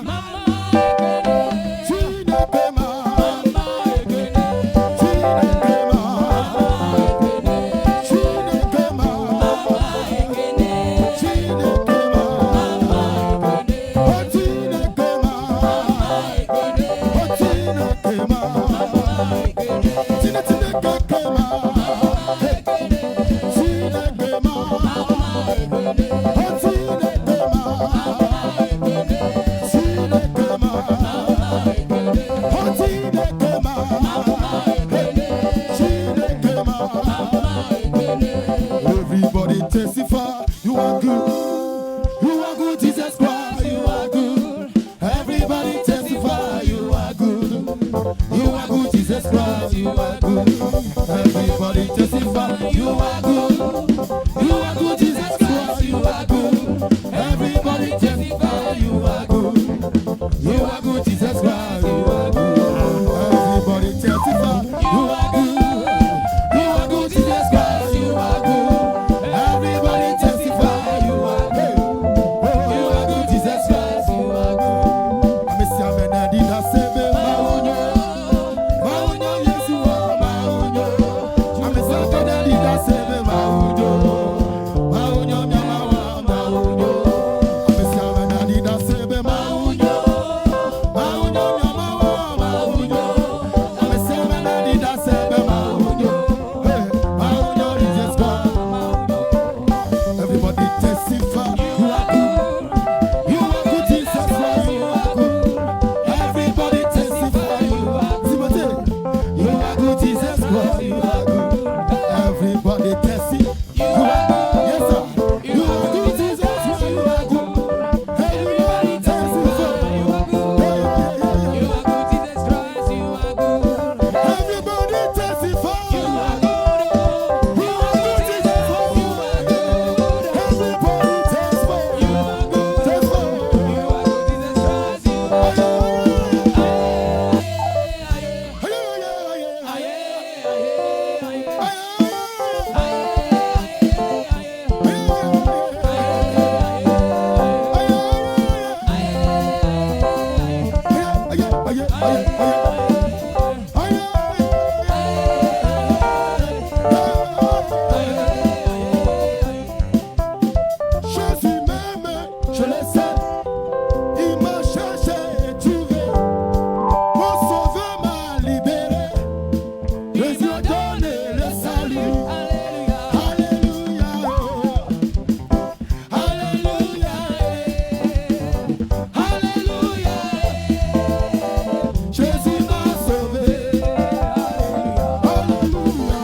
Mama good, Jesus Christ. You are good. Everybody testify. You are good. You are good, Jesus Christ. You are good. Everybody testify. You are good. You are good, Jesus Christ. You are good. I'm a Samana Dina Sebe Maunyo. Maunyo, yes, you are Maunyo. I'm a Samana Dina Sebe Maunyo. Maunyo, Maunyo, Maunyo. I'm a Samana Dina Sebe Maunyo. Maunyo, Maunyo. I'm a Samana Dina Sebe Maunyo. Hey, Maunyo, Jesus Christ. Everybody testify. You are good. You are good, Jesus Christ. You are good. Everybody testify. You are good. You are good, Jesus Christ. You are good. Everybody testify. You are good. Yes, sir. You are good, Jesus Christ. You are good. Everybody testify. You are good. You are good, Jesus Christ. You are good. Everybody testify. You are good. You are good, Jesus Christ. You are good. Everybody testify. You are good. Testify. You are good, Jesus Christ. You are good. Je le sais, il m'a cherché et trouvé. Mon sauveur m'a libéré. Je lui ai donné le salut. Alléluia. Alléluia. Alléluia. Jésus m'a sauvé. Alléluia.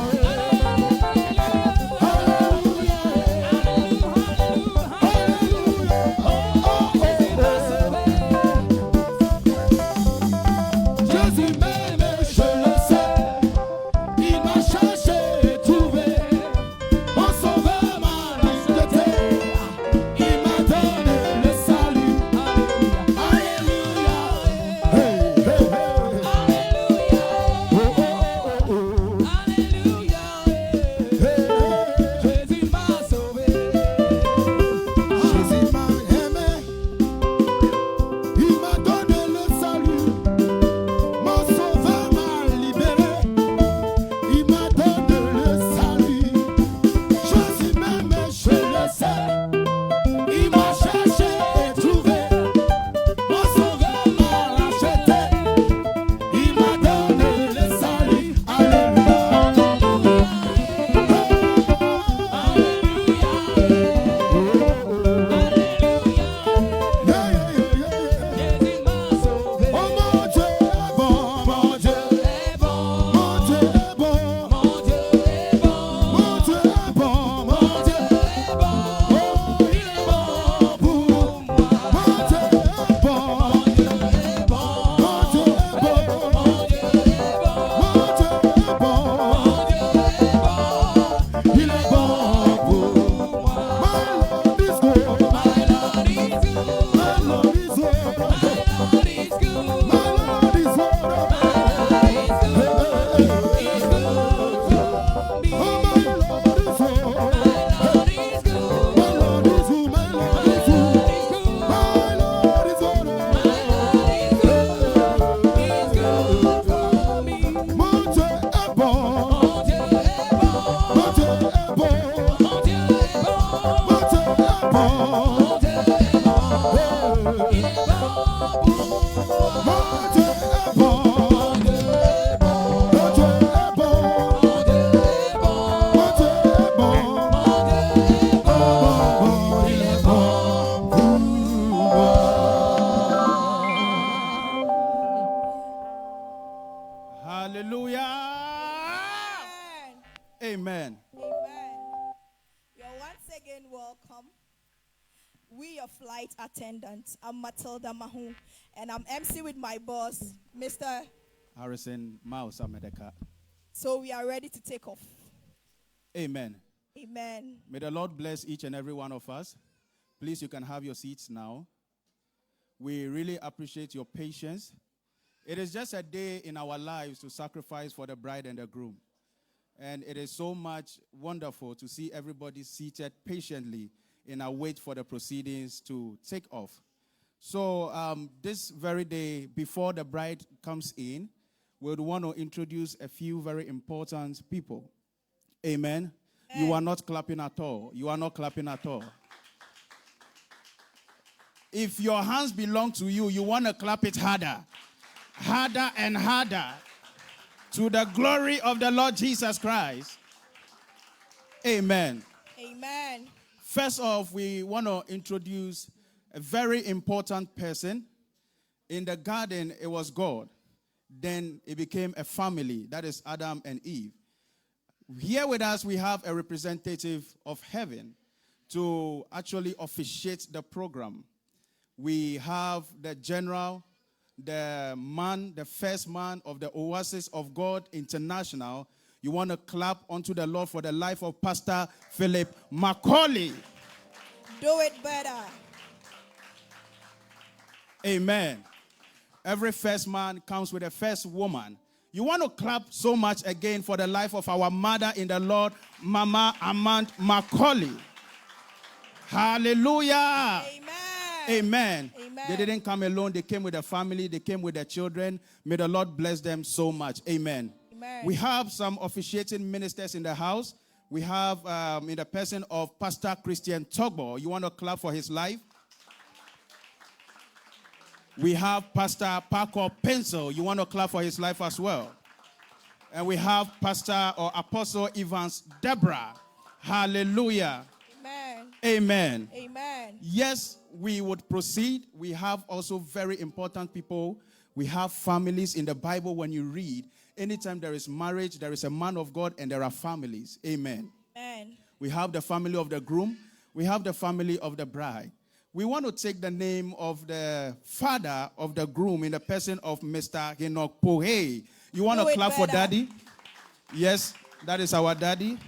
Jésus m'aime, je le sais. Il m'a cherché et trouvé. Mon sauveur m'a liberté. Il m'a donné le salut. Alléluia. Hey, hey, hey. Oh, oh, oh, oh. Hey, Jésus m'a sauvé. Jésus m'a aimé. Il m'a donné le salut. Mon sauveur m'a libéré. Il m'a donné le salut. Jésus m'aime, je le sais. Il m'a cherché et trouvé. Mon sauveur m'a racheté. Il m'a donné le salut. Alléluia. Jésus m'a sauvé. Oh mon Dieu est bon, mon Dieu est bon. Mon Dieu est bon. Mon Dieu est bon. Mon Dieu est bon. Mon Dieu est bon. Oh, il est bon pour moi. Mon Dieu est bon. Mon Dieu est bon. Mon Dieu est bon. Mon Dieu est bon. Mon Dieu est bon. Mon Dieu est bon. Il est bon pour moi. My Lord is good. My Lord is good. My Lord is good. My Lord is good. My Lord is good. My Lord is good. He's good to me. Oh, my Lord is good. My Lord is good. My Lord is good. My Lord is good. My Lord is good. My Lord is good. He's good to me. Mon Dieu est bon. Mon Dieu est bon. Mon Dieu est bon. Mon Dieu est bon. Mon Dieu est bon. Mon Dieu est bon. Il est bon pour moi. Mon Dieu est bon. Mon Dieu est bon. Mon Dieu est bon. Mon Dieu est bon. Mon Dieu est bon. Mon Dieu est bon. Il est bon pour moi. Hallelujah. Amen. Amen. You're once again welcome. We your flight attendants. I'm Matilda Mahu, and I'm MC with my boss, Mr. Harrison Mouse Amedeka. So we are ready to take off. Amen. Amen. May the Lord bless each and every one of us. Please, you can have your seats now. We really appreciate your patience. It is just a day in our lives to sacrifice for the bride and the groom. And it is so much wonderful to see everybody seated patiently in our wait for the proceedings to take off. So this very day, before the bride comes in, we would want to introduce a few very important people. Amen. You are not clapping at all. You are not clapping at all. If your hands belong to you, you want to clap it harder. Harder and harder. To the glory of the Lord Jesus Christ. Amen. Amen. First off, we want to introduce a very important person. In the garden, it was God. Then it became a family. That is Adam and Eve. Here with us, we have a representative of heaven to actually officiate the program. We have the general, the man, the first man of the Oasis of God International. You want to clap unto the Lord for the life of Pastor Philip Macaulay. Do it better. Amen. Every first man comes with a first woman. You want to clap so much again for the life of our mother in the Lord, Mama Amand Macaulay. Hallelujah. Amen. Amen. Amen. They didn't come alone. They came with a family. They came with their children. May the Lord bless them so much. Amen. Amen. We have some officiating ministers in the house. We have in the person of Pastor Christian Togbo. You want to clap for his life? We have Pastor Paco Pencil. You want to clap for his life as well. And we have Pastor or Apostle Evans Deborah. Hallelujah. Amen. Amen. Amen. Yes, we would proceed. We have also very important people. We have families in the Bible. When you read, anytime there is marriage, there is a man of God and there are families. Amen. Amen. We have the family of the groom. We have the family of the bride. We want to take the name of the father of the groom in the person of Mr. Enoch Pohey. You want to clap for daddy? Yes, that is our daddy.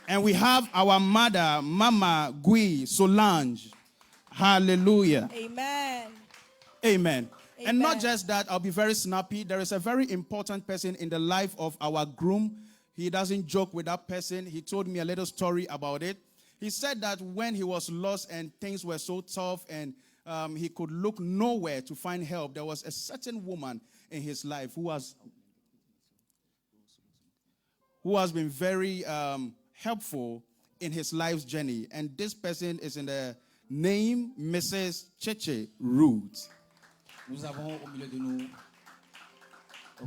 And we have our mother, Mama Gui Solange. Hallelujah. Amen. Amen. And Amen. not just that, I'll be very snappy. There is a very important person in the life of our groom. He doesn't joke with that person. He told me a little story about it. He said that when he was lost and things were so tough and he could look nowhere to find help, there was a certain woman in his life who has been very helpful in his life's journey. And this person is in the name Mrs. Cheche Root.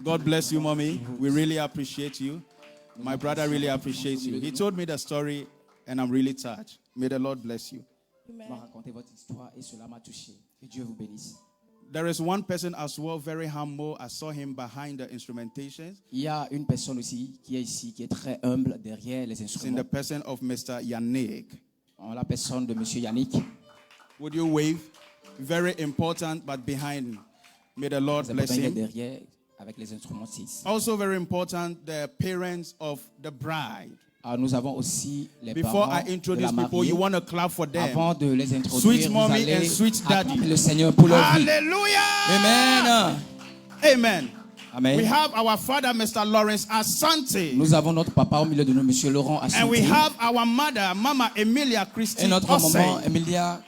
God bless you, Mommy. We really appreciate you. My brother really appreciates you. He told me the story, and I'm really touched. May the Lord bless you. Amen. There is one person as well, very humble. I saw him behind the instrumentations. Il y a une personne aussi qui est ici, qui est très humble derrière les It's in the instruments. person of Mr. Yannick. En la personne de Monsieur Yannick. Would you wave? Very important, but behind him. May the Lord C'est bless important, il est him. derrière avec les instrumentistes. Also very important, the parents of the bride. Alors, nous avons aussi les Before parents I de la introduce people, mariée. you want to clap for them. Avant de les introduire, Sweet vous mommy allez and sweet daddy. acclamer le Seigneur pour leur vie. Hallelujah! Amen. Amen. Amen. We have our father, Mr. Lawrence Asante. Nous avons notre papa au milieu de nous, Monsieur Laurent And we Asante. have our mother, Mama Emilia Et Christine notre maman, Osei. Emilia.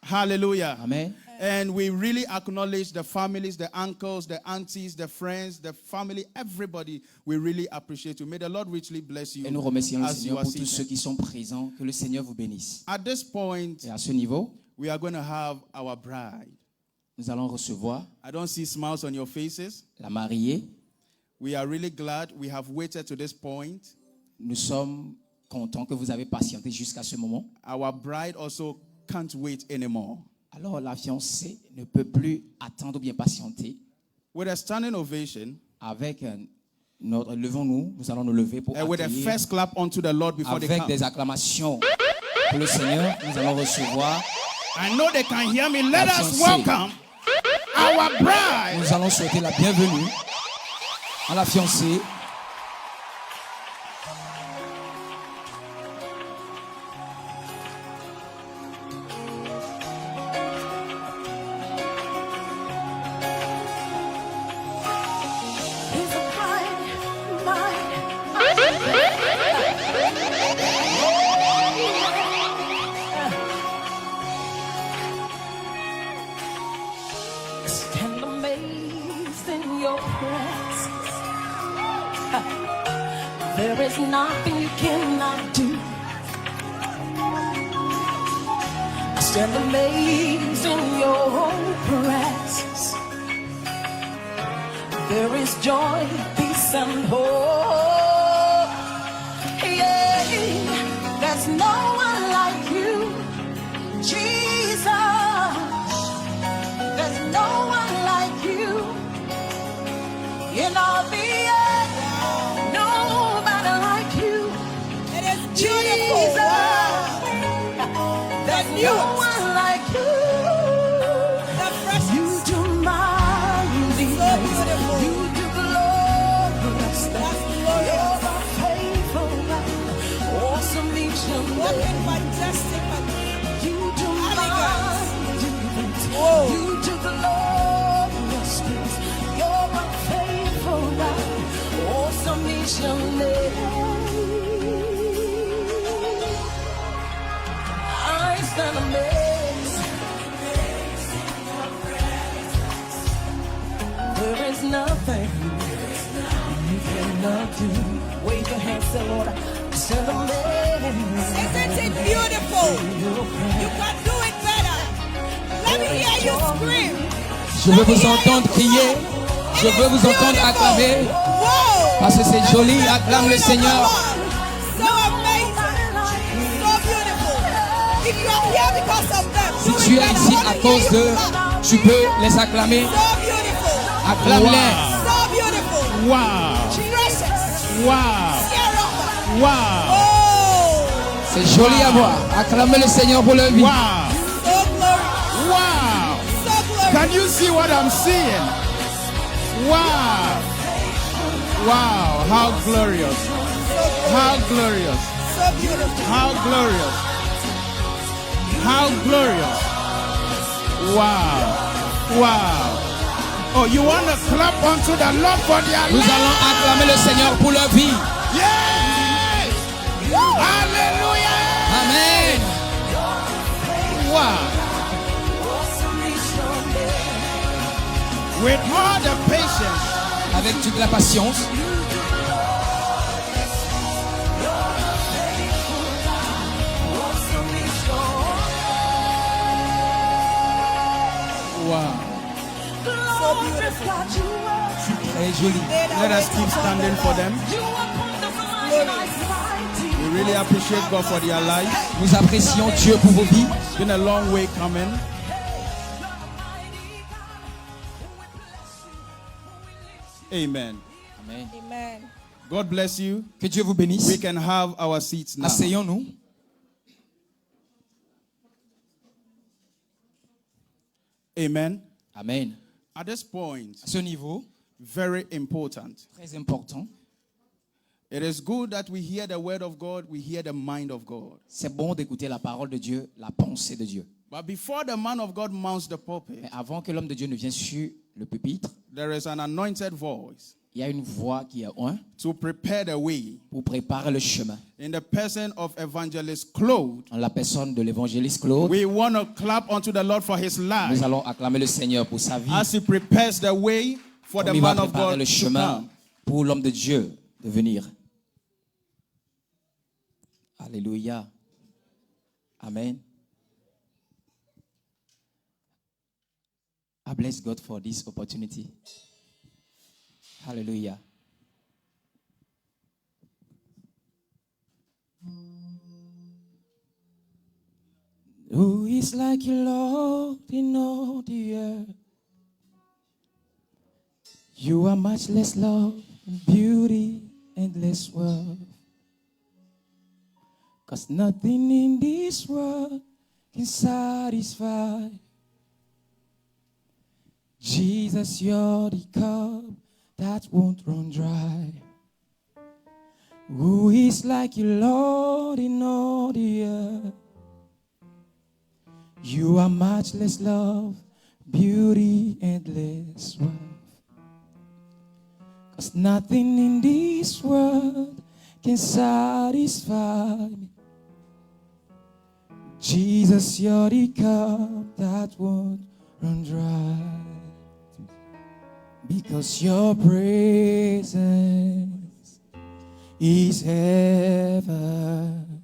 Hallelujah. Amen. And we really acknowledge the families, the uncles, the aunties, the friends, the family, everybody. We really appreciate you. May the Lord richly bless you Et nous remercions le as you Seigneur are pour tous ceux seated. qui sont présents. Que le Seigneur vous bénisse. At this point, Et à ce niveau, we are going to have our bride. nous allons recevoir I don't see smiles on your faces. la mariée. We are really glad we have waited to this point. Nous sommes contents que vous avez patienté jusqu'à ce moment. Our bride also can't wait anymore. Alors la fiancée ne peut plus attendre ou bien patienter. With a standing ovation, Avec notre levons-nous, nous allons nous lever pour and with a accueillir. first clap unto the Lord before they Avec come. des acclamations pour le Seigneur, nous allons recevoir. I know they can hear me. Let La us fiancée. welcome our bride. Nous allons souhaiter la bienvenue à la fiancée. stand amazed in your presence. There is nothing you cannot do. I stand amazed in your presence. There is joy, peace, and hope. Yeah, there's no one like you, Jesus. There's no one like you in all the earth. Nobody like you, It is beautiful. Jesus. The There's no youth, one like you. the freshness. You do mighty So beautiful. You do glorious That's things. glorious. You're a faithful God. Awesome each and Walking every. majestic. You do Elegance. mighty things. Whoa. You do glorious things. You're a faithful God. Awesome each and every. I stand amazed. There is nothing you cannot do. Wave your hands, say, Lord, I stand amazed. Isn't it beautiful? You can do it better. Let me hear you scream. Je veux vous entendre crier. Je veux vous entendre acclamer. Wow. Parce que c'est joli. Acclame le Seigneur. So amazing. So beautiful. If you are here because of them, Si do tu it es better. ici Let à me cause hear de, you clap. tu peux les acclamer. So beautiful. Acclame-les. So beautiful. Wow. Precious. Wow. Sierra. Wow. Oh. C'est joli à voir. Acclamez le Seigneur pour leur vie. Wow. So glorious. Wow. So glorious. Can you see what I'm seeing? Wow. Wow. How glorious. How glorious. So beautiful. How glorious. How glorious. Wow. Wow. Oh, you want to clap unto the Lord for their Nous life? allons acclamer le Seigneur pour leur vie. Yes! Hallelujah! Amen. Wow. With all the patience, Avec toute la patience. wow. Très joli. Let us keep standing for them. We really appreciate God for their lives. Nous apprécions Dieu pour vos vies. It's been a long way coming. Amen. Amen. Amen. God bless you. Que Dieu vous We bénisse. can have our seats now. Asseyons-nous. Amen. Amen. At this point, À ce niveau, very important. très important, It is good that we hear the word of God, we hear the mind of God. c'est bon d'écouter la parole de Dieu, la pensée de Dieu. But before the man of God mounts the pulpit, Mais avant que l'homme de Dieu ne vienne sur le pupitre, there is an anointed voice il y a une voix qui est un to prepare the way pour préparer le chemin. in the person of evangelist Claude. En la personne de l'évangéliste Claude, We want to clap unto the Lord for his life nous allons acclamer le Seigneur pour sa vie. as he prepares the way for the Comme il va man of préparer God le to chemin come. pour l'homme de Dieu de venir. Alléluia. Amen. I bless God for this opportunity. Hallelujah. Who is like you, Lord, in all the earth? You are much less love and beauty and less worth. 'Cause nothing in this world can satisfy. Jesus, you're the cup that won't run dry. Who is like you, Lord, in all the earth? You are much less love, beauty, and less worth. 'Cause nothing in this world can satisfy me. Jesus, you're the cup that won't run dry. Because your presence is heaven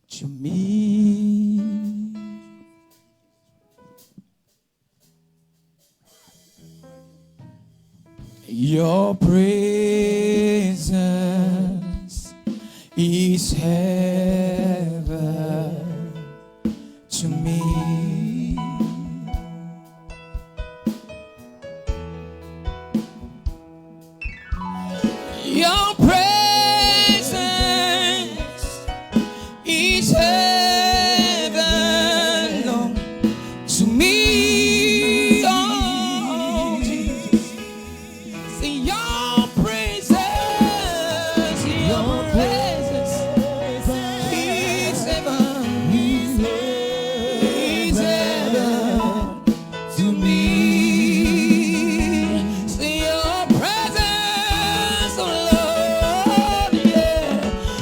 to me. Your presence is heaven to me. Your presence is heaven, Lord, to me. Oh, Jesus. See your presence is heaven, is heaven to me. See your presence, oh Lord, yeah.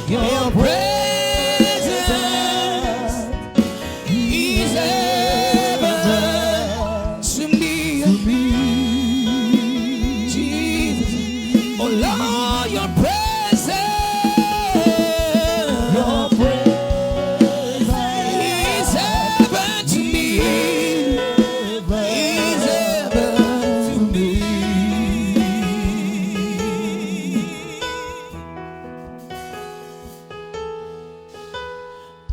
Your presence is heaven to me. Jesus, oh Lord, your presence is heaven to me. Is heaven to me.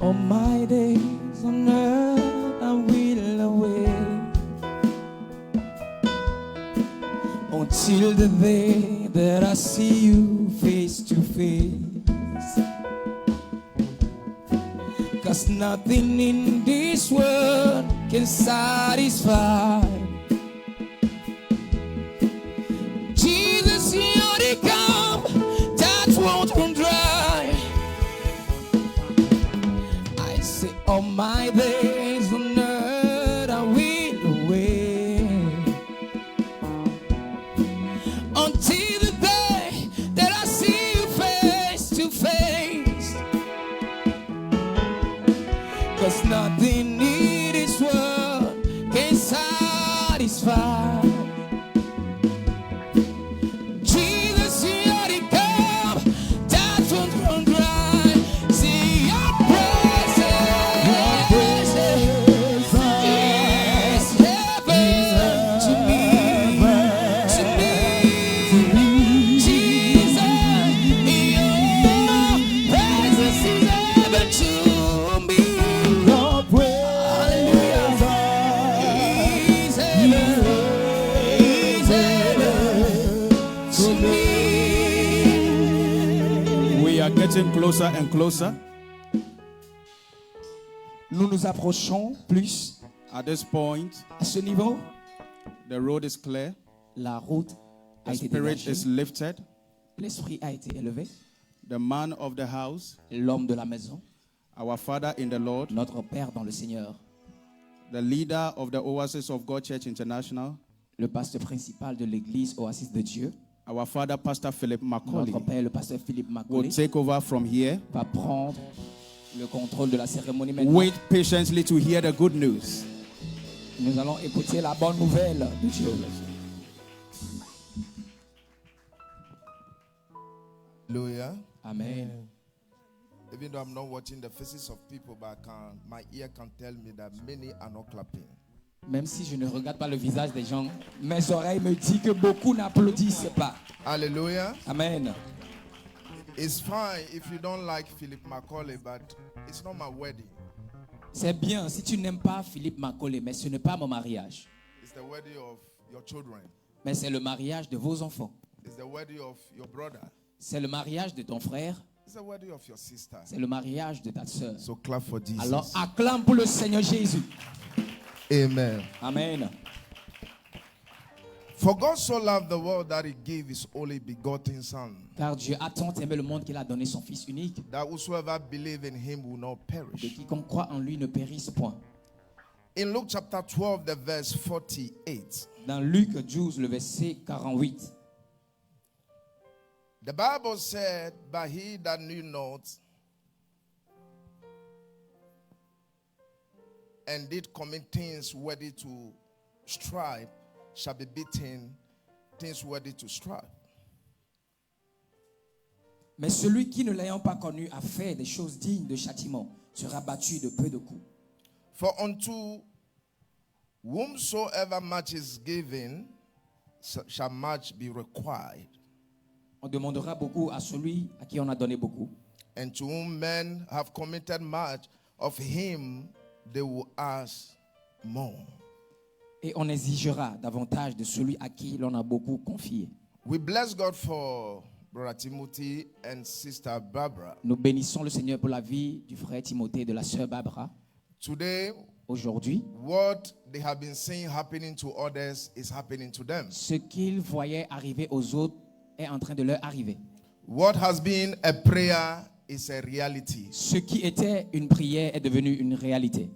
All my days on earth I will await until the day that I see you face to face. 'Cause nothing in this world can satisfy. Jesus, you're the cup that won't run dry. I say all my days on earth I will wait until the day that I see you face to face. 'Cause nothing in this world can satisfy. Jesus, you're the cup that won't run dry. See your presence is heaven to me. To me, Jesus, your presence is heaven to me. Hallelujah. Is heaven to me. We are getting closer and closer. Nous nous approchons plus At this point, à ce niveau. the road is clear. La route a The été spirit dégagée. is lifted. L'esprit a été élevé. The man of the house, L'homme de la maison, our Father in the Lord, notre Père dans le Seigneur, the leader of the Oasis of God Church International, le pasteur principal de l'église Oasis de Dieu, our Father Pastor Philip Macaulay, notre Père, le pasteur Philippe will Macaulay, take over from here. va prendre le contrôle de la cérémonie maintenant. Wait patiently to hear the good news. Nous allons écouter la bonne nouvelle de Dieu. Hallelujah. Amen. Even though I'm not watching the faces of people, but my ear can tell me that many are not clapping. Même si je ne regarde pas le visage des gens, mes oreilles me disent que beaucoup n'applaudissent pas. Hallelujah. Amen. It's fine if you don't like Philip Macaulay, but it's not my wedding. C'est bien si tu n'aimes pas Philippe Macaulay, mais ce n'est pas mon mariage. It's the wedding of your children. Mais c'est le mariage de vos enfants. It's the wedding of your brother. C'est le mariage de ton frère. It's the wedding of your sister. C'est le mariage de ta sœur. So clap for Jesus. Alors acclame pour le Seigneur Jésus. Amen. Amen. For God so loved the world that he gave his only begotten Son, Car Dieu a tant aimé le monde qu'il a donné son Fils unique, that whosoever believe in him will not que perish. quiconque croit en lui ne périsse point. In Luke chapter 12, the verse 48, Dans Luc 12, le verset 48, the Bible said, but he that knew not and did commit things worthy to stripe shall be beaten things worthy to strive. Mais celui qui ne l'ayant pas connu a fait des choses dignes de châtiment sera battu de peu de coups. For unto whomsoever much is given, shall much be required. On demandera beaucoup à celui à qui on a donné beaucoup. And to whom men have committed much, of him they will ask more. Et on exigera davantage de celui à qui l'on a beaucoup confié. We bless God for Brother Timothy and Sister Barbara. Nous bénissons le Seigneur pour la vie du frère Timothée et de la sœur Barbara. Today, Aujourd'hui, what they have been seeing happening to others is happening to them. ce qu'ils voyaient arriver aux autres est en train de leur arriver. What has been a prayer is a reality. Ce qui était une prière est devenu une réalité.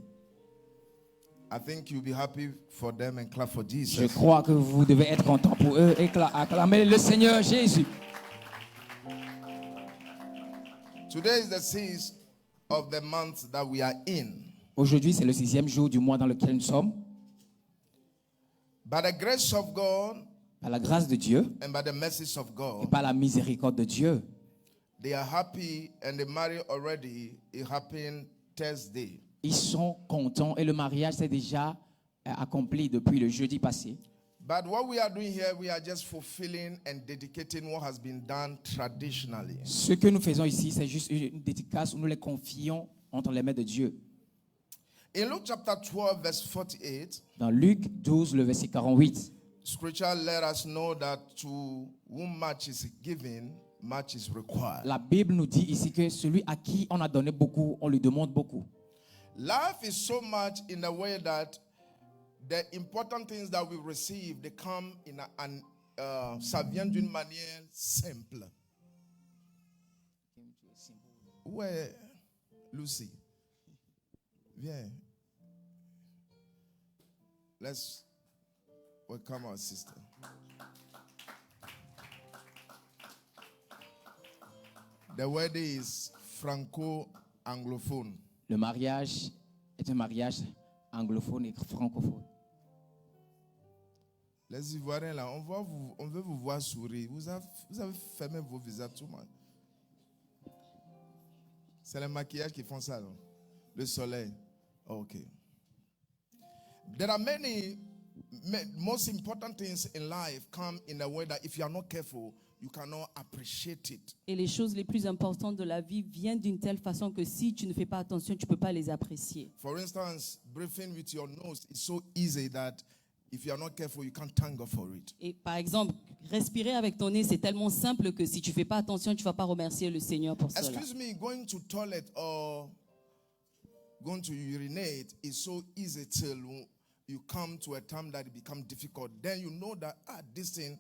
I think you'll be happy for them and clap for Je Jesus. crois que vous devez être content pour eux et acclamer le Seigneur Jésus. Today is the 6th of the month that we are in. Aujourd'hui, c'est le 6e jour du mois dans lequel nous sommes. By the grace of God Par la grâce de Dieu and by the mercies of et God, par la miséricorde de Dieu, they are happy and they marry already. It happened Thursday. ils sont contents et le mariage s'est déjà accompli depuis le jeudi passé. But what we are doing here, we are just fulfilling and dedicating what has been done traditionally. Ce que nous faisons ici, c'est juste une dédicace où nous les confions entre les mains de Dieu. In Luke chapter 12, verse 48, Dans Luc 12, le verset 48, Scripture let us know that to whom much is given, much is required. la Bible nous dit ici que celui à qui on a donné beaucoup, on lui demande beaucoup. Life is so much in the way that the important things that we receive, they come in ça vient d'une manière simple. Où est Lucy? Viens. Let's welcome our sister. The wedding is Franco-anglophone. Le mariage est un mariage anglophone et francophone. Les Ivoiriens là, on veut vous voir sourire. Vous avez fermé vos visages tout le monde. C'est le maquillage qui font ça, non? Le soleil. Ok. There are many most important things in life come in a way that if you are not careful, you cannot appreciate it. Et les choses les plus importantes de la vie viennent d'une telle façon que si tu ne fais pas attention, tu ne peux pas les apprécier. For instance, breathing with your nose is so easy that if you are not careful, you can't thank God for it. Et par exemple, respirer avec ton nez, c'est tellement simple que si tu ne fais pas attention, tu ne vas pas remercier le Seigneur pour cela. Excuse me, going to toilet or going to urinate is so easy till you come to a time that it becomes difficult. Then you know that this thing,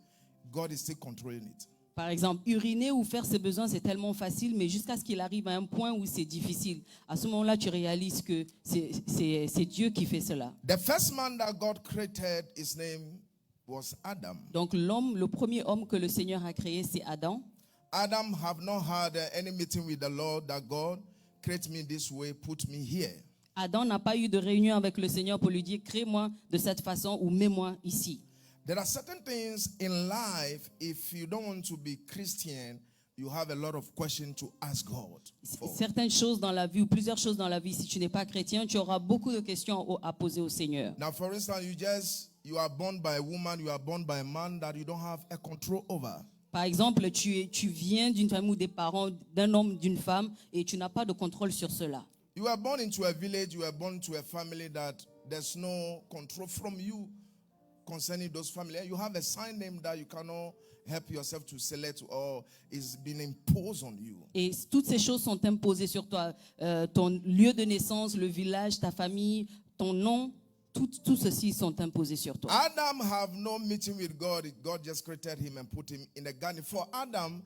God is still controlling it. Par exemple, uriner ou faire ses besoins, c'est tellement facile, mais jusqu'à ce qu'il arrive à un point où c'est difficile. À ce moment-là, tu réalises que c'est Dieu qui fait cela. The first man that God created, his name was Adam. Donc l'homme, le premier homme que le Seigneur a créé, c'est Adam. Adam have not had any meeting with the Lord that God create me this way, put me here. Adam n'a pas eu de réunion avec le Seigneur pour lui dire « Crée-moi de cette façon ou mets-moi ici ». There are certain things in life, if you don't want to be Christian, you have a lot of questions to ask God for. Certaines choses dans la vie ou plusieurs choses dans la vie, si tu n'es pas chrétien, tu auras beaucoup de questions à poser au Seigneur. Now, for instance, you are born by a woman, you are born by a man that you don't have a control over. Par exemple, tu viens d'une famille ou des parents d'un homme, d'une femme, et tu n'as pas de contrôle sur cela. You are born into a village, you are born to a family that there's no control from you concerning those family. You have a sign name that you cannot help yourself to select or is being imposed on you. Et toutes ces choses sont imposées sur toi. Ton lieu de naissance, le village, ta famille, ton nom, tout ceci sont imposés sur toi. Adam have no meeting with God. God just created him and put him in a garden. For Adam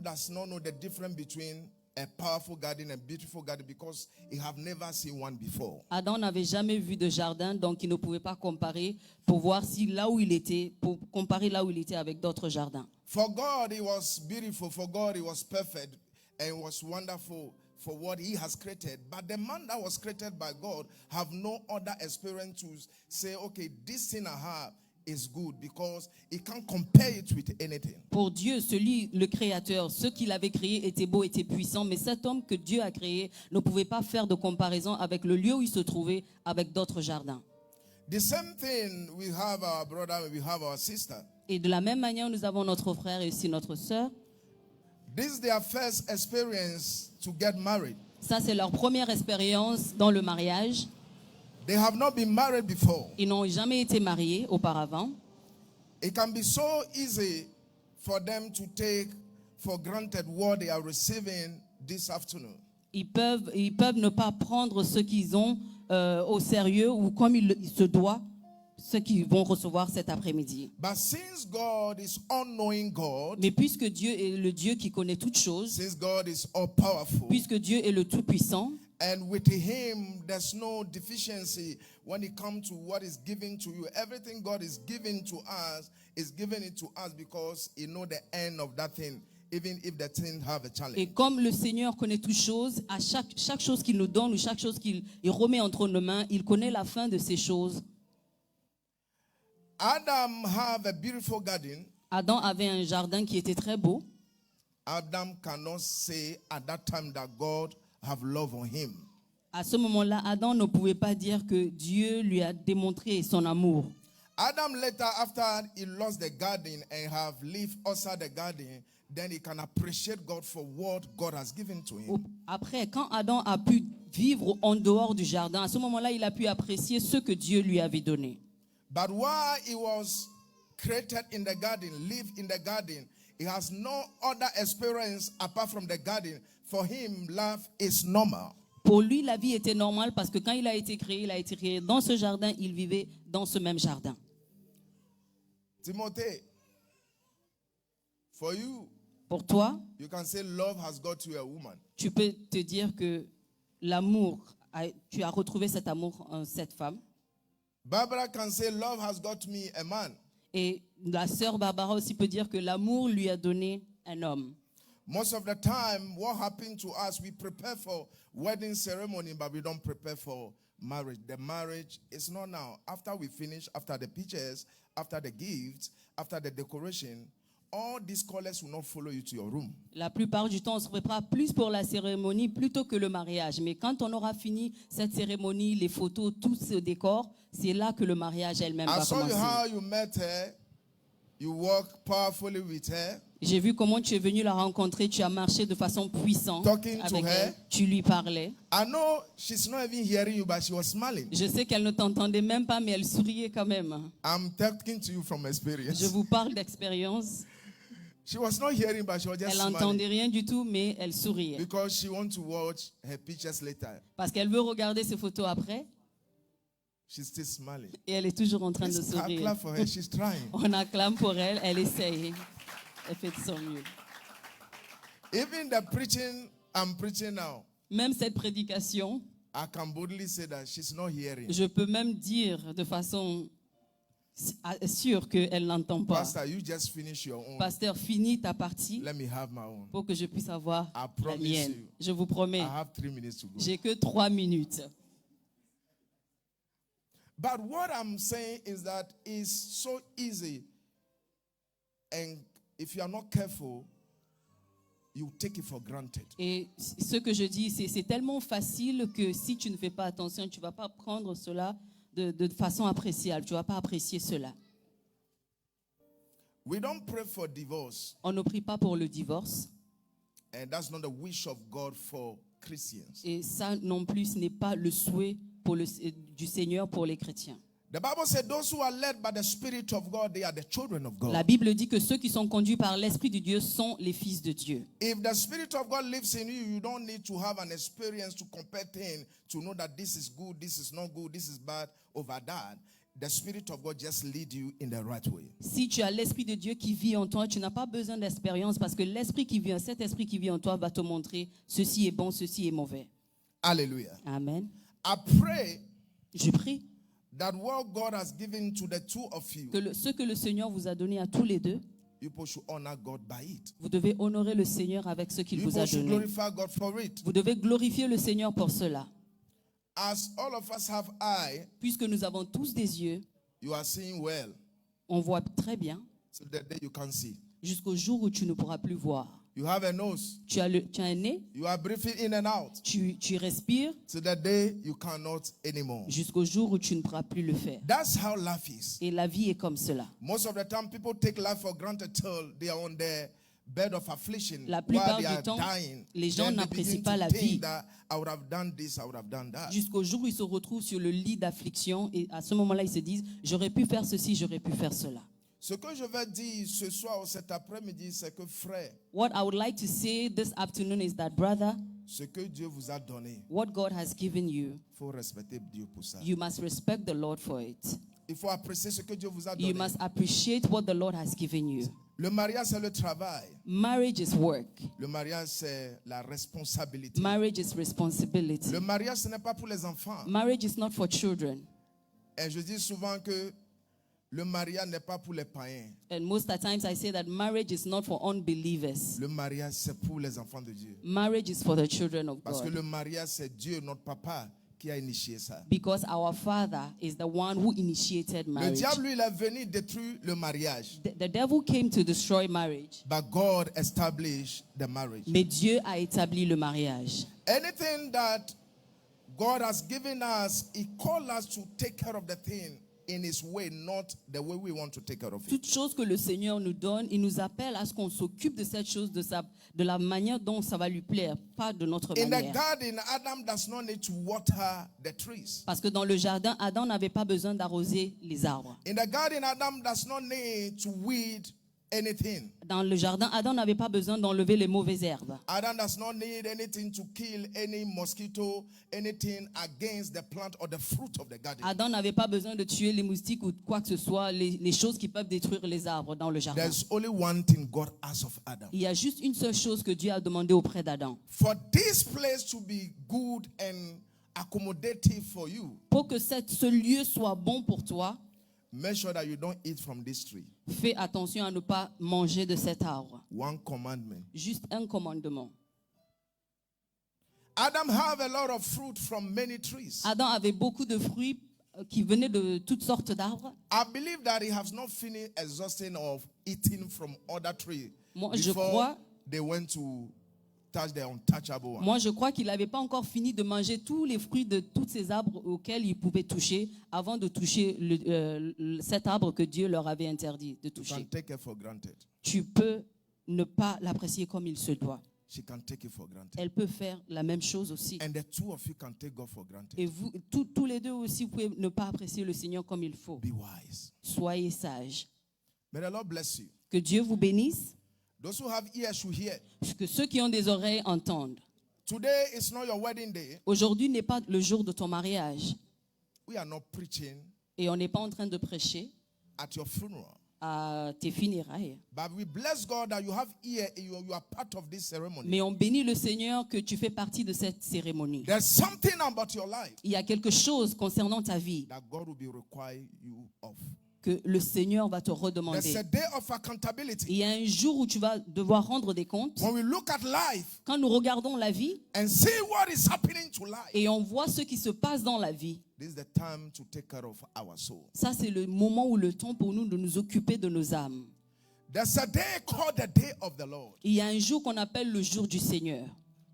does not know the difference between a powerful garden and beautiful garden because he have never seen one before. Adam n'avait jamais vu de jardin, donc il ne pouvait pas comparer pour voir si là où il était, pour comparer là où il était avec d'autres jardins. For God, it was beautiful. For God, it was perfect and was wonderful for what he has created. But the man that was created by God have no other experience to say, okay, this thing I have is good because he can't compare it with anything. Pour Dieu, celui, le Créateur, ce qu'il avait créé était beau, était puissant, mais cet homme que Dieu a créé ne pouvait pas faire de comparaison avec le lieu où il se trouvait, avec d'autres jardins. The same thing, we have our brother, we have our sister. Et de la même manière, nous avons notre frère et aussi notre sœur. This is their first experience to get married. Ça, c'est leur première expérience dans le mariage. They have not been married before. Ils n'ont jamais été mariés auparavant. It can be so easy for them to take for granted what they are receiving this afternoon. Ils peuvent ne pas prendre ce qu'ils ont au sérieux ou comme il se doit, ce qu'ils vont recevoir cet après-midi. But since God is all-knowing God, Mais puisque Dieu est le Dieu qui connaît toutes choses, since God is all-powerful, puisque Dieu est le Tout-Puissant, and with Him there's no deficiency when it comes to what is given to you. Everything God is giving to us is giving it to us because He knows the end of that thing, even if the thing have a challenge. et comme le Seigneur connaît toutes choses, à chaque chose qu'il nous donne ou chaque chose qu'il remet entre nos mains, il connaît la fin de ces choses. Adam have a beautiful garden. Adam avait un jardin qui était très beau. Adam cannot say at that time that God have love on him. À ce moment-là, Adam ne pouvait pas dire que Dieu lui a démontré son amour. Adam later, after he lost the garden and have lived outside the garden, then he can appreciate God for what God has given to him. Après, quand Adam a pu vivre en dehors du jardin, à ce moment-là, il a pu apprécier ce que Dieu lui avait donné. But while he was created in the garden, lived in the garden, he has no other experience apart from the garden. For him, life is normal. Pour lui, la vie était normale parce que quand il a été créé dans ce jardin, il vivait dans ce même jardin. Timothy, for you, Pour toi, you can say love has got you a woman. tu peux te dire que l'amour, tu as retrouvé cet amour en cette femme. Barbara can say love has got me a man. Et la sœur Barbara aussi peut dire que l'amour lui a donné un homme. Most of the time, what happened to us, we prepare for wedding ceremony, but we don't prepare for marriage. The marriage is not now. After we finish, after the pictures, after the gifts, after the decoration, all these callers will not follow you to your room. La plupart du temps, on se prépare plus pour la cérémonie plutôt que le mariage. Mais quand on aura fini cette cérémonie, les photos, tout ce décor, c'est là que le mariage elle-même I va saw you how commencer. you met her. You walk powerfully with her. J'ai vu comment tu es venu la rencontrer, tu as marché de façon puissante Talking to avec her. elle, tu lui parlais. I know she's not even hearing you, but she was smiling. Je sais qu'elle ne t'entendait même pas, mais elle souriait quand même. I'm talking to you from experience. Je vous parle d'expérience. She was not hearing, but she was just Elle smiling. n'entendait rien du tout, mais elle souriait. Because she wants to watch her pictures later. Parce qu'elle veut regarder ses photos après, She's still smiling. et elle est toujours en train de Please sourire. clap for her. She's trying. On acclame pour elle, elle essaye. Elle fait de son mieux. Even the preaching I'm preaching now, Même cette prédication, I can boldly say that she's not hearing. je peux même dire de façon sûre qu'elle n'entend pas. Pastor, you just finish your own. Pasteur, finis ta partie Let me have my own. pour que je puisse avoir I la promise mienne. you. Je vous promets, I have 3 minutes to go. j'ai que 3 minutes. But what I'm saying is that it's so easy. And if you are not careful, you take it for granted. Et ce que je dis, c'est tellement facile que si tu ne fais pas attention, tu ne vas pas prendre cela de façon appréciable. Tu ne vas pas apprécier cela. We don't pray for divorce. On ne prie pas pour le divorce. And that's not the wish of God for Christians. Et ça non plus, ce n'est pas le souhait du Seigneur pour les chrétiens. The Bible said those who are led by the Spirit of God, they are the children of God. La Bible dit que ceux qui sont conduits par l'Esprit de Dieu sont les fils de Dieu. If the Spirit of God lives in you, you don't need to have an experience to compare things, to know that this is good, this is not good, this is bad over that. The Spirit of God just lead you in the right way. Si tu as l'Esprit de Dieu qui vit en toi, tu n'as pas besoin d'expérience parce que cet Esprit qui vit en toi va te montrer ceci est bon, ceci est mauvais. Hallelujah. Amen. I pray Je prie that what God has given to the two of you, que ce que le Seigneur vous a donné à tous les deux, you should honor God by it. vous devez honorer le Seigneur avec ce qu'il You vous a should donné. glorify God for it. Vous devez glorifier le Seigneur pour cela. As all of us have eye, Puisque nous avons tous des yeux, you are seeing well. On voit très bien till the day you can't see. jusqu'au jour où tu ne pourras plus voir. You have a nose. Tu as un nez, You are breathing in and out tu respires till the day you cannot anymore. jusqu'au jour où tu ne pourras plus le faire. That's how life is. Et la vie est comme cela. Most of the time, people take life for granted till they are on their bed of affliction La while plupart they du are temps, dying. les gens Then they n'apprécient begin pas to la think vie. that I would have done this, I would have done that. Jusqu'au jour où ils se retrouvent sur le lit d'affliction et à ce moment-là, ils se disent, j'aurais pu faire ceci, j'aurais pu faire cela. Ce que je vais dire ce soir ou cet après-midi, c'est que frère, What I would like to say this afternoon is that, brother, ce que Dieu vous a donné, what God has given you, il faut respecter Dieu pour ça. you must respect the Lord for it. Il faut apprécier ce que Dieu vous a You donné. must appreciate what the Lord has given you. Le mariage, c'est le travail. Marriage is work. Le mariage, c'est la responsabilité. Marriage is responsibility. Le mariage, ce n'est pas pour les enfants. Marriage is not for children. Et je dis souvent que le mariage n'est pas pour les païens. And most of the times I say that marriage is not for unbelievers. Le mariage, c'est pour les enfants de Dieu. Marriage is for the children of Parce que God. le mariage, c'est Dieu, notre papa, qui a initié ça. Because our Father is the one who initiated Le marriage. diable, lui, il est venu détruire le mariage. The devil came to destroy marriage, But God established the marriage. mais Dieu a établi le mariage. Anything that God has given us, He called us to take care of the thing in His way, not the way we want to take care of it. Toute chose que le Seigneur nous donne, il nous appelle à ce qu'on s'occupe de cette chose de la manière dont ça va lui plaire, pas de notre In the manière. garden, Adam does not need to water the trees. Parce que dans le jardin, Adam n'avait pas besoin d'arroser les arbres. In the garden, Adam does not need to weed anything. Dans le jardin, Adam n'avait pas besoin d'enlever les mauvaises herbes. Adam does not need anything to kill any mosquito, anything against the plant or the fruit of the garden. Adam n'avait pas besoin de tuer les moustiques ou quoi que ce soit, les choses qui peuvent détruire les arbres dans le jardin. There's only one thing God asks of Adam. Il y a juste une seule chose que Dieu a demandé auprès d'Adam. For this place to be good and accommodative for you, Pour que ce lieu soit bon pour toi, make sure that you don't eat from this tree. fais attention à ne pas manger de cet arbre. One commandment. Juste un commandement. Adam have a lot of fruit from many trees. Adam avait beaucoup de fruits qui venaient de toutes sortes d'arbres. I believe that he has not finished exhausting of eating from other trees Moi, je before crois- they went to touch the untouchable one. Moi, je crois qu'il n'avait pas encore fini de manger tous les fruits de tous ces arbres auxquels il pouvait toucher avant de toucher cet arbre que Dieu leur avait interdit de You can toucher. take it for granted. Tu peux ne pas l'apprécier comme il se doit. She can take it for granted. Elle peut faire la même chose aussi. And the two of you can take God for granted. Et vous, tous les deux aussi, vous pouvez ne pas apprécier le Seigneur comme il faut. Be wise. Soyez sages. May the Lord bless you. Que Dieu vous bénisse. Those who have ears should hear. Que ceux qui ont des oreilles entendent. Today is not your wedding day. Aujourd'hui n'est pas le jour de ton mariage. We are not preaching Et on n'est pas en train de prêcher at your funeral. à tes funérailles. But we bless God that you have ear, you are part of this ceremony. Mais on bénit le Seigneur que tu fais partie de cette cérémonie. There's something about your life Il y a quelque chose concernant ta vie that God will be requiring you of. que le Seigneur va te There's redemander. a day of accountability. Il y a un jour où tu vas devoir rendre des comptes. When we look at life Quand nous regardons la vie and see what is happening to life, et on voit ce qui se passe dans la vie, this is the time to take care of our soul. ça c'est le moment ou le temps pour nous de nous occuper de nos âmes. There's a day called the day of the Lord. Il y a un jour qu'on appelle le jour du Seigneur.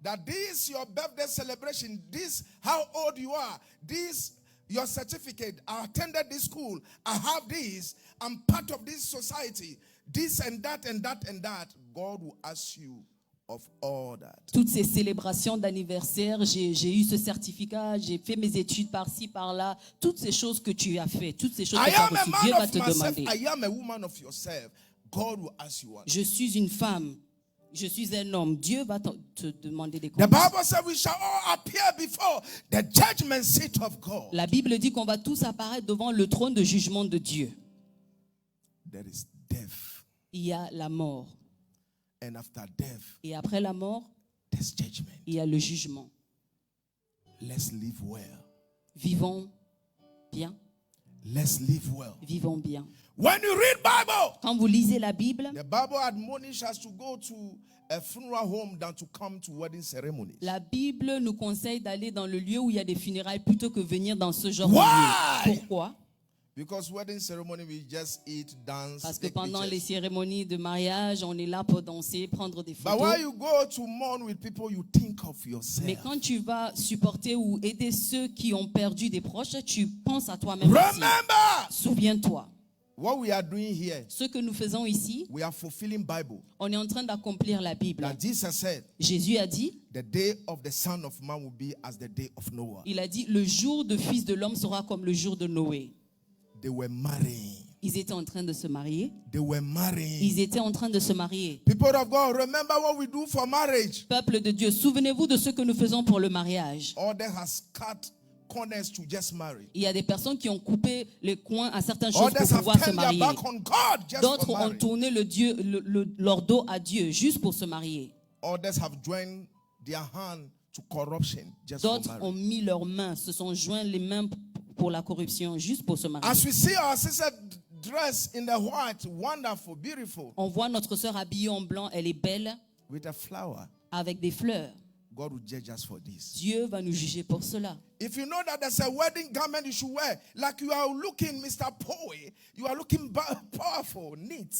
That this your birthday celebration, this how old you are, this your certificate, I attended this school, I have this, I'm part of this society, this and that and that and that. God will ask you of all that. Toutes ces célébrations d'anniversaire, j'ai eu ce certificat, j'ai fait mes études par-ci, par-là, toutes ces choses que tu as fait, toutes ces choses que I tu as am a reçues, Dieu man va of te myself, demander. I am a woman of yourself. God will ask you one. Je suis une femme, je suis un homme, Dieu va te demander des The comptes. Bible says we shall all appear before the judgment seat of God. La Bible dit qu'on va tous apparaître devant le trône de jugement de Dieu. There is death, Il y a la mort. and after death, Et après la mort, there's judgment. il y a le jugement. Let's live well. Vivons bien, Let's live well. vivons bien. When you read Bible, Quand vous lisez la Bible, the Bible admonishes us to go to a funeral home than to come to wedding ceremonies. la Bible nous conseille d'aller dans le lieu où il y a des funérailles plutôt que venir dans ce genre Why? de lieu. Pourquoi? Because wedding ceremony, we just eat, dance, Parce que take pendant les pictures. cérémonies de mariage, on est là pour danser, prendre des But photos. while you go to mourn with people, you think of yourself. Mais quand tu vas supporter ou aider ceux qui ont perdu des proches, tu penses à toi-même aussi. Remember Souviens-toi, what we are doing here. ce que nous faisons ici, We are fulfilling Bible. on est en train d'accomplir la Bible. That Jesus said, Jésus a dit, the day of the Son of Man will be as the day of Noah. il a dit, le jour de Fils de l'homme sera comme le jour de Noé. They were marrying. Ils étaient en train de se marier. They were marrying. Ils étaient en train de se marier. People of God, remember what we do for marriage. Peuple de Dieu, souvenez-vous de ce que nous faisons pour le mariage. Order has cut corners to just marry. Il y a des personnes qui ont coupé les coins à certaines choses Others pour have pouvoir se turned their marier. back on God just D'autres for ont marriage. tourné leur dos à Dieu juste pour se marier. Others have joined their hand to corruption just D'autres for ont marriage. mis leurs mains, se sont joints les mains pour la corruption juste pour se marier. As we see our sister dressed in the white, wonderful, beautiful, On voit notre sœur habillée en blanc, elle est belle with a flower, avec des fleurs. God will judge us for this. Dieu va nous juger pour cela. If you know that there's a wedding garment you should wear, like you are looking, Mr. Poe, you are looking powerful, neat.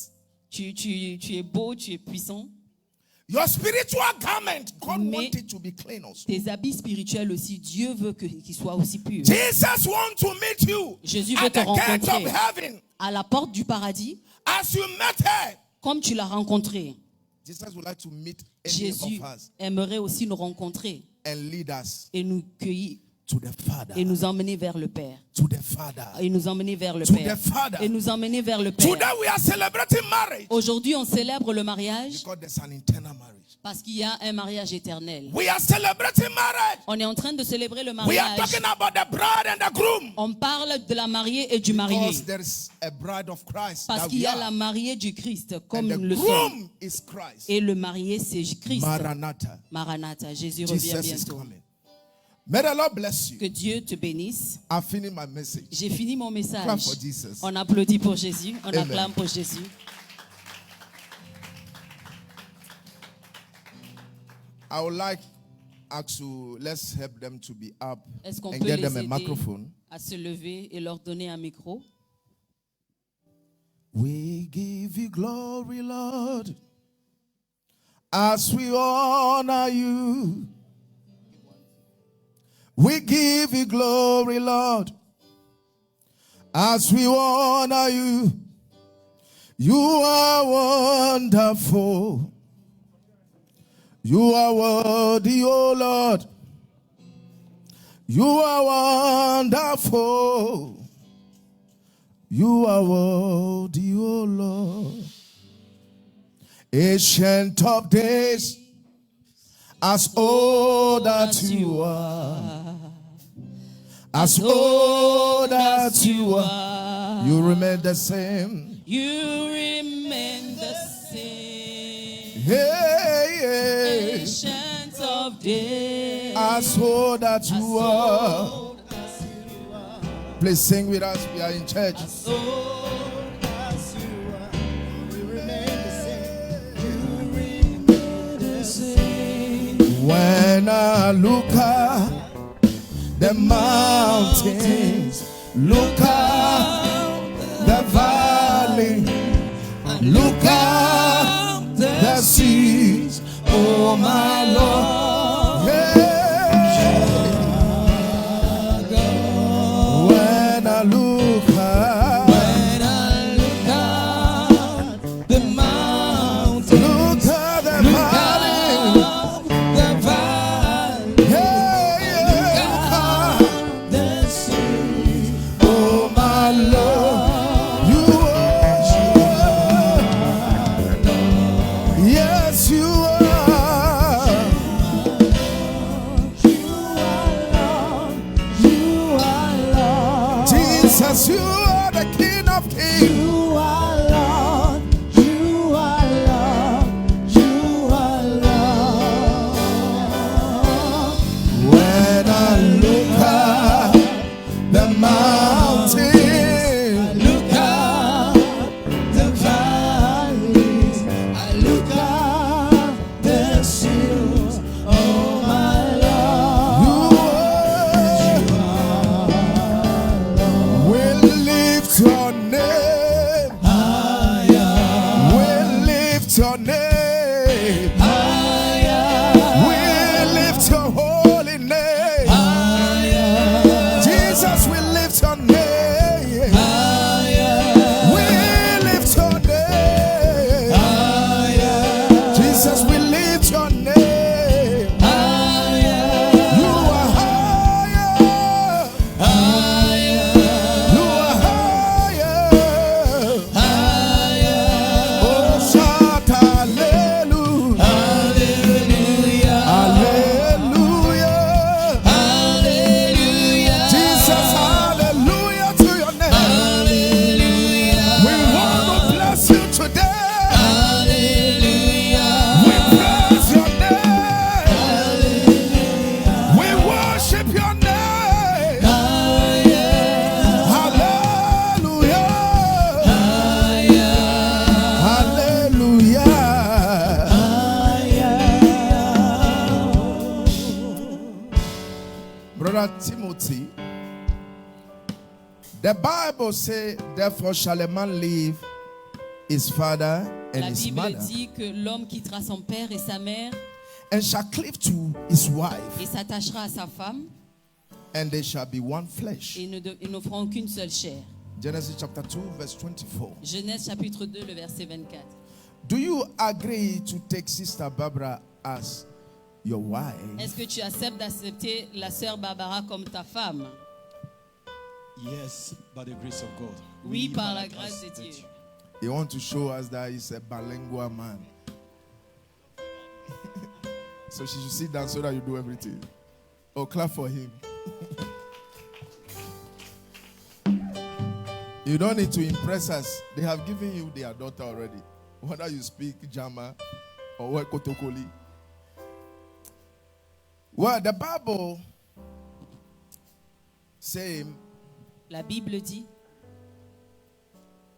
Tu es beau, tu es puissant. Your spiritual garment, God Mais wants it to be clean also. tes habits spirituels aussi, Dieu veut qu'ils soient aussi purs. Jesus wants to meet you Jésus veut at te the gate of rencontrer heaven. à la porte du paradis, As you met her, comme tu l'as rencontré. Jesus would like to meet any Jésus of us aimerait aussi nous rencontrer and lead us et nous cueillir to the Father. et nous emmener vers le Père. To the Father. Et nous emmener vers le To Père. the Father. Et nous emmener vers le Père. Today we are celebrating marriage Aujourd'hui, on célèbre le mariage because there's an eternal marriage. parce qu'il y a un mariage éternel. We are celebrating marriage. On est en train de célébrer le We are mariage. talking about the bride and the groom. On parle de la mariée et du marié. Because there is a bride of Christ. Parce that qu'il we y a are. la mariée du Christ, comme And nous the le sommes. groom is Christ. Et le marié, c'est Christ. Maranatha. Maranatha, Jésus revient Jesus is bientôt. coming. May the Lord bless you. Que Dieu te bénisse. I finished my message. J'ai fini mon Clap message. for Jesus. On applaudit pour Jésus. On Amen. acclame pour Jésus. I would like us to let's help them to be up Est-ce qu'on and peut get les them a aider microphone. à se lever et leur donner un micro? We give you glory, Lord, as we honor you. We give you glory, Lord, as we honor you. You are wonderful. You are worthy, O Lord. You are wonderful. You are worthy, O Lord. Ancient of days, as old that you are, as old that you are, you remain the same. You remain the same. Hey, hey. Ancient of days. As old that you are. Old as you are. Please sing with us. We are in church. As old as you are. You remain the same. You remain the same. When I look at the mountains, look at the valley, look at the seas, oh my Lord. Yeah. When I look at the mountain, look at the valley, the valley, yeah, yeah, the sea. oh my Lord, you are, yes you are, Timothy, the Bible says, therefore shall a man leave his father and La his Bible mother, dit que l'homme quittera son père et sa mère and shall cleave to his et wife, s'attachera à sa femme and they shall be one flesh. et ils ne feront qu'une seule chair. Genesis chapter 2, verse 24. Genèse chapitre 2, le verset 24. Do you agree to take Sister Barbara as your wife? Est-ce que tu acceptes d'accepter la sœur Barbara comme ta femme? Yes, by the grace of God. Oui, par la grâce de Dieu. He wants to show us that he's a bilingual man. So she should sit down so that you do everything. Oh, clap for him. You don't need to impress us. They have given you their daughter already. Whether you speak Jama or what Kotokoli. Well, the Bible says, La Bible dit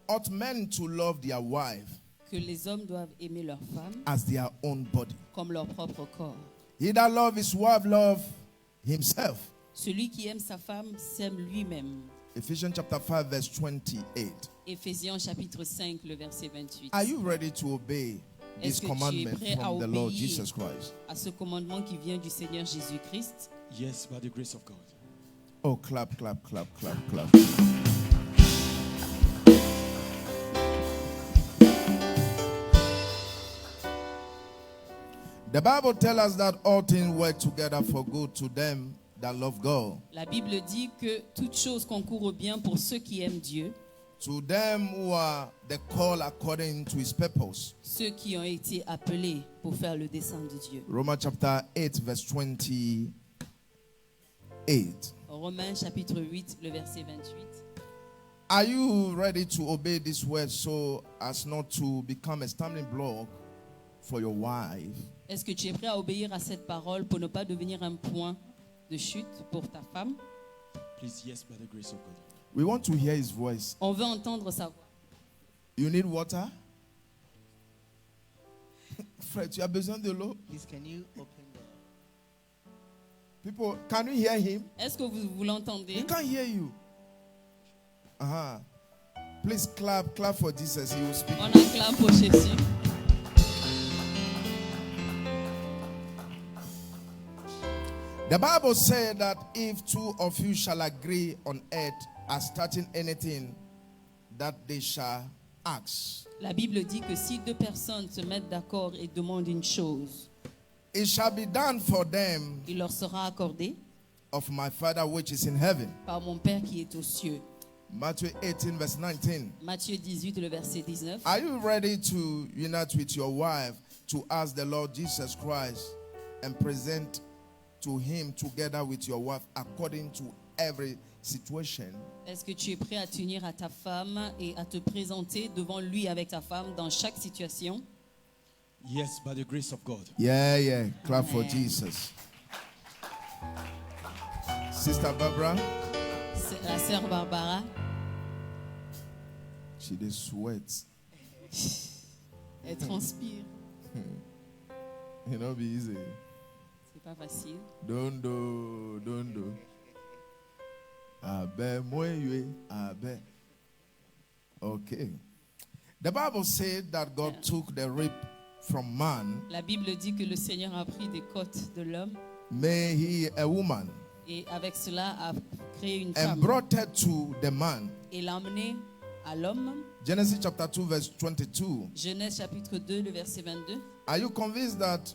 ought men to love their wife que les hommes doivent aimer leur femme as their own body. comme leur propre corps. He that love his wife love himself. Celui qui aime sa femme s'aime lui-même. Ephesians chapter 5 verse 28. Éphésiens chapitre 5, le verset 28. Are you ready to obey this Est-ce que tu es commandment prêt à from the Lord obéir Jesus Christ? à ce commandement qui vient du Seigneur Jésus-Christ? Yes, by the grace of God. Oh, clap, clap, clap, clap, clap. The Bible tells us that all things work together for good to them that love God, La Bible dit que toute chose concourt au bien pour ceux qui aiment Dieu, to them who are the called according to his purpose. ceux qui ont été appelés pour faire le dessein de Dieu. Romans chapter 8 verse 28. Romains chapitre 8, le verset 28. Are you ready to obey this word so as not to become a stumbling block for your wife? Est-ce que tu es prêt à obéir à cette parole pour ne pas devenir un point de chute pour ta femme? Please, yes, by the grace of God. We want to hear his voice. On veut entendre sa voix. You need water? Fred, tu as besoin de l'eau? Please, can you open the... People, can you hear him? Est-ce que vous l'entendez? He can't hear you. Uh-huh. Please clap for Jesus. He will speak. On acclame pour Jésus. The Bible said that if two of you shall agree on earth as touching anything, that they shall ask, La Bible dit que si deux personnes se mettent d'accord et demandent une chose, it shall be done for them il leur sera accordé of my Father which is in heaven. par mon Père qui est aux cieux. Matthew 18 verse 19. Matthieu 18, le verset 19. Are you ready to unite with your wife to ask the Lord Jesus Christ and present to him together with your wife according to every situation? Est-ce que tu es prêt à t'unir à ta femme et à te présenter devant lui avec ta femme dans chaque situation? Yes, by the grace of God. Yeah. Clap for Amen. Jesus. Sister Barbara, C'est la sœur Barbara, she did sweat. elle transpire. You know, be easy. C'est pas facile. Don't do. Abe moye, abe. Okay. The Bible said that God took the rib from man, La Bible dit que le Seigneur a pris des côtes de l'homme made he a woman, et avec cela a créé une and femme brought her to the man. et l'a emmenée à l'homme. Genesis chapter 2 verse 22. Genèse chapitre 2, le verset 22. Are you convinced that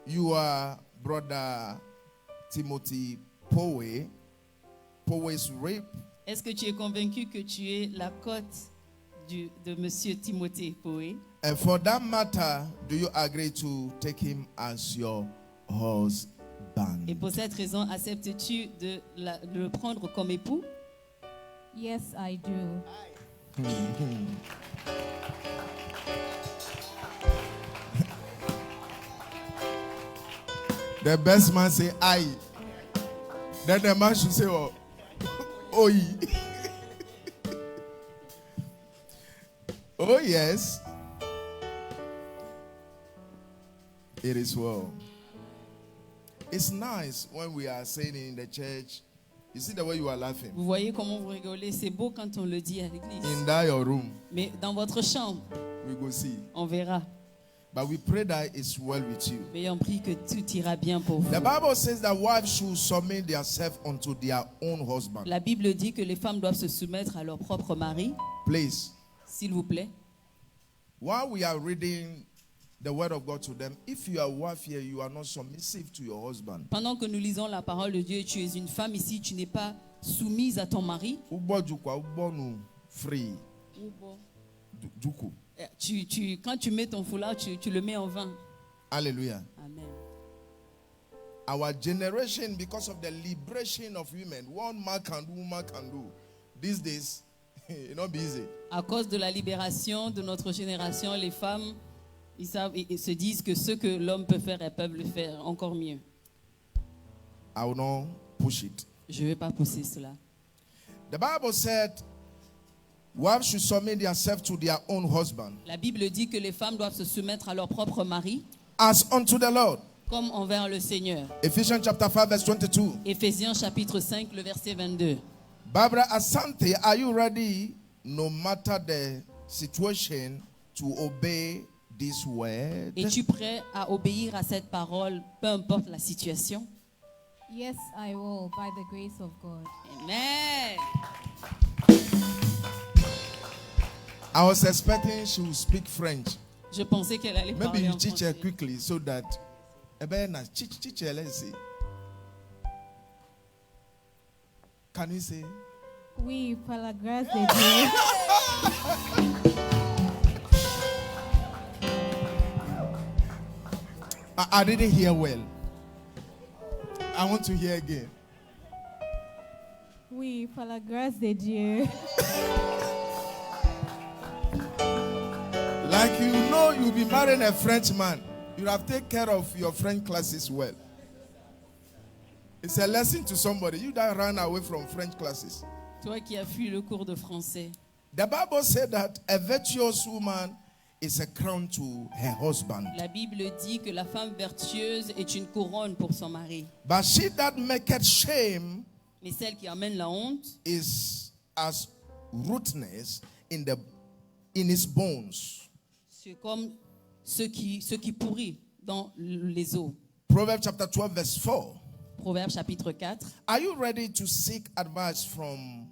you are brother Timothy Poway's rib? Est-ce que tu es convaincu que tu es la côte de Monsieur Timothée Poé? And for that matter, do you agree to take him as your husband? Et pour cette raison, acceptes-tu de le prendre comme époux? Yes, I do. The best man say I. Then the man should say oh, oi. Oh yes. It is well. It's nice when we are saying it in the church. You see the way you are laughing. Vous voyez comment vous rigolez. C'est beau quand on le dit à l'église. In that your room, Mais dans votre chambre, we go see. on verra. But we pray that it's well with you. Mais on prie que tout ira bien pour vous. The Bible says that wives should submit themselves unto their own husband. La Bible dit que les femmes doivent se soumettre à leur propre mari. Please, S'il vous plaît. while we are reading the word of God to them, if you are a wife here, you are not submissive to your husband. Pendant que nous lisons la parole de Dieu, tu es une femme ici, tu n'es pas soumise à ton mari. Free. Juku. Quand tu mets ton foulard, tu le mets en vain. Hallelujah. Amen. Our generation, because of the liberation of women, one man can do, woman can do. These days, it's not easy. À cause de la libération de notre génération, les femmes, ils se disent que ce que l'homme peut faire, elles peuvent le faire encore mieux. I will not push it. Je ne vais pas pousser cela. The Bible said, wives should submit themselves to their own husband, La Bible dit que les femmes doivent se soumettre à leur propre mari, as unto the Lord. comme envers le Seigneur. Ephesians chapter 5, verse 22. Éphésiens chapitre 5, le verset 22. Barbara Asante, are you ready, no matter the situation, to obey this word? Es-tu prêt à obéir à cette parole, peu importe la situation? Yes, I will, by the grace of God. Amen. I was expecting she would speak French. Je pensais qu'elle allait Maybe parler you en teach her français. quickly so that. Teach her, let's see. Can you say? Oui, par la grâce de Dieu. I didn't hear well. I want to hear again. Oui, par la grâce de Dieu. Like you know, you'll be marrying a Frenchman. You have taken care of your French classes well. It's a lesson to somebody. You that ran away from French classes. Toi qui as fui le cours de français. The Bible said that a virtuous woman is a crown to her husband. La Bible dit que la femme vertueuse est une couronne pour son mari. But she that maketh shame Mais celle qui amène la honte is as rootness in his bones. c'est comme ce qui pourrit dans les eaux. Proverbs chapter 12 verse 4. Proverbe chapitre 4. Are you ready to seek advice from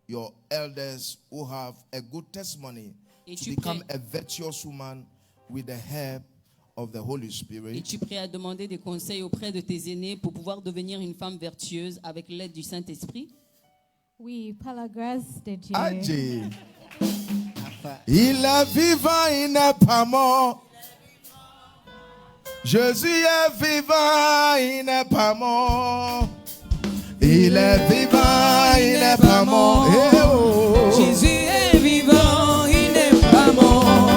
your elders who have a good testimony to Es-tu become prêt? a virtuous woman with the help of the Holy Spirit? Es-tu prêt à demander des conseils auprès de tes aînés pour pouvoir devenir une femme vertueuse avec l'aide du Saint-Esprit? Oui, par la grâce de Dieu. Adje. Il est vivant, il n'est pas mort. Jésus est vivant, il n'est pas mort. Il est vivant, il n'est pas mort. Eh oh. Jésus est vivant, il n'est pas mort.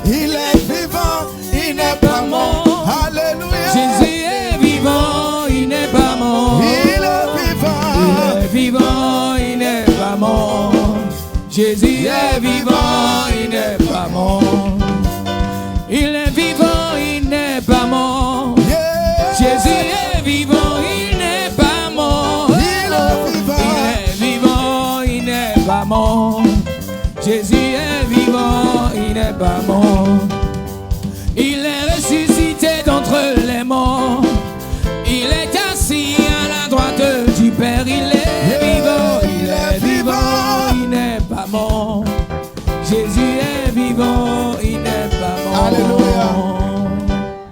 Il est vivant, il n'est pas mort. Alléluia. Jésus est vivant, il n'est pas mort. Il est vivant. Il est vivant, il n'est pas mort. Jésus est vivant, il n'est pas mort. Il est vivant, il n'est pas mort. Yeah. Jésus est vivant, il n'est pas mort. Il est vivant. Il est vivant, il n'est pas mort. Jésus est vivant, il n'est pas mort. Il est ressuscité d'entre les morts. Il est assis à la droite du Père. Il est vivant, il est vivant, il n'est pas mort. Jésus est vivant, il n'est pas mort. Hallelujah.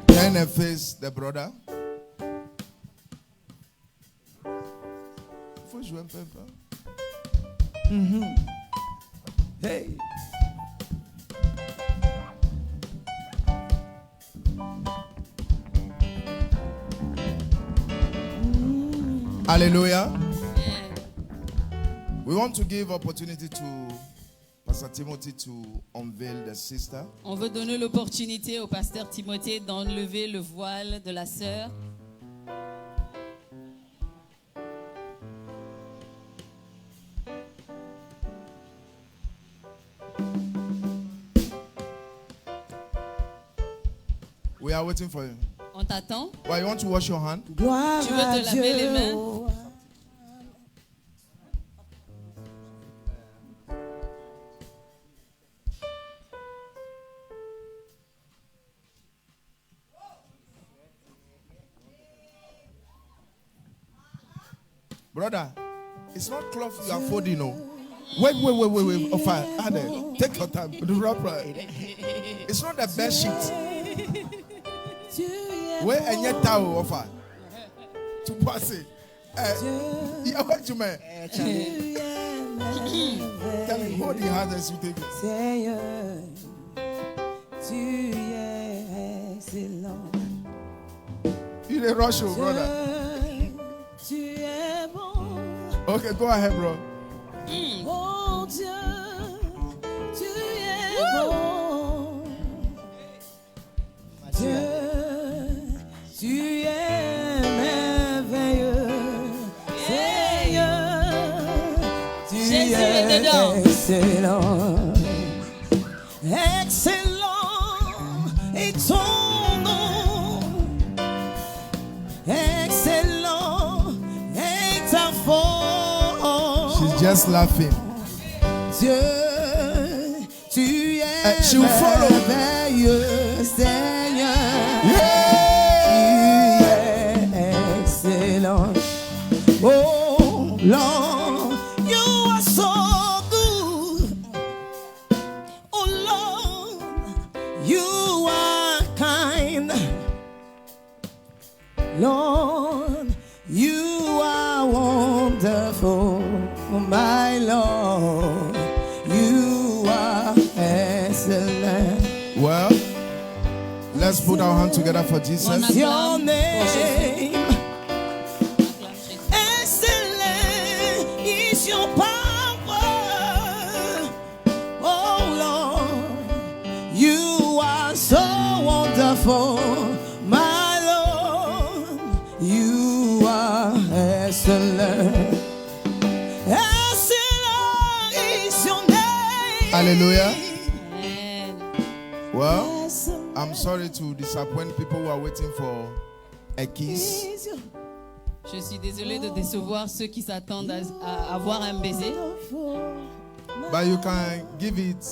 Can I face the brother? Faut jouer un peu. Hey. Hallelujah. We want to give opportunity to Pastor Timothy to unveil the sister. On veut donner l'opportunité au pasteur Timothée d'enlever le voile de la sœur. We are waiting for you. On On t'attend. Why, you want to wash your hand? Gloire Tu veux à te laver les mains? Dieu. Brother, it's not cloth you are folding, no. Wait. Oh, fine. Ade, take your time. It's not the bed sheet. Where and yet towel offer to pass it. Yeah, what you mean? Tell me, hold your hand as you take it. Seigneur, tu es excellent. You the rush, oh, brother. Tu es bon. Okay, go ahead, bro. Oh Dieu, tu es bon. Dieu, tu es merveilleux. Seigneur, tu Jésus est es dedans. excellent. Excellent est ton nom. Excellent est ta force. She's just laughing. Dieu, tu es She will follow. merveilleux, Seigneur. Tu es excellent. Oh Lord, you are so good. Oh Lord, you are kind. Lord, you are wonderful, my Lord. You are excellent. Well, let's put our hand together for Jesus. Your name, excellent is your power. Oh Lord, you are so wonderful, my Lord. You are excellent. Excellent is your name. Hallelujah. Amen. Well, I'm sorry to disappoint people who are waiting for a kiss. Je suis désolée de décevoir ceux qui s'attendent à avoir un baiser. But you can give it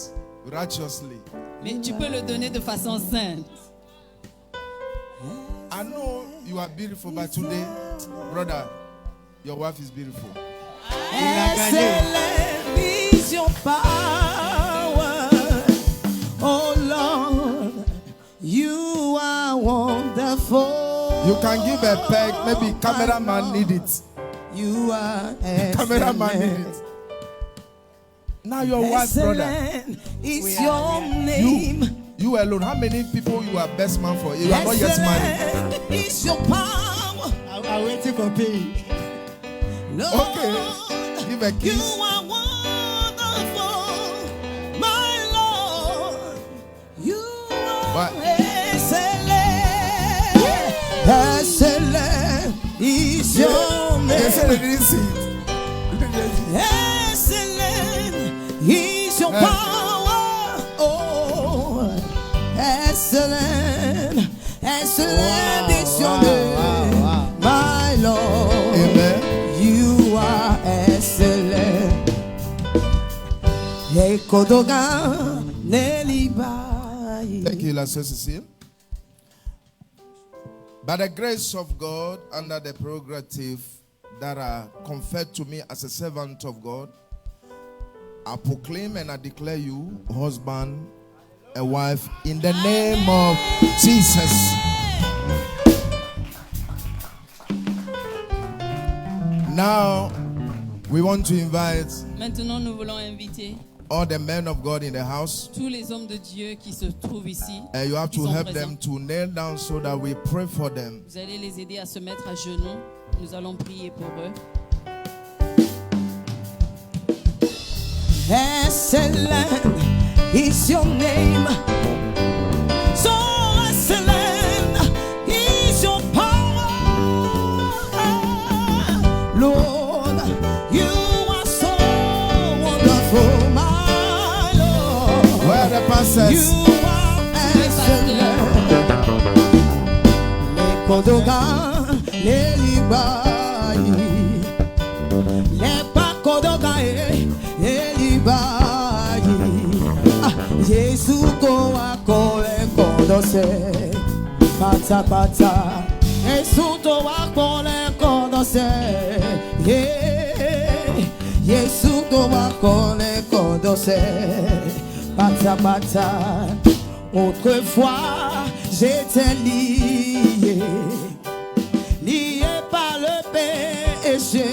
righteously. Mais tu peux le donner de façon sainte. I know you are beautiful, but today, brother, your wife is beautiful. Excellent is your power. Oh Lord, you are wonderful. You can give a peg, maybe cameraman need it. You are excellent. Cameraman need it. Now your wife, brother. Excellent is your name. You alone. How many people you are best man for? You are not yet married. Excellent is your power. I'm waiting for pay. Lord, Okay. Give a you kiss. are wonderful, my Lord. You are But- excellent. Excellent is your They said they name. didn't see it. Excellent is your power. Oh, excellent, excellent is your name, my Lord. Amen. You are excellent. Ekodoga nelibai. Thank you, Last Cecile. By the grace of God, under the prerogative that are conferred to me as a servant of God, I proclaim and I declare you husband and wife in the name of Jesus. Now, we want to invite Maintenant, nous voulons inviter all the men of God in the house. tous les hommes de Dieu qui se trouvent ici. And you have qui to sont help présents. them to kneel down so that we pray for them. Vous allez les aider à se mettre à genoux. Nous allons prier pour eux. Excellent is your name. So excellent is your power. Lord, you are so wonderful, my Lord. Where are the pastors? You are excellent. kodoga lelibayi lepa kodoga lelibayi Yesu ko akole kodose pata pata Yesu to akole kodose Yesu to akole kodose pata pata Autrefois j'étais lié par le péché.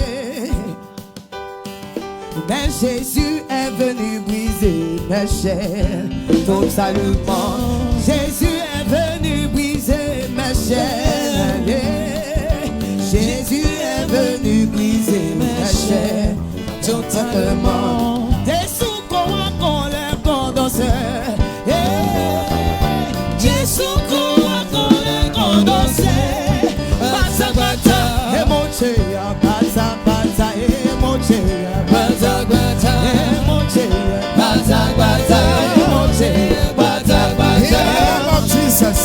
Mais Jésus est venu briser mes chaînes totalement. Jésus est venu briser mes chaînes. Jésus est venu briser mes chaînes totalement. Des sous qu'on les condensait. Jésus qu'on les condensait. Bata bata, emochea, bata bata, emochea, bata bata, emochea, bata bata, emochea, bata bata. In the name of Jesus.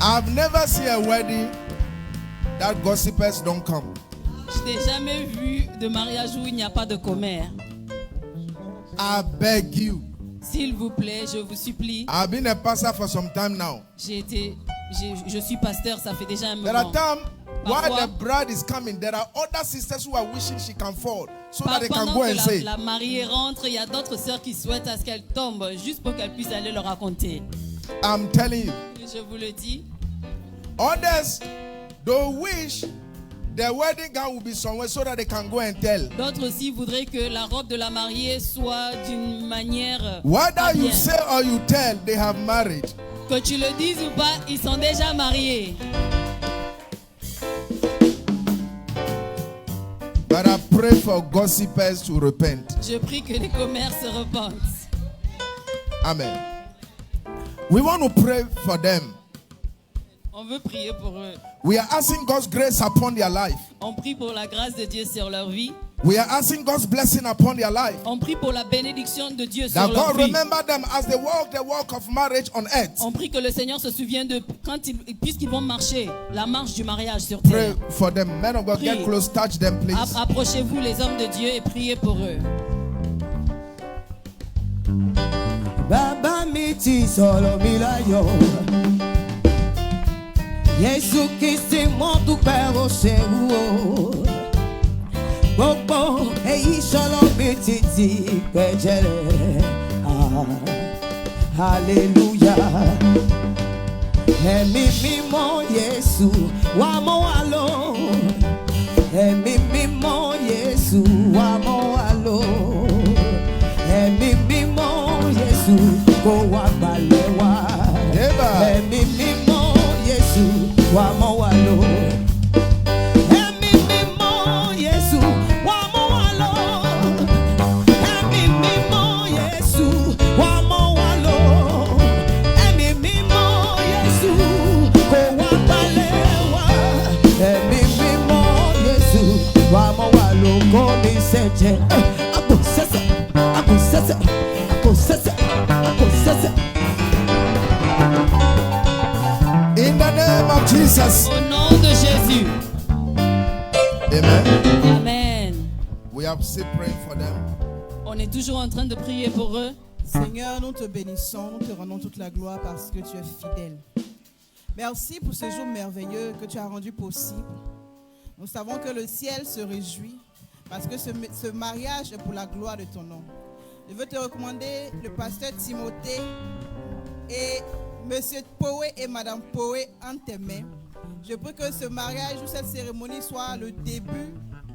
I've never seen a wedding that gossipers don't come. Je n'ai jamais vu de mariage où il n'y a pas de commère. I beg you. S'il vous plaît, je vous supplie. I've been a pastor for some time now. Je suis pasteur, ça fait déjà un There are moment. times while Parfois, the bride is coming, there are other sisters who are wishing she can fall so that they can pendant go que and say, la mariée rentre, il y a d'autres sœurs qui souhaitent à ce qu'elle tombe, juste pour qu'elle puisse aller le raconter. I'm telling you. Je vous le dis. Others, they wish the wedding gown will be somewhere so that they can go and tell. D'autres aussi voudraient que la robe de la mariée soit d'une manière Whether you bien. say or you tell, they have married. Que tu le dises ou pas, ils sont déjà mariés. But I pray for gossipers to repent. Je prie que les commerces se repentent. Amen. We want to pray for them. On veut prier pour eux. We are asking God's grace upon their life. On prie pour la grâce de Dieu sur leur vie. We are asking God's blessing upon their life. On prie pour la bénédiction de Dieu sur That leur God vie. remember them as they walk the walk of marriage on earth. On prie que le Seigneur se souvienne de puisqu'ils vont marcher la marche du mariage sur Pray terre. for them. Men of God, get Prie. close, touch them, please. Approchez-vous les hommes de Dieu et priez pour eux. Baba miti solo milayo Yesu Christi mon tout père au chéou Bobo ei solo miti ti pejele Hallelujah Emi mimo Yesu wa mo alo Emi mimo Yesu wa mo alo Emi mimo Yesu ko wa balewa Emi mimo Yesu wa mo wa lo Emi mimo Yesu wa mo wa lo Emi mimo Yesu wa mo wa lo Emi mimo Yesu ko wa balewa Emi mimo Yesu wa mo wa lo ko mi seje In the name of Jesus. Au nom de Jésus. Amen. Amen. We are still praying for them. On est toujours en train de prier pour eux. Seigneur, nous te bénissons, nous te rendons toute la gloire parce que tu es fidèle. Merci pour ce jour merveilleux que tu as rendu possible. Nous savons que le ciel se réjouit parce que ce mariage est pour la gloire de ton nom. Je veux te recommander le pasteur Timothée et Monsieur Poé et Madame Poé en tes mains. Je prie que ce mariage ou cette cérémonie soit le début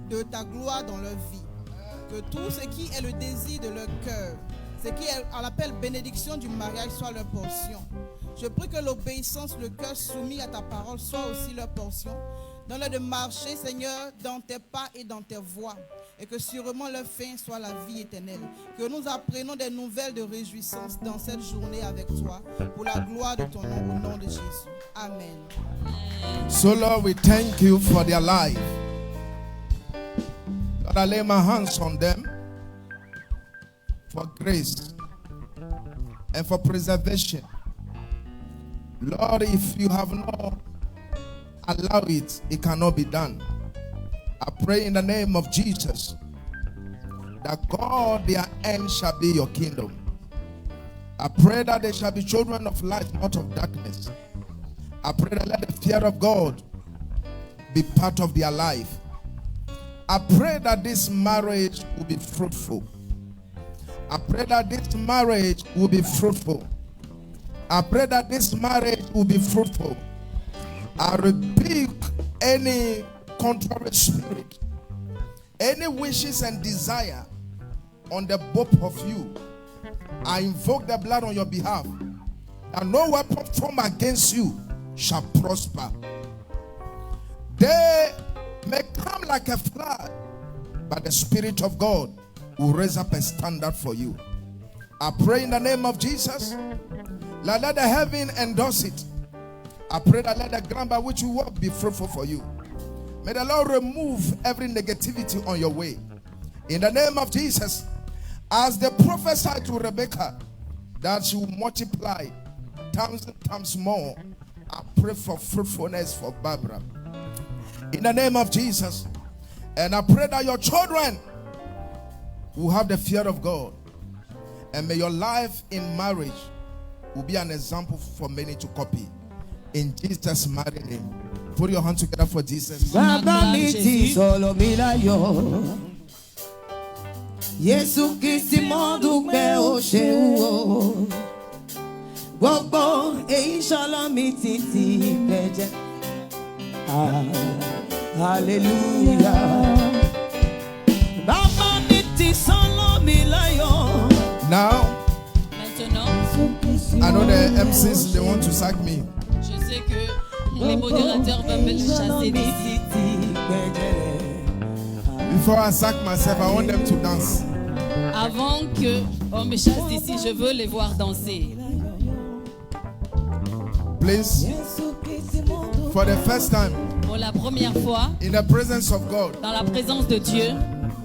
de ta gloire dans leur vie. Que tout ce qui est le désir de leur cœur, ce qui est à l'appel bénédiction du mariage soit leur portion. Je prie que l'obéissance, le cœur soumis à ta parole soit aussi leur portion. Donne-leur de marcher, Seigneur, dans tes pas et dans tes voies. Et que sûrement leur fin soit la vie éternelle. Que nous apprenons des nouvelles de réjouissance dans cette journée avec toi. Pour la gloire de ton nom, au nom de Jésus. Amen. So Lord, we thank you for their life. Lord, I lay my hands on them for grace and for preservation. Lord, if you have not allowed it, it cannot be done. I pray in the name of Jesus that God, their end shall be your kingdom. I pray that they shall be children of light, not of darkness. I pray that let the fear of God be part of their life. I pray that this marriage will be fruitful. I pray that this marriage will be fruitful. I pray that this marriage will be fruitful. I rebuke any contrary spirit, any wishes and desire on the both of you. I invoke the blood on your behalf, and no weapon formed against you shall prosper. They may come like a flood, but the Spirit of God will raise up a standard for you. I pray in the name of Jesus, let the heaven endorse it. I pray that let the ground by which you walk be fruitful for you. May the Lord remove every negativity on your way. In the name of Jesus, as they prophesied to Rebecca that she will multiply 1,000 times more, I pray for fruitfulness for Barbara. In the name of Jesus. And I pray that your children will have the fear of God. And may your life in marriage will be an example for many to copy. In Jesus' mighty name. Put your hands together for Jesus. Yesu Kristi mondu gbe o seun o gbogbo eyi solo mi titi peje. Hallelujah. Baba mi ti solo mi layo. Now, Maintenant, I know the MCs, they want to sack me. je sais que les modérateurs veulent me chasser d'ici. Before I sack myself, I want them to dance. Avant que on me chasse d'ici, je veux les voir danser. Please, for the first time Pour la première fois, in the presence of God, dans la présence de Dieu,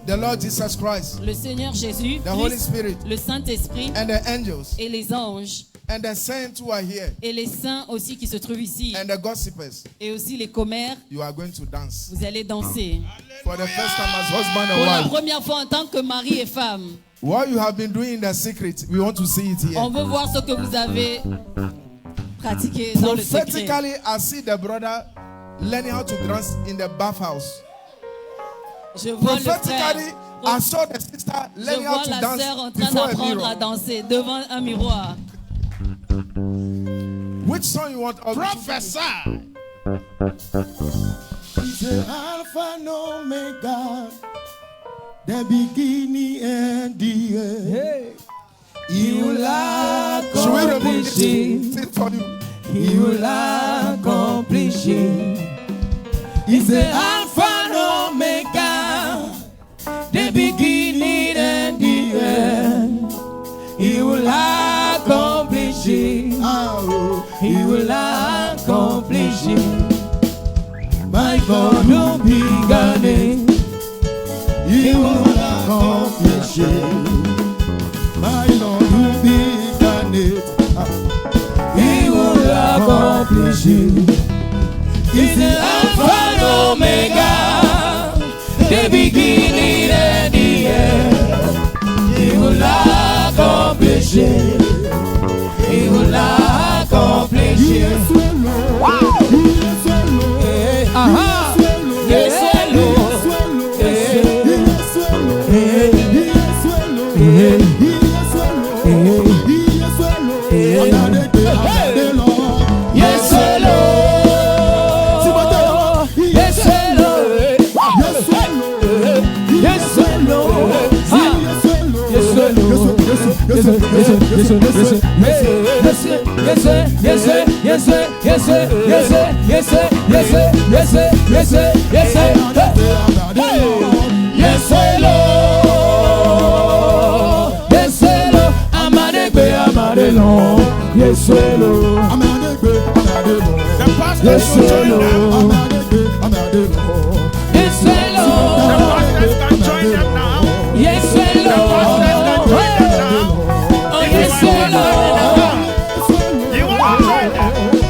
the Lord Jesus Christ, le Seigneur Jésus, the Holy plus Spirit, le Saint-Esprit and the angels, et les anges, and the saints who are here, et les saints aussi qui se trouvent ici, and the gossipers, et aussi les commères, you are going to dance. vous allez danser. For the first time as husband Pour la and wife. première fois en tant que mari et femme, What you have been doing in the secret, we want to see it on here. veut voir ce que vous avez pratiqué dans le secret. Prophetically, I see the brother learning how to dance in the bathhouse. Je vois le frère, Prophetically, I saw the sister je learning how vois to la dance sœur en train before a d'apprendre à mirror. danser devant un miroir. Which song you want? Professor. He's the Alpha and Omega, the beginning and the end. He will Should we remove accomplish this? it. Sit for you. He will accomplish it. He's the Alpha and Omega, the beginning and the end. He will accomplish it. He will accomplish it. My God who began it, He will accomplish it. My Lord who began it, He will accomplish it. He's the Alpha and Omega, the beginning and the end. He will accomplish it. He will accomplish it. The pastor will join them. Can join them now. You want to join them?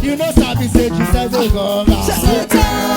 You know, Sabi said Jesus will go.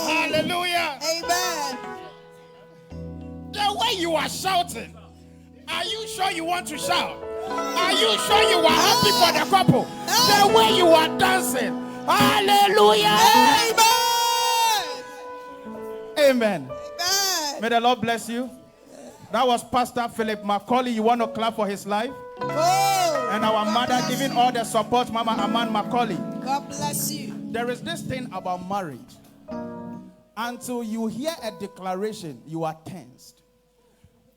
Hallelujah. Amen. The way you are shouting, are you sure you want to shout? Are you sure you are happy for the couple? The way you are dancing. Hallelujah. Amen. Amen. Amen. May the Lord bless you. That was Pastor Philip Macaulay. You want to clap for his life? Oh, And our God mother bless giving you. all the support, Mama Aman Macaulay. God bless you. There is this thing about marriage. Until you hear a declaration, you are tensed.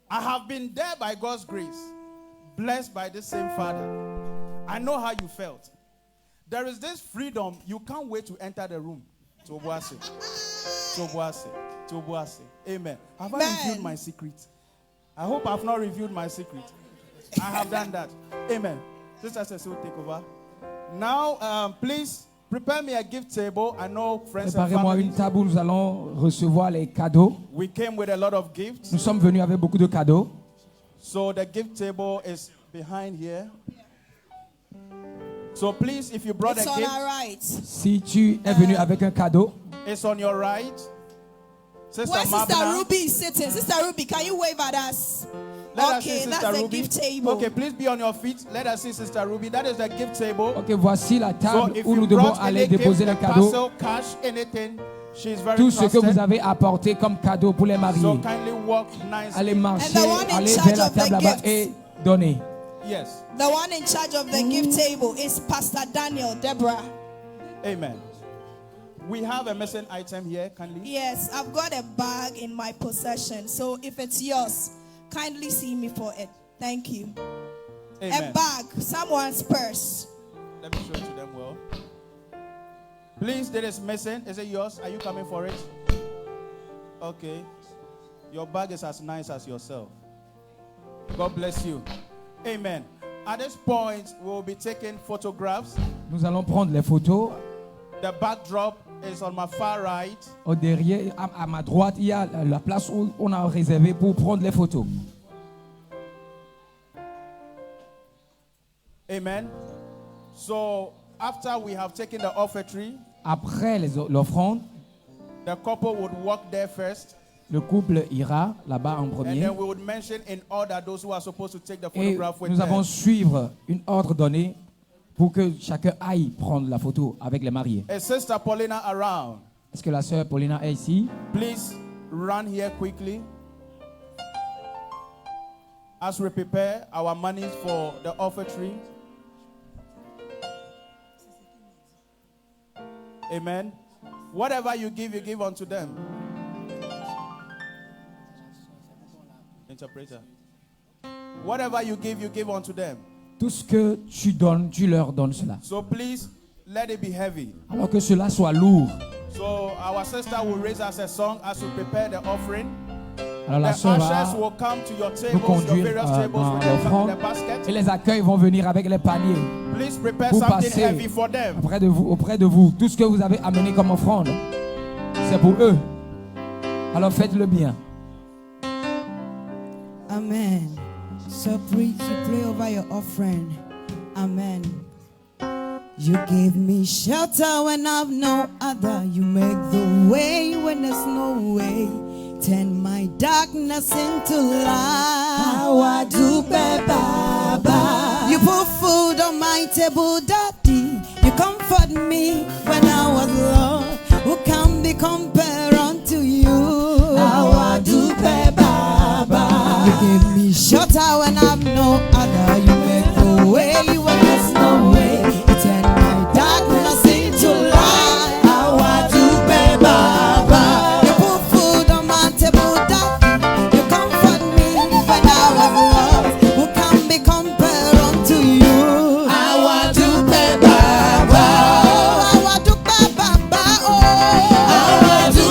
I have been there by God's grace, blessed by the same Father. I know how you felt. There is this freedom. You can't wait to enter the room. Tobuase. Tobuase. Tobuase. Amen. Have I revealed my secret? I hope I have not revealed my secret. I have done that. Amen. Sister Cecile, take over. Now, please prepare me a gift table. I know friends and Préparez-moi une family. table où nous allons recevoir les cadeaux. We came with a lot of gifts. Nous sommes venus avec beaucoup de cadeaux. So the gift table is behind here. So please, if you brought It's a on gift, our right. Si tu es venu avec un cadeau, it's on your right. Sister Where's Sister Mabna, Ruby sitting? Sister Ruby, can you wave at us? Let us Okay, see that's Sister the Ruby. gift table. Okay, please be on your feet. Let us see Sister Ruby. That is the gift table. Ok, voici la So table if où you nous devons brought aller any déposer les gift, cadeaux. parcel, cash, anything, she's very Tout ce que vous trusted. avez apporté comme cadeau pour les So mariés. kindly walk nicely. Allez marcher, And the one in allez charge vers la of the table là-bas gifts. et donnez. Yes. The one in charge of the gift table is Pastor Daniel Deborah. Amen. We have a missing item here, kindly. Yes, I've got a bag in my possession. So if it's yours, kindly see me for it. Thank you. Amen. A bag, someone's purse. Let me show it to them well. Please, that is missing. Is it yours? Are you coming for it? Okay. Your bag is as nice as yourself. God bless you. Amen. At this point, we'll be taking photographs. Nous allons prendre les photos. The backdrop is on my far right. Au derrière, à ma droite, il y a la place où on a réservé pour prendre les photos. Amen. So, after we have taken the offertory, Après l'offrande, the couple would walk there first. le couple ira là-bas en And premier. then we would mention in order those who are supposed to take the Et photograph with nous allons them. suivre une ordre donnée pour que chacun aille prendre la photo avec les mariés. Is Sister Paulina around? Est-ce que la sœur Paulina est ici? Please run here quickly as we prepare our monies for the offertory. Amen. Whatever you give unto them. Interpreter. Whatever you give unto them. Tout ce que tu donnes, tu leur donnes cela. So please let it be heavy. Alors que cela soit lourd. So our sister will raise us a song as we prepare the offering. Alors la The sœur ushers va will come to your nous tables, your conduire various tables dans with l'offrande the basket. et les accueils vont venir avec les paniers Please prepare pour something passer heavy for them. auprès de vous. Tout ce que vous avez amené comme offrande, c'est pour eux. Alors faites-le bien. Amen. So please pray over your offering. Amen. You give me shelter when I've no other. You make the way when there's no way. Turn my darkness into light. How I do, Baba. You put food on my table, Daddy. You comfort me when I was lost. Who can be compared unto you? How I do, Baba. You give me shelter when I've no other. You make the way when there's no way. You turn my darkness into light. How I do, Baba. You put food on my table, Daddy. You comfort me when I was lost. Who can be compared unto you? How I do, Baba. How I do, Baba. Oh, how I do,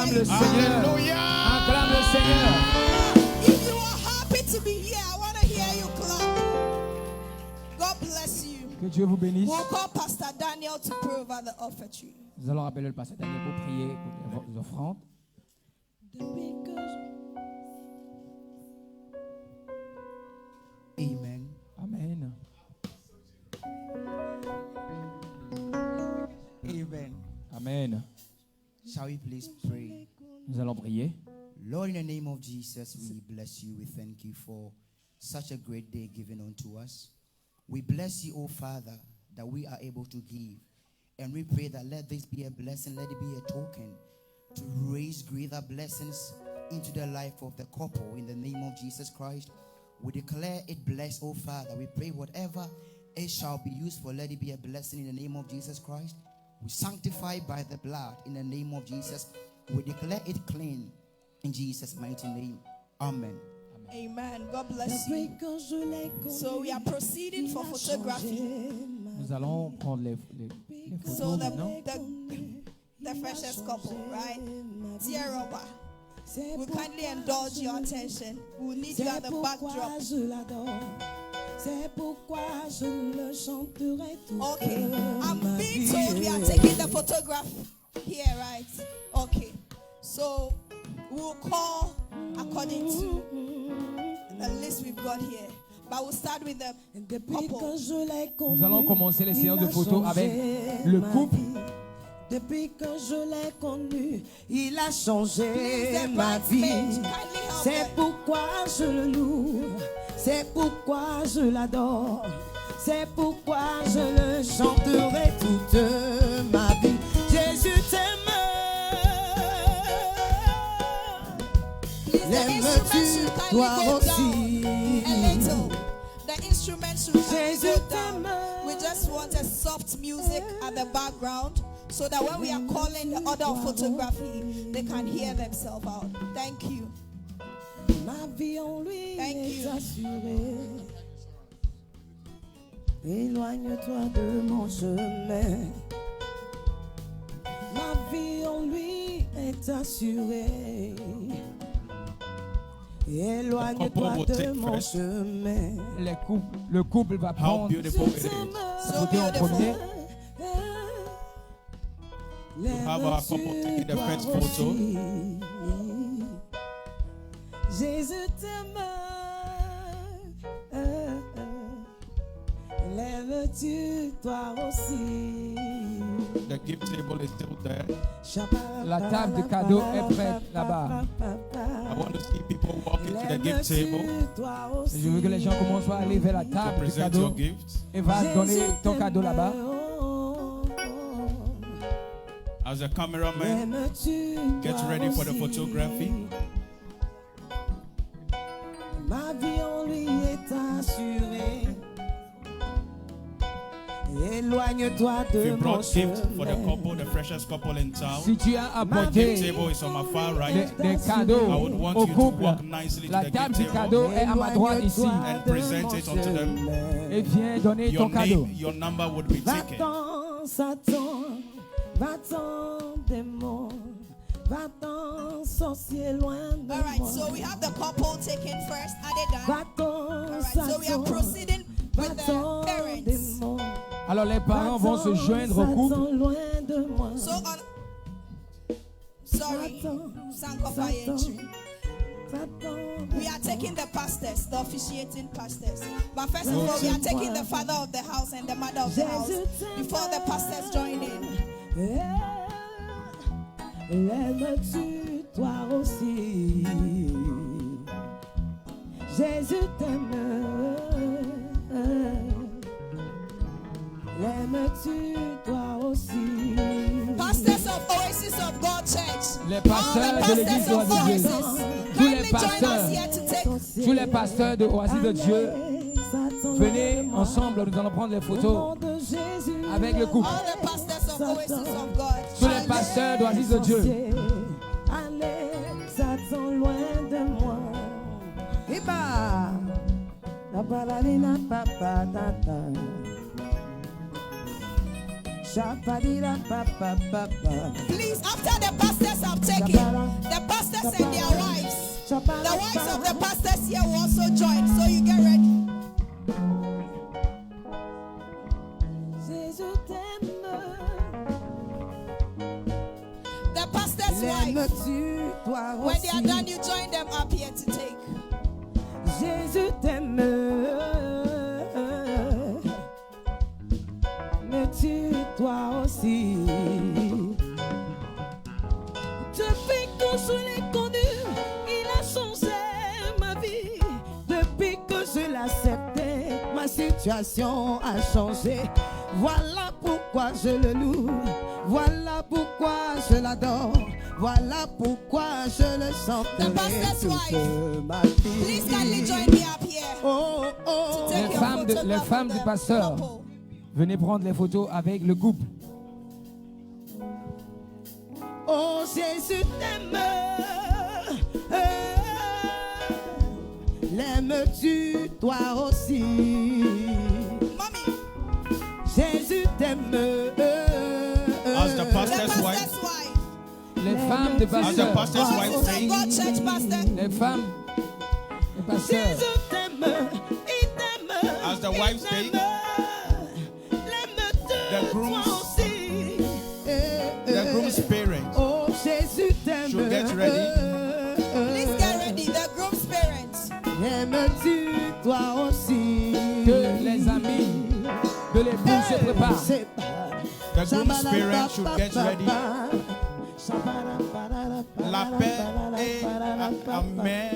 Acclame le Seigneur. Hallelujah. Acclame le Seigneur. If you are happy to be here, I want to hear you clap. God bless you. Que Dieu vous bénisse. We'll call Pastor Daniel to pray over the offertory. Nous allons appeler le pasteur Daniel pour prier pour les offrandes. Amen. Amen. Amen. Amen. Shall we please pray? Nous allons prier. Lord, in the name of Jesus, we bless you. We thank you for such a great day given unto us. We bless you, O Father, that we are able to give. And we pray that let this be a blessing, let it be a token to raise greater blessings into the life of the couple. In the name of Jesus Christ, we declare it blessed, O Father. We pray whatever it shall be used for, let it be a blessing in the name of Jesus Christ. We sanctify by the blood in the name of Jesus. We declare it clean in Jesus' mighty name. Amen. Amen. God bless you. So we are proceeding for photography. Nous allons prendre les So photos maintenant. the freshest couple, right? Dear Robert, we kindly indulge your attention. We need you at the backdrop. Okay, I'm being told we are taking the photograph here, right? Okay, so we'll call according to the list we've got here. But we'll start with the couple. Nous allons commencer les séances de photos avec le couple. Depuis que je l'ai connu, il a changé Please, the ma vie. bridesmaids, kindly help C'est them. pourquoi je le loue, c'est pourquoi je l'adore, c'est pourquoi je le chanterai toute ma vie. Jésus t'aime, Please, the instruments l'aimes-tu should kindly toi go aussi? down a little. The instruments should kindly Jésus go down. t'aime. We just want a soft music at the background so that when we are calling the order of photography, they can hear themselves out. Thank you. Ma vie en lui Thank est you. assurée. Éloigne-toi de mon chemin. Ma vie en lui est assurée. Éloigne-toi de mon chemin. Le couple va How prendre beautiful it is So photo en beautiful. premier. to have our couple taking the first photo. Jésus t'aime. Lève-tu toi aussi. The gift table is still there. La table de cadeaux est prête là-bas. I want to see people walking to the gift table Je veux que les gens commencent à aller vers la to table de present cadeaux your gifts. et va donner ton cadeau là-bas. As a cameraman, get ready for the photography. Ma vie en lui est assurée. Éloigne-toi If de you mon brought gift for the chemin. couple, the freshest couple in town, Si tu as gift apporté table is on my far right. des cadeaux I would want au you to couple, walk nicely to la the table gift du table cadeau est à ma droite ici. and present it unto them. Et viens donner Your ton cadeau. name, your number would be taken. Va-t'en, Satan, va-t'en, démon, va-t'en, sorcier, loin de All right, moi. so we have the couple taken first. Are they done? Va-t'en, All right, so we are Satan, proceeding with the va-t'en, parents. démon, Alors les parents vont se joindre au couple. Satan, loin de moi. So sorry, Sankofa entry. We are taking the pastors, the officiating pastors. But first of all, we are taking the father of the house and the mother of the house before the pastors join in. L'aimes-tu toi aussi? Jésus t'aime. L'aimes-tu toi aussi? Pastors of Oasis of God Church. Les All the pasteurs de l'église pastors of d'Oasis de Dieu. Oasis. Tous les Kindly join pasteurs. us here to take. Tous les pasteurs de Oasis de Dieu, venez ensemble, nous allons prendre les photos avec le couple. All the pastors of Oasis of God. Tous les pasteurs d'Oasis de Dieu. Allez, Satan, loin de moi. Iba, la balalina papa tata. Please, after the pastors have taken, the pastors and their wives, the wives of the pastors here will also join. So you get ready. The pastor's wife, when they are done, you join them up here to take. Jésus t'aime. Me tue toi aussi. Depuis que je l'ai connu, il a changé ma vie. Depuis que je l'ai accepté, ma situation a changé. Voilà pourquoi je le loue. Voilà pourquoi je l'adore. Voilà pourquoi je le chanterai toute ma vie. Please kindly join me up here. Oh, oh. Les femmes du pasteur, venez prendre les photos avec le couple. Oh Jésus t'aime. L'aimes-tu toi aussi? Mommy. Jésus t'aime. As the pastor's wife. Les femmes de pasteur. As the pastor's wife saying. Les femmes de pasteur. Jésus t'aime. Il t'aime. As the wife saying. The groom's parents oh, Jésus t'aime. should get ready. Please get ready. The groom's parents. Aimes-tu toi aussi? Que les amis de l'époux se préparent. The groom's parents should get ready. La paix est à main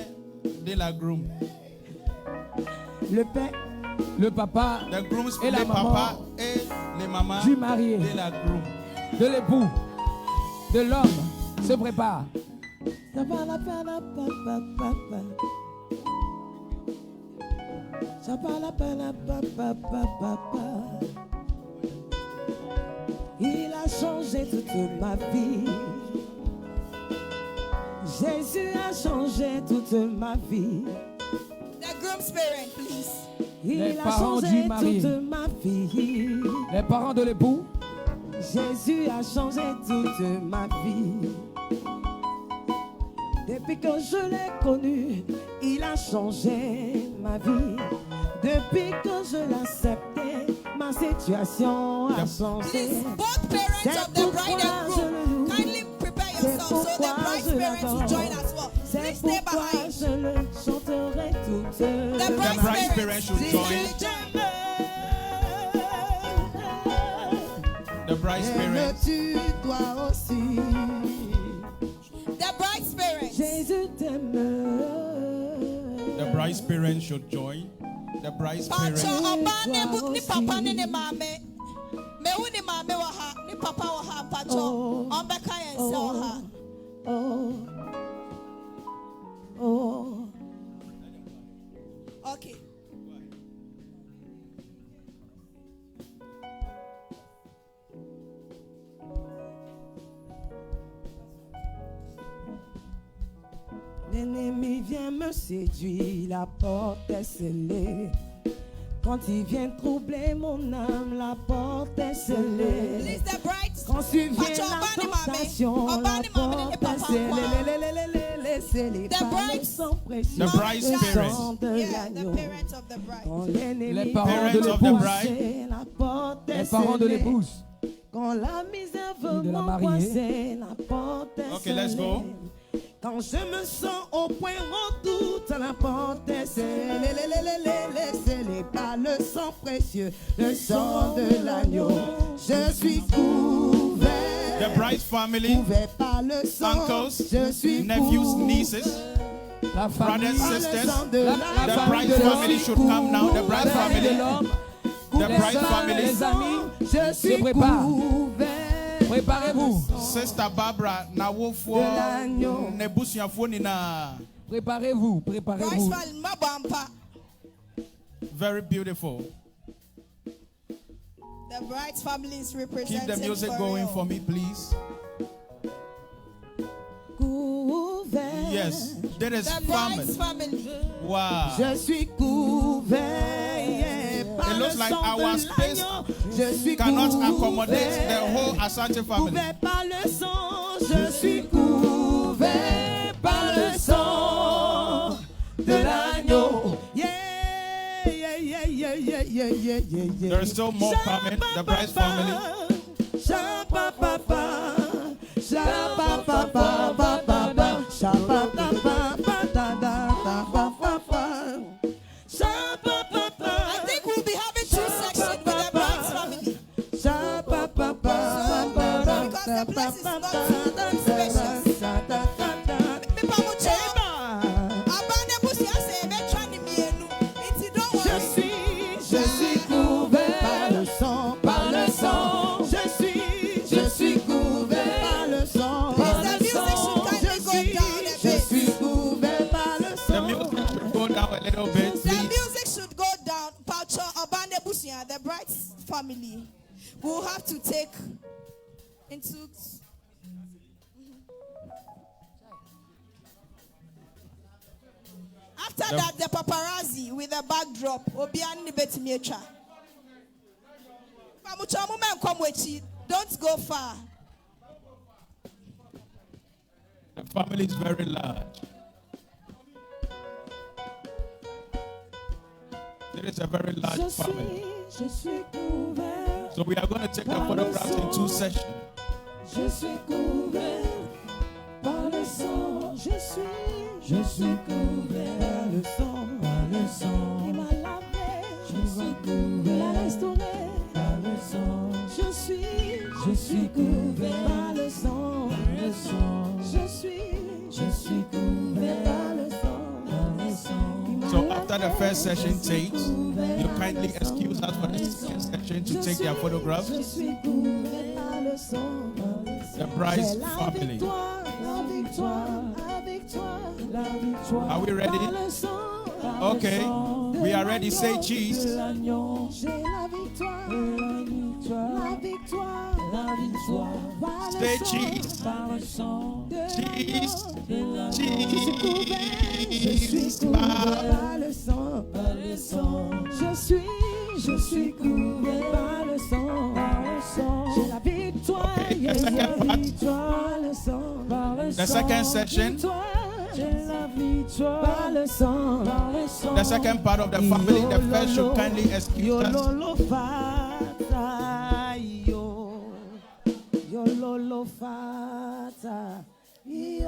de la groom. Le père, le papa et la maman et les mamans du marié, de la groom, de l'époux, de l'homme se préparent. Il a changé toute ma vie. Jésus a changé toute ma vie. The groom's parent, please. Les Il a parents du changé marié, toute ma vie. les parents de l'époux. Jésus a changé toute ma vie. Depuis que je l'ai connu, il a changé ma vie. Depuis que je l'ai accepté, ma situation a changé. Please, both parents of the bride and groom, kindly prepare yourself so the bride's parents will join as well. Please stay behind. Je le chanterai toute. The bride's parents should join. The bride's parents. Aimes-tu toi aussi? The bride's parents. Jésus t'aime. The bride's parents should join. The bride's parents. Pacho obane book ni papa ni mame. Me wu ni mame wa ha, ni papa wa ha pacho. Ombeka yense wa ha. Okay. L'ennemi vient me séduire, la porte est scellée. Quand il vient troubler mon âme, la porte est scellée. Please, the bride. Quand tu viens la tentation, la porte est scellée. The bride. Sang précieux, The bride's le sang parents. de Yeah, the l'agneau. parents of the bride. Quand l'ennemi Les parents de Parents of the l'épouse. bride. la porte est Les parents de scellée. l'épouse. Quand la misère Et veut de la m'angoisser, la porte est Okay, let's go. Quand je me sens au point redoute, la porte est scellée par le sang précieux, le sang de l'agneau. Je suis couvert. The bride's family, Couvert par le sang. uncles, Je suis nephews, couvert nieces, La famille, brothers, par le sisters. sang de la The l'agneau. bride's de family l'homme. should come now. The bride's la famille de family. l'homme, The les bride's sœurs, family. les amis, Je suis prépare. couvert. préparez-vous. Sister Barbara, na wofo De l'agneau. nebusuafo nina. Préparez-vous, préparez-vous. Bride's family, mabampa. Very beautiful. The bride's family is represented. Keep the music going for me, please. Couvert. Yes, there is The bride's famine. family. Wow. Je suis couvert par looks like our space je suis cannot couvert accommodate the whole Asante family. Couvert par le sang, je suis couvert par le sang de l'agneau. There is still more coming. The Bryce family. I think we'll be having two sections with the Bryce family. Because the place is not spacious. Je suis couvert par le sang, par le sang. Je suis couvert par le sang, par le sang. Je suis couvert par le The sang. music should go down a little bit, The please. music should go down. Paucho Obane Busia, the Bright family, will have to take into. After that, the paparazzi with the backdrop. Obiani Betimiecha. Pamucho Mumen come with you. Don't go far. The family is very large. There is a very large family. Je suis couvert. So we are going to take the photographs in two sessions. Je suis couvert par le sang. Je suis couvert par le sang, par le sang. Il m'a lavé. Je suis couvert. Il m'a restauré par le sang. Je suis couvert par le sang, par le sang. Je suis couvert par le sang, par le sang. So after the first session takes, you kindly excuse us for the second session to take their photographs. Je suis couvert par le sang, par le sang. The Bryce C'est la family. victoire, la victoire, la victoire, la victoire. Are we ready? Par le sang, par Okay, le sang we are de ready. Say l'agneau, cheese. de l'agneau. J'ai la victoire, la victoire, la victoire, la victoire. Par le Say sang, cheese. par le sang de Cheese. l'agneau, de l'agneau. Je suis Cheese. couvert, je suis couvert par le sang, par le sang. Je suis couvert par le sang, par le sang. J'ai la victoire, Okay, the yeah, second yeah, part. victoire, le sang, par le The sang. second section. Victoire, j'ai la victoire, par le sang, par le sang. The second part of the family, the first should kindly excuse Yo us. lolo fata, yo lolo fata, yo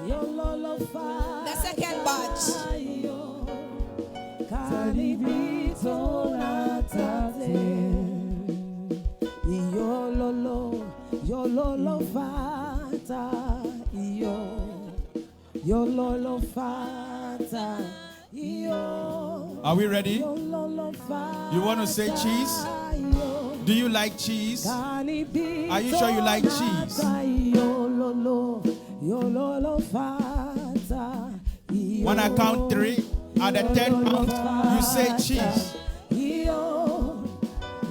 lolo fata. The second batch. Kalibito natate, yo lolo fata, yo lolo fata, yo. Are we ready? You want to say cheese? Do you like cheese? Are you sure you like cheese? When I count three, at the third count, you say cheese.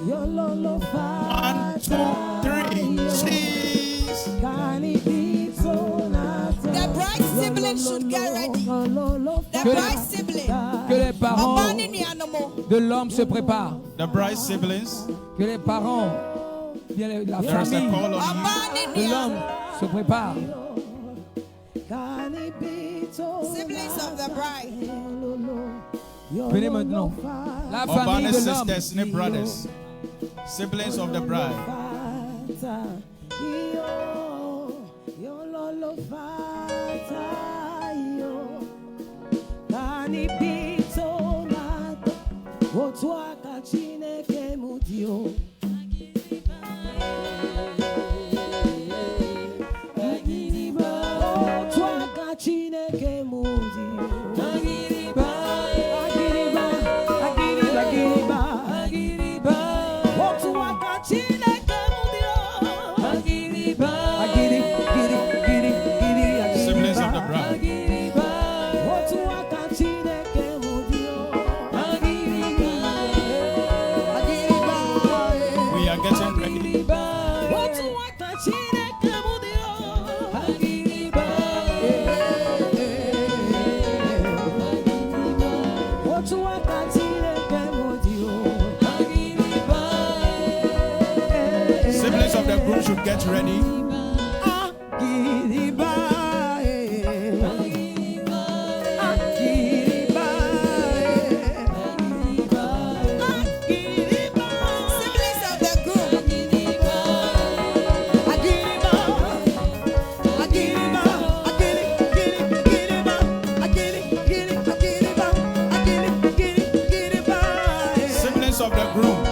1, 2, 3, cheese. The Bright siblings should get ready. The Bright siblings. Que les parents Obani ni anomo. de l'homme se préparent. The Bryce siblings, Que les parents, bien la there is a famille call on Obani de ni l'homme se prépare. siblings of the bride. Venez maintenant. La you. famille Obama's de l'homme. sisters, snip brothers, siblings of the bride. Siblings of the bride. should get ready. Siblings of the groom.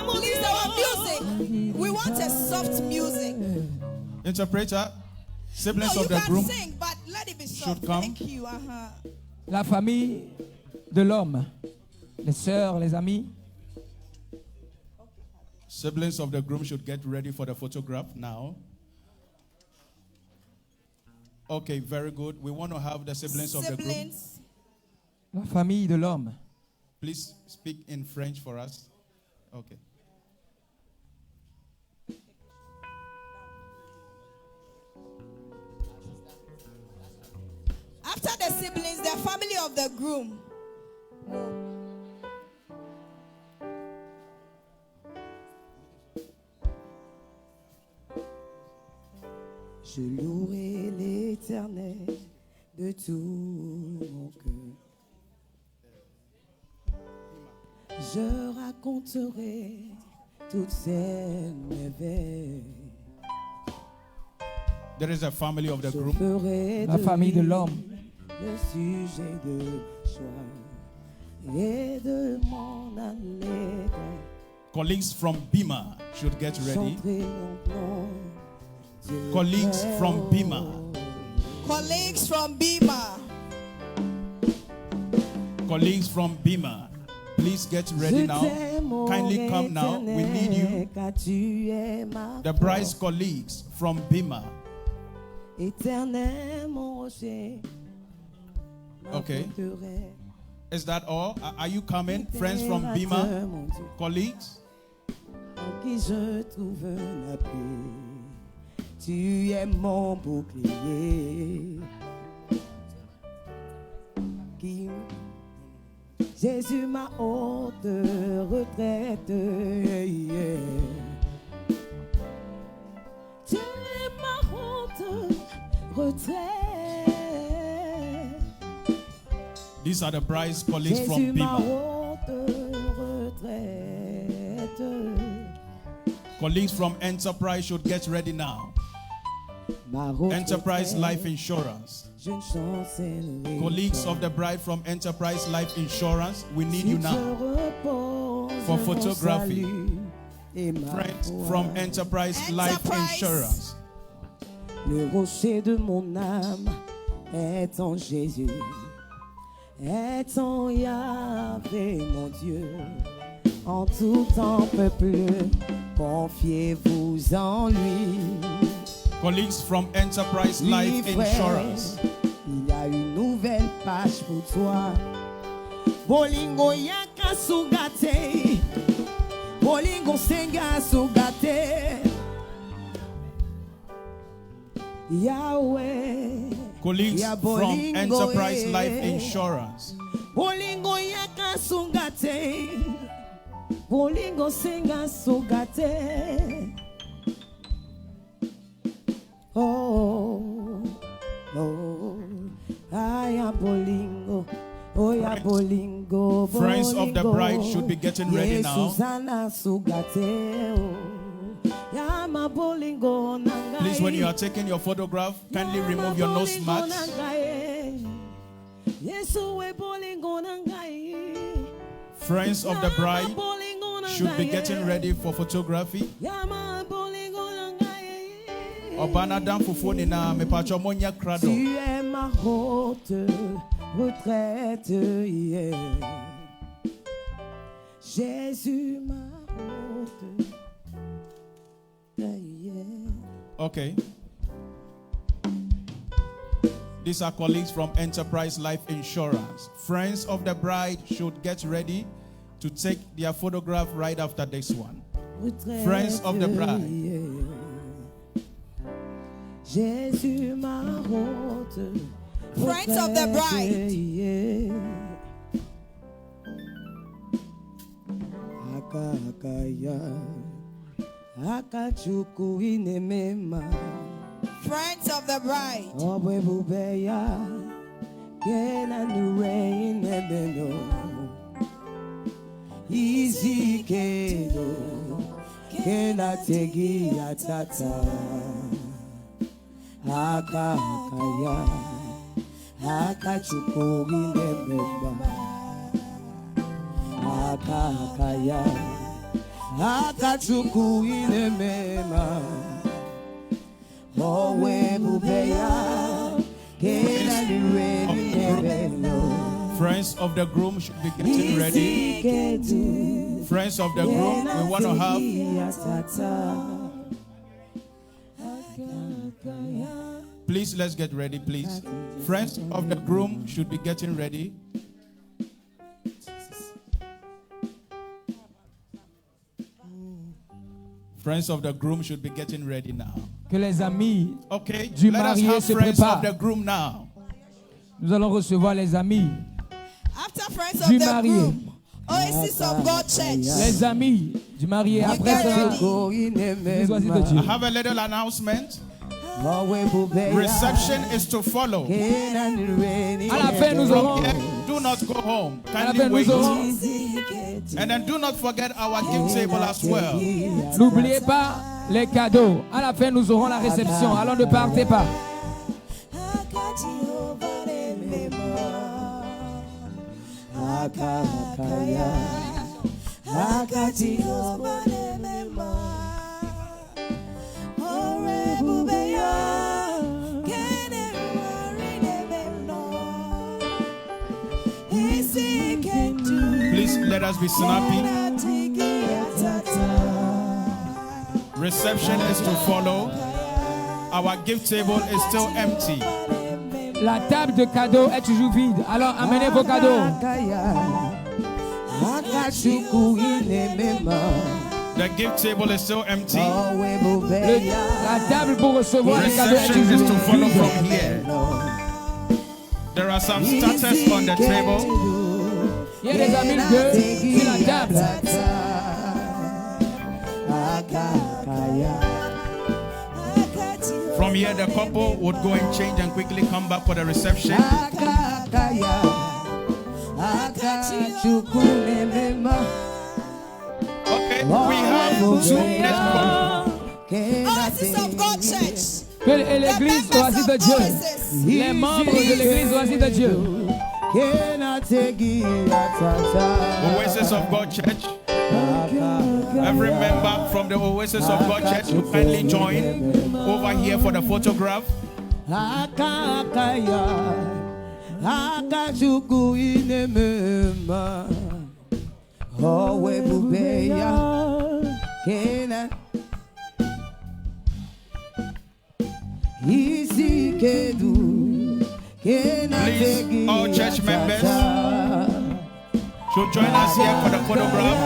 Please, our music. We want a soft music. Interpreter, siblings No, of you the can groom. sing, but let it be soft. come. Thank you. La famille de l'homme, les sœurs, les amis. Siblings of the groom should get ready for the photograph now. Okay, very good. We want to have the siblings of the groom. Siblings. La famille de l'homme. Please speak in French for us. Okay. After the siblings, the family of the groom. Je louerai l'Éternel de tout mon cœur. Je raconterai toutes ses merveilles. There is a family of the Je groom. ferai La famille de lui l'homme. le sujet de joie et de mon allègre. Colleagues from Bima should get ready. Chanterai mon nom. Dieu Colleagues très from haut. Bima. Colleagues from Bima. Colleagues from Bima. Please get ready Je now. t'aime, ô Kindly come now. We need you. Éternel, car tu es ma The bride's colleagues from Bima. Éternel, mon rocher. ma Okay. forteresse. Is that all? Are you coming? Friends from Libérateur, Bima? mon Dieu, Colleagues? en qui je trouve la paix. Tu es mon bouclier. Qui Jésus, ma haute retraite. Yeah. Tu es ma haute retraite. These are the bride's colleagues Jésus, from ma Bima. haute retraite. Colleagues from Enterprise should get ready now. Ma haute Enterprise retraite. Life Insurance. Je ne chancellerai Colleagues pas. of the bride from Enterprise Life Insurance, we need you Si now. je repose For mon photography. salut et ma Friends foi. from Enterprise Life Enterprise. Insurance. Le rocher de mon âme est en Jésus, est en Yahvé, mon Dieu. En tout temps, peuple, confiez-vous en lui. Colleagues from Enterprise Life Oui, frère, Insurance. il y a une nouvelle page pour toi. Bolingo yaka sugate, bolingo senga sugate. Yahweh, Colleagues Ya from bolingo, Enterprise eh. Life Insurance. bolingo yaka sugate, bolingo senga sugate. Oh, oh, I am bolingo. Oh, ya bolingo, Friends of the bolingo. bride should be getting ready now. Susana sugate, oh, ya ma bolingo nangai. Please, when you are taking your photograph, kindly remove your nose mask. Yesu we bolingo nangai. Friends of the bride Ya ma bolingo should be nangai. getting ready for photography. Ya ma bolingo nangai. Obana dan fufu ni na mepacho monya krado. Tu es ma haute retraite, yeah. Jésus, ma haute, yeah. Okay. These are colleagues from Enterprise Life Insurance. Friends of the bride should get ready to take their photograph right after this one. Retraite, Friends of the bride. yeah. Jésus, ma haute Friends of the bride. yeah. Aka, aka, yeah. Akachuku inemema. Friends of the bride. Obwe bubeya. Kena nure inebeno. Easy kedo. Kena tegi atata. Akakaya. Akachuku inemema. Akakaya. Akachuku inemema. Owe bubeya. Kena nure inebeno. Friends of the groom should be getting ready. Friends of the groom, we want to have. Please, let's get ready, please. Friends of the groom should be getting ready. Friends of the groom should be getting ready now. Que les amis Okay, du let us marié have se friends of préparent. the groom now. Nous allons recevoir les amis After friends du of the marié. groom, Oasis of God Church. Les amis du marié. Après get ça, ready. les oasis de Dieu. I have a little announcement. Reception is to follow. À la fin, nous aurons. Do not go home. À la fin, Kindly nous wait. aurons. And then do not forget our gift table as well. N'oubliez pas les cadeaux. À la fin, nous aurons la réception. Alors ne partez pas. Please let us be snappy. Reception is to follow. Our gift table is still empty. La table de cadeaux est toujours vide. Alors amenez vos cadeaux. The gift table is still empty. La table pour recevoir les cadeaux est Reception is to toujours follow vide. from here. There are some starters on the table. Il y a des amis de sur la table. From here, the couple would go and change and quickly come back for the reception. Okay, we have 2 minutes. Oasis of God Church. Et l'église Oasis de Dieu. Les membres de l'église Oasis de Dieu. Oasis of God Church. Every member from the Oasis of God Church will kindly join over here for the photograph. Please, all church members should join us here for the photograph.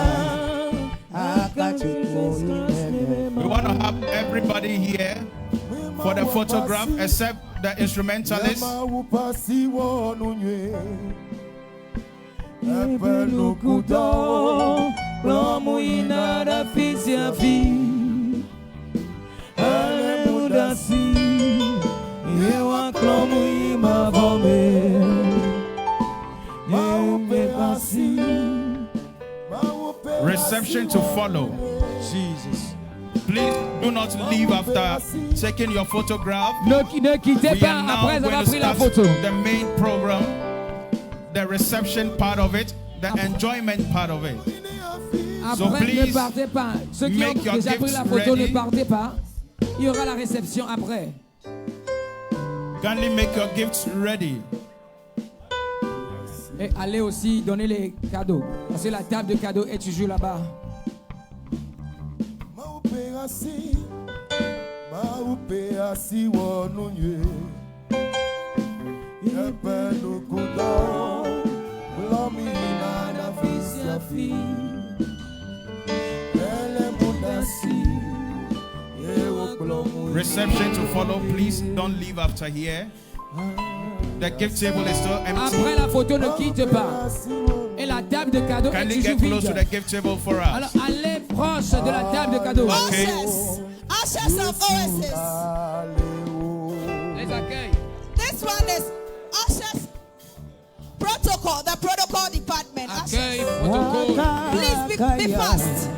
We want to have everybody here for the photograph except the instrumentalist. Reception to follow. Jesus. Please do not leave after taking your photograph. Ne quittez We pas are now après avoir going to pris la start photo. the main program, the reception part of it, the enjoyment part of it. So Après, ne please partez pas. Ceux qui ont make your déjà pris gifts la photo, ready. ne partez pas. Il y aura la réception après. kindly make your gifts ready. Et allez aussi donner les cadeaux. Parce que la table de cadeaux est toujours là-bas. Reception to follow. Please don't leave after here. The gift table is still empty. Après la photo, ne quitte pas. Et la table de de cadeaux est Kindly toujours get close to vide. the gift table for Alors us. allez proche de la table de cadeaux. Okay. Ushers of Oasis. Les accueils. This one is ushers protocol, the protocol department. Accueil, Ushers. protocole. Please be fast.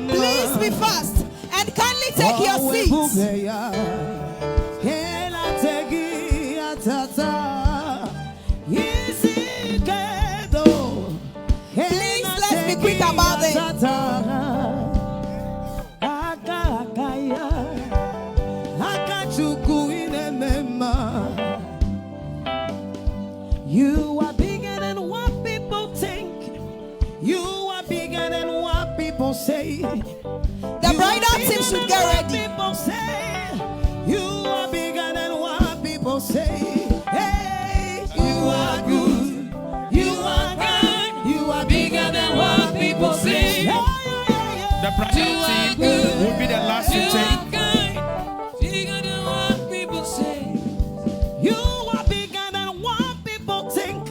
Please be fast and kindly take your seats. Please, let's be quick about it. You are bigger than what people think. You are bigger than what people say. The bridal team should get ready. People say you are bigger than what people say. Hey, you are good. You are kind. You are bigger than what people say. The bridal team will be the last to take. Bigger than what people say. You are bigger than what people think.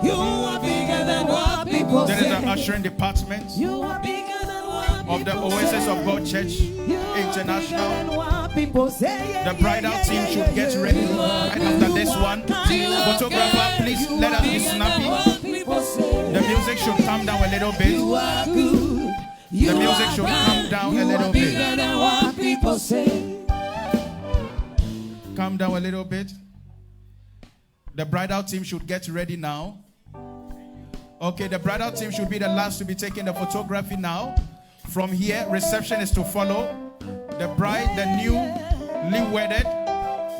You are bigger than what people There is say. an ushering department You are bigger than what of the people Oasis say. of God Church You are International. bigger than what people say. The bridal team should get ready right after this one. Photographer, please let us be snappy. The music should calm down a little bit. You are good. The music should calm down a little Bigger bit. than what people say. Calm down a little bit. The bridal team should get ready now. Okay, the bridal team should be the last to be taking the photography now. From here, reception is to follow. The bride, the newly wedded,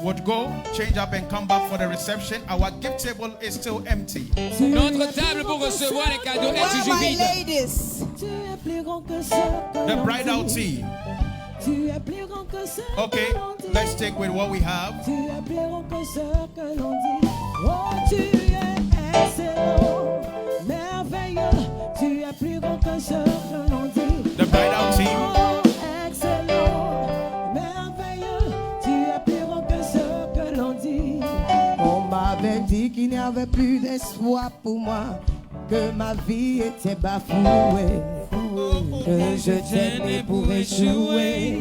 would go, change up and come back for the reception. Our gift table is still empty. Notre table pour recevoir les cadeaux est Where are toujours my vide. ladies? Tu es plus grand que ce que The l'on bridal dit. team. Tu es plus grand que ce Okay, que l'on dit. let's take with what we have. Tu es plus grand que ce que l'on dit. Oh, tu es excellent, merveilleux. Tu es plus grand que ce que l'on dit. The bridal team. Oh, excellent, merveilleux. Tu es plus grand que ce que l'on dit. On m'avait dit qu'il n'y avait plus d'espoir pour moi, que ma vie était bafouée, que je t'aimais pour échouer.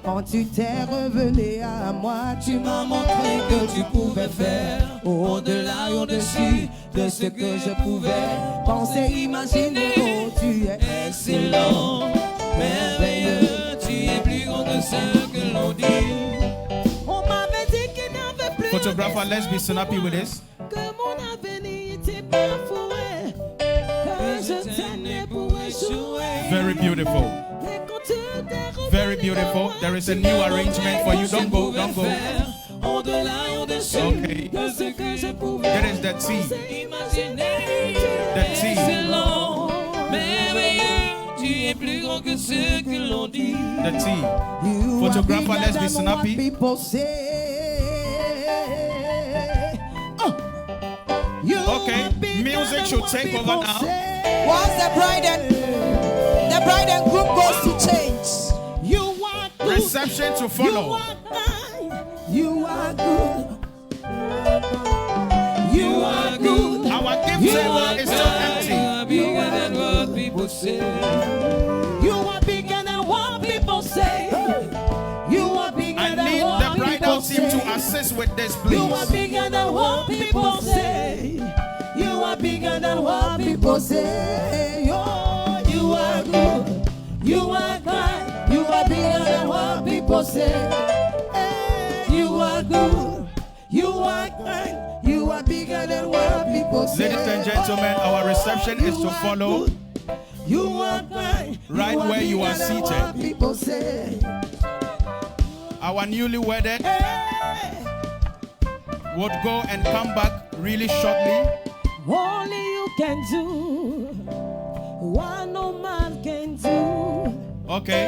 Quand tu t'es revenu à moi, tu m'as montré que tu pouvais faire au-delà, au-dessus de ce que je pouvais penser, imaginer. Oh, tu es excellent, merveilleux, tu es plus grand que ce que l'on dit. On m'avait dit qu'il n'y avait plus Photographer, let's be snappy with this. que mon avenir était bafoué, que je t'aimais pour échouer. Very beautiful. Mais quand tu t'es revenu Very beautiful. There is a new arrangement for you. Don't go, don't go. au-delà, au-dessus Okay. de ce que je pouvais There is the tea. imaginer. The tea. Excellent, merveilleux, tu es plus grand que ce que l'on dit. The tea. Photographer, let's be snappy. People say. Okay, music should take over now. Once the bride and groom goes to change. You are good. Reception to follow. You are good. You are good. Our gift table is still empty. Bigger than what people say. You are bigger than what people say. You are bigger I than need what the bridal people team say. to assist with this, You are please. bigger than what people say. You are bigger than what people say. Oh, you are good. You are kind. You are bigger than what people say. Hey, you are good. You are kind. You are bigger than what people say. Ladies and gentlemen, our reception is to follow You are kind. right where you are bigger than what seated. people say. Our newly wedded Hey, would go and come back really shortly. only you can do what no man can do. Okay,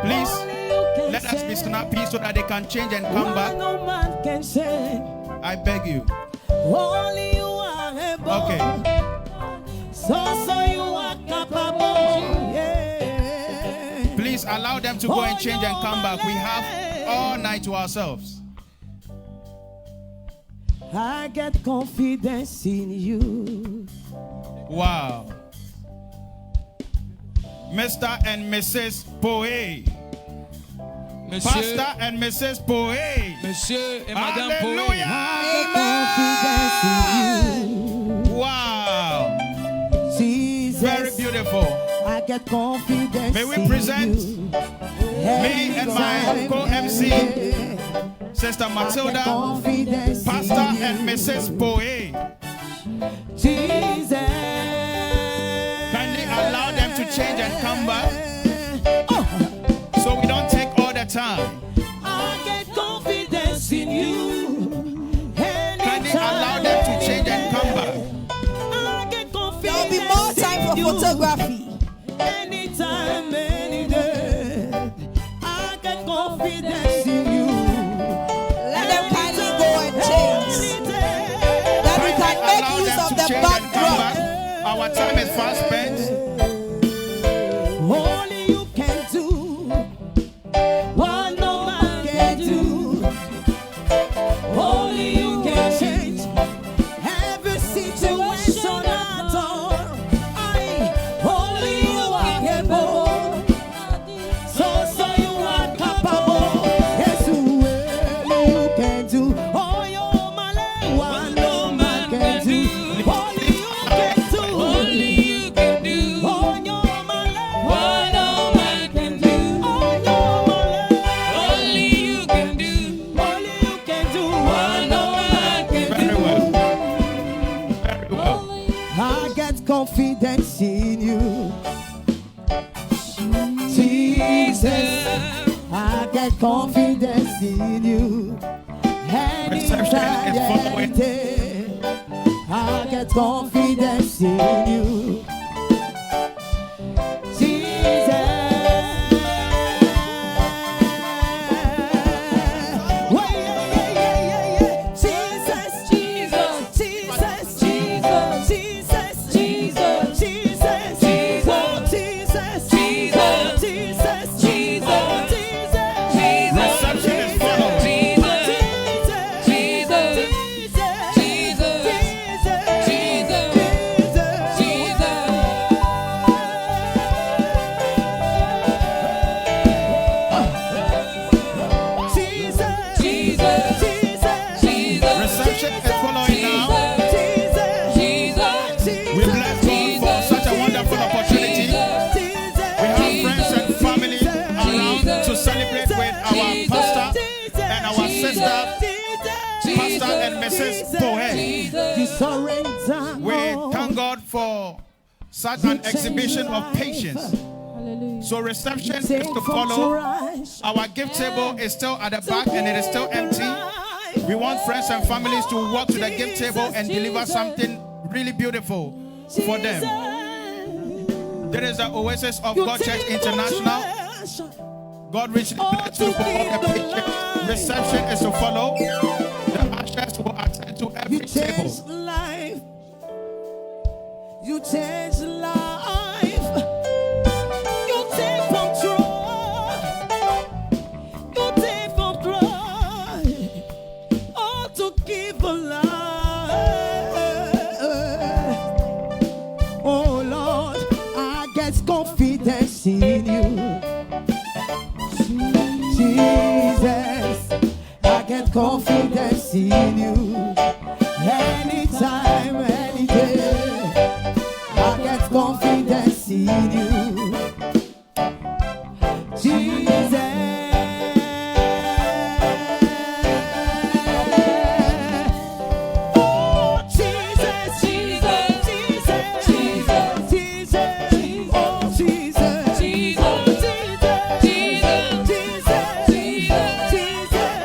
please Only you can let us be say snappy so that they can change and come what back. no man can say. I beg you. Only you are able. Okay. So you are capable. Yeah. Please allow them to go and change and come back. We have all night to ourselves. I get confidence in you. Wow. Mr. and Mrs. Poe. Pastor and Mrs. Poe. Monsieur et Madame Poe. Hallelujah. Wow. Jesus, very beautiful. I get confidence. May we present me and my co-MC, Sister Matilda, Pastor and Mrs. Poe. Jesus, kindly allow them to change and come back, so we don't take all the time. I get confidence in you. Kindly allow them to change and come back. There will be more time for photography. Anytime, any day, I get confidence in you. Let them kindly go and change. Then we can make use of the backdrop. Our time is fast spent. Only you can do what no man can do. Only you can change every situation at all. Only you are able. So you are capable. Yes, only you can do. Oh, you're my lady. What no man can do. Only you can do. Only you can do. Oh, you're my lady. What no man can do. Oh, you're my lady. Only you can do. Only you can do. What no man can Very do. well. Very well. I get confidence in you. Jesus, I get confidence in you. Reception is following. I get confidence in you. Jesus. Jesus, Jesus, Jesus, Jesus, Jesus, Jesus, Jesus, Jesus, Jesus, Jesus, Jesus, Reception is following. Reception is following now. We bless God for such a wonderful opportunity. We have friends and family around to celebrate with our pastor and our sister, Pastor and Mrs. Poe. We thank God for such an exhibition of patience. So reception is to follow. Our gift table is still at the back and it is still empty. We want friends and families to walk to the gift table and deliver something really beautiful for them. There is the Oasis of God Church International. God richly bless you for all the patience. Reception is to follow. The ushers will attend to every table. Life. You change life. You take control. You take control. All to give a life. Oh Lord, I get confidence in you. Jesus, I get confidence in you. Anytime, any day, I get confidence in you. Jesus, oh Jesus, Jesus, Jesus, Jesus, Jesus, oh Jesus, Jesus, oh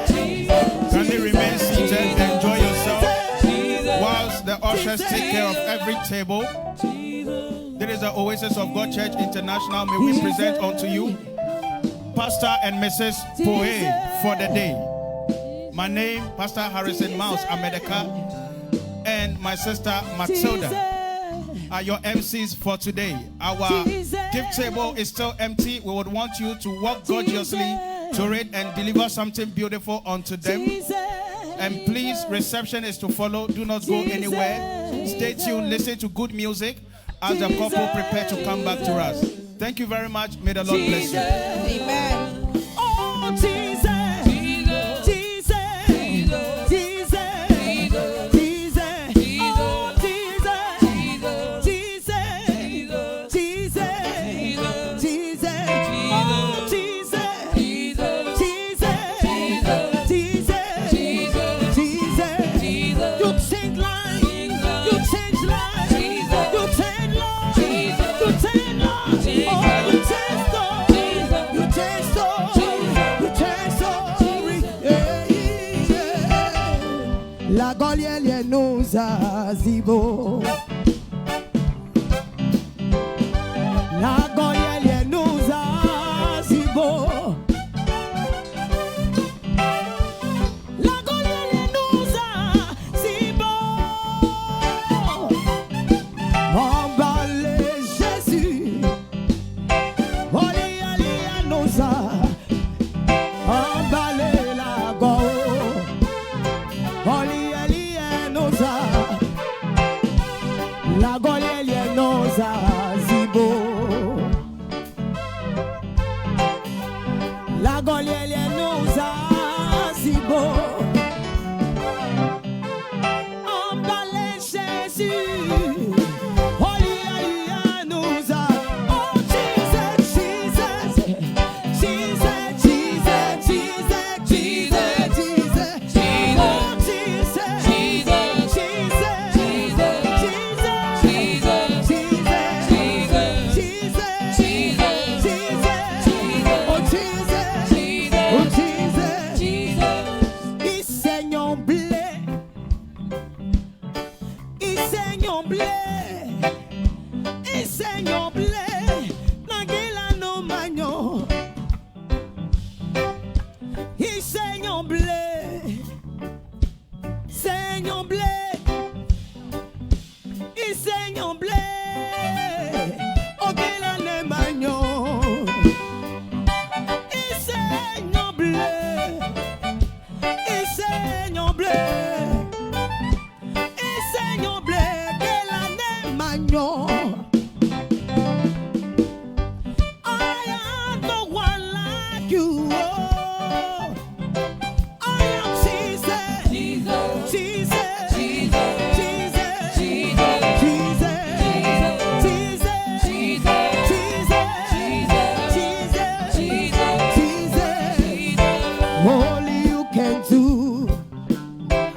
Jesus. Kindly remain seated, enjoy yourself whilst the ushers take care of every table. There is the Oasis of God Church International. May we present unto you Pastor and Mrs. Poe for the day. My name, Pastor Harrison Mouse Amedeka, and my sister Matilda are your MCs for today. Our gift table is still empty. We would want you to walk gorgeously to it and deliver something beautiful unto them. And please, reception is to follow. Do not go anywhere. Stay tuned. Listen to good music as the couple prepare to come back to us. Thank you very much. May the Lord bless you. Amen. Oh, Jesus. La golielle nous a zibo. La golielle nous a zibo. La golielle nous a zibo. Emballé Jésus. Oli ali nous a emballé la golielle. La golielle nous a zibo. La golielle nous a zibo. Emballé Jésus. Oli nous a. Oh Jesus, Jesus, Jesus, Jesus, Jesus, Jesus, Jesus. Oh Jesus, Jesus,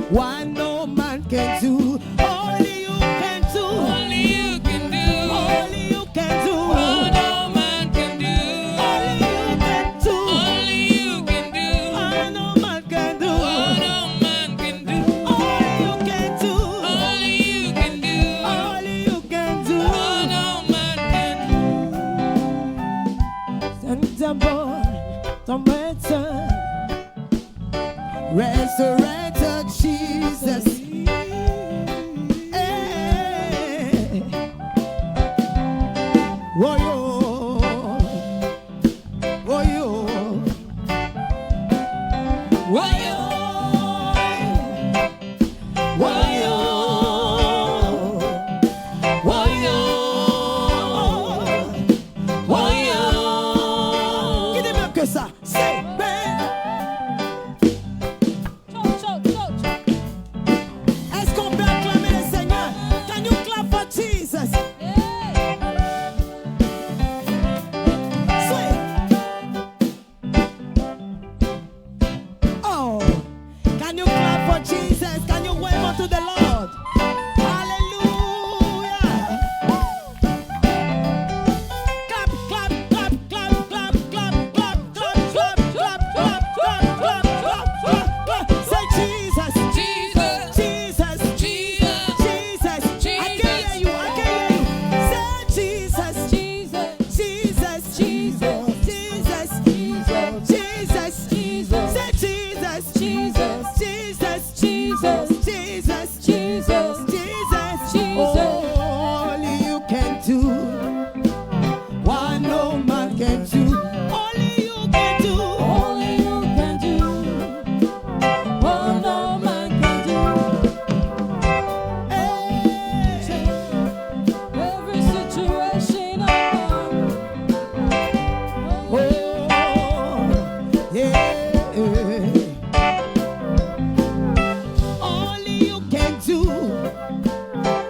What no man can do, only you can do. Only you can do.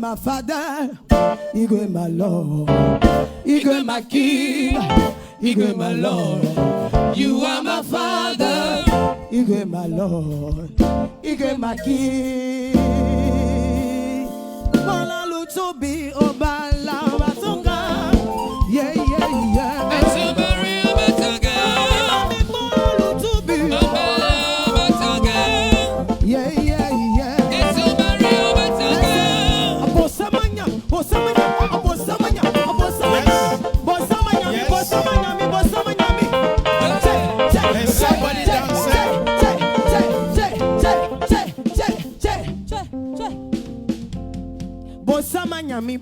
My father, Igwe my Lord, Igwe my King, Igwe my Lord. You are my father, Igwe my Lord, Igwe my King. Bala lutobi obala batonga, yeah yeah yeah. Etubari batonga, bala lutobi obala batonga, yeah yeah yeah. Etubari batonga. Bosamanya, bosamanya, bosamanya, bosamanya, bosamanya, bosamanya, bosamanya. There's somebody dancing.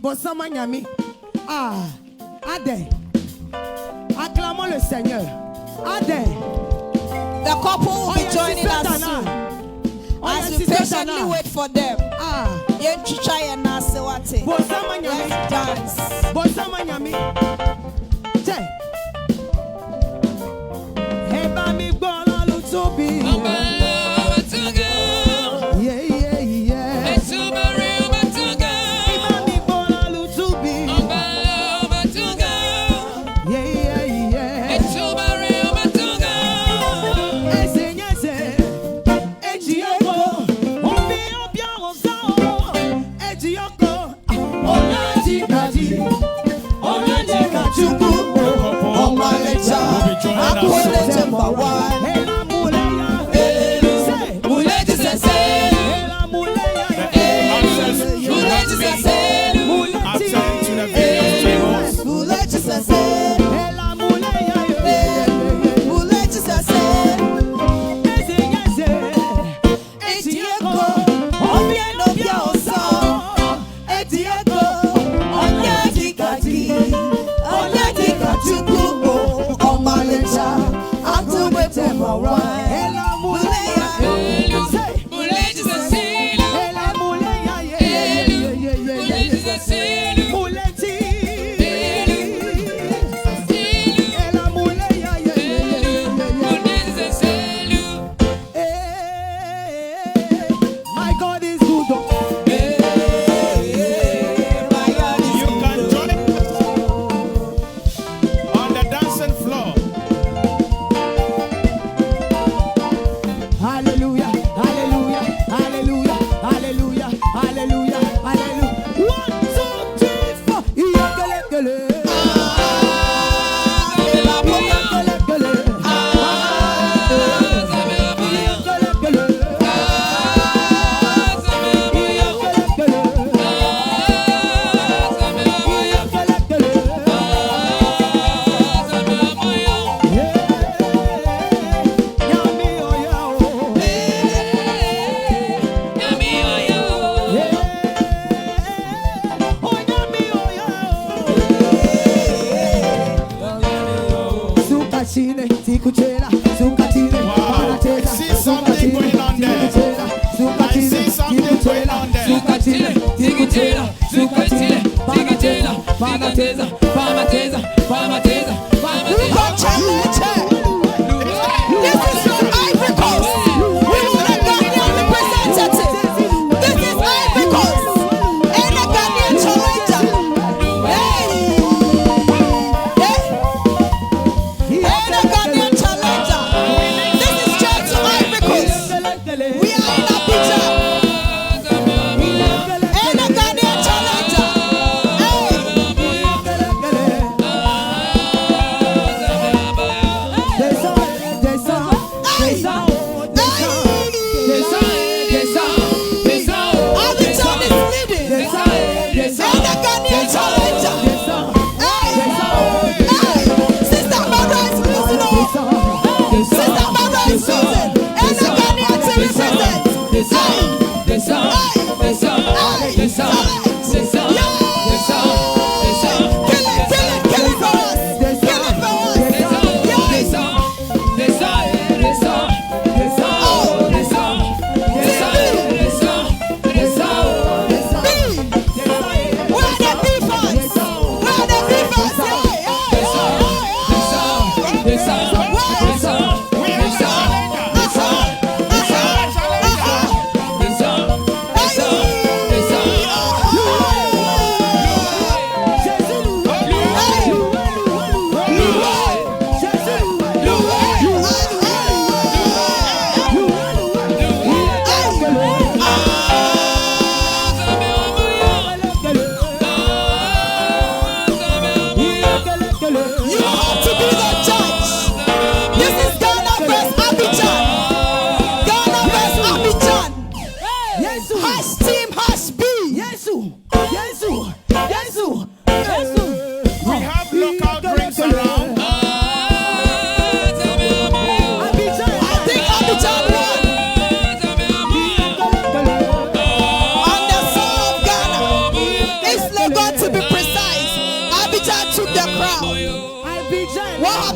Bosamanyami. Ah, Adé. Acclamons le Seigneur. Adé. The couple will be joining us soon. As we patiently wait for them. Let's dance. Bosamanyami. Eba mi gbọ́lá ló tóbi. Yeah, yeah, yeah. Eba mi gbọ́lá ló tóbi. Yeah, yeah, yeah. Ese nyese, ejiyoko, omi obia osa o. Ejiyoko, onyaji kachuku, omalecha, akwele mbawa.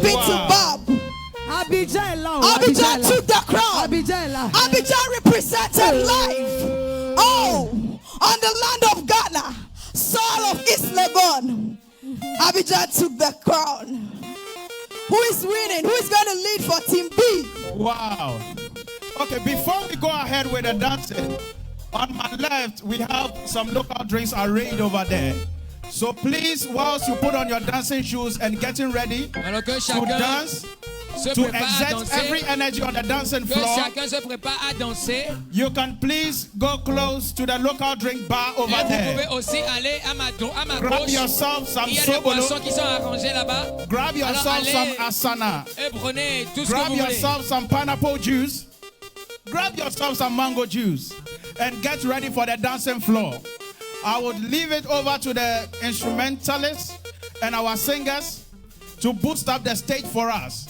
happened to Bob? Abijah took the crown. Abijah represented life. Oh, on the land of Ghana, Saul of East Legon. Abijah took the crown. Who is winning? Who is going to lead for Team B? Wow. Okay, before we go ahead with the dancing, on my left, we have some local drinks arranged over there. So please, whilst you put on your dancing shoes and getting ready to dance, to exert every energy on the dancing floor, you can please go close to the local drink bar over there. Grab yourself some sobolo. Grab yourself some asana. Grab yourself some pineapple juice. Grab yourself some mango juice. And get ready for the dancing floor. I would leave it over to the instrumentalists and our singers to boost up the stage for us,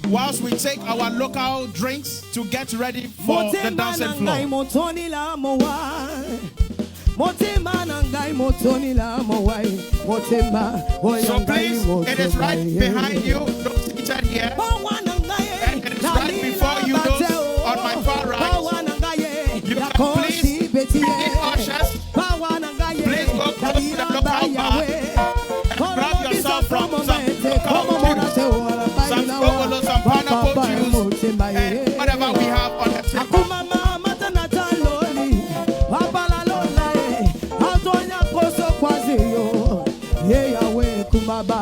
whilst we take our local drinks to get ready for the dancing floor. So please, it is right behind you, those seated here, and it is right before you, those on my far right. You can please be cautious. Please go close to the local bar and grab yourself from some local juice, some sobolo, some pineapple juice, and whatever we have on the table. Yahweh Kumaba,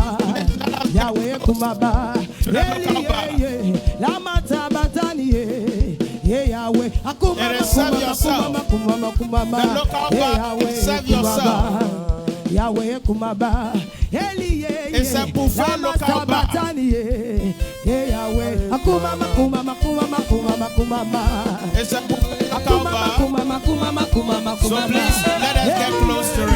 serve yourself. The local bar, serve yourself. Yahweh Kumaba, it's a buffet local bar. It's a buffet local bar. So please let us get close to it.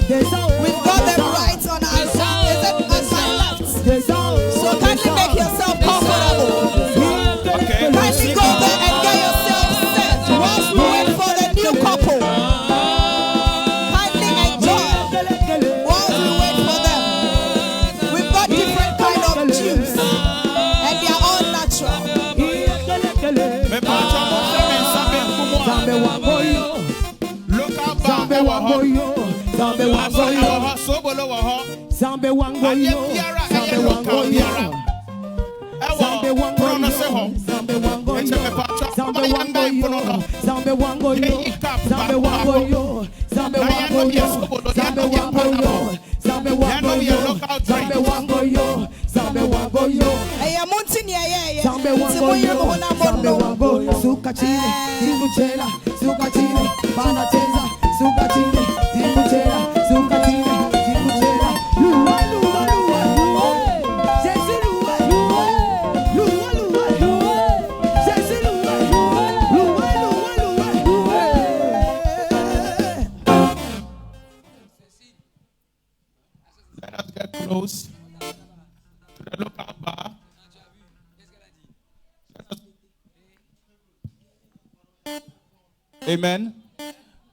We've got them right on our left. So kindly make yourself comfortable. Kindly go there and get yourself set whilst we wait for the new couple. Kindly enjoy whilst we wait for them. We've got different kind of juice and they are all natural. Zambe wangoyo, close to the local bar. Amen.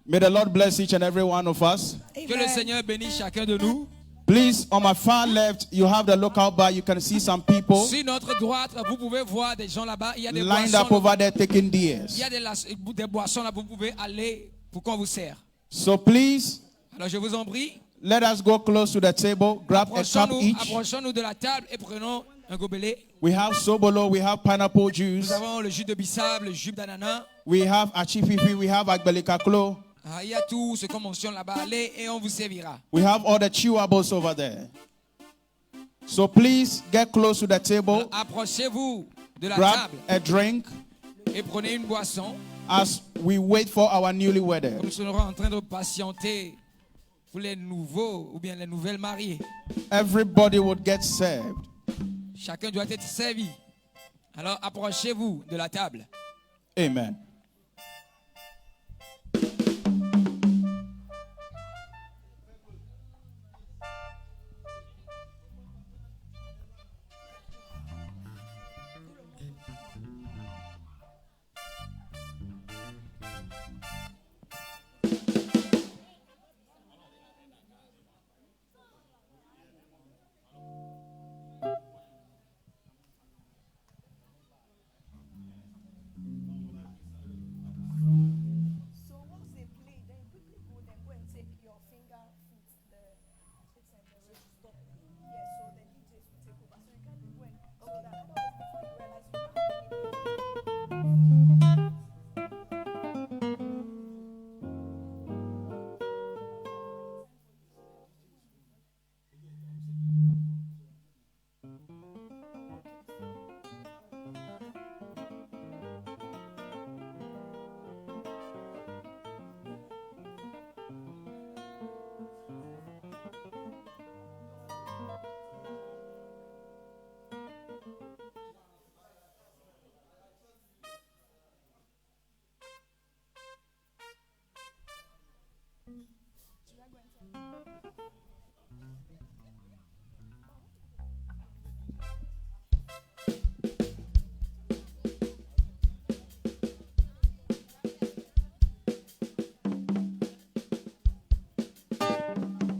May the Lord bless each and every one of us. Que le Seigneur bénisse chacun de nous. Please, on my far left, you have the local bar. You can see some people Sur notre droite, vous pouvez voir des gens là-bas. Il y a des lined boissons. up over there taking deers. Il y a des boissons là. Vous pouvez aller pour qu'on vous sert. So please, Alors je vous en prie. let us go close to the table. Grab a cup each. Approchons-nous de la table et prenons un gobelet. We have sobolo. We have pineapple juice. Nous avons le jus de bissap, le jus d'ananas. We have achififi. We have agbelikaklo. Il y a tout ce qu'on mentionne là-bas. Allez et on vous servira. We have all the chewables over there. So please get close to the table. Approchez-vous de la Grab table a drink et prenez une boisson. as we wait for our newlyweds. Nous serons en train de patienter pour les nouveaux ou bien les nouvelles mariées. Everybody would get served. Chacun doit être servi. Alors approchez-vous de la table. Amen.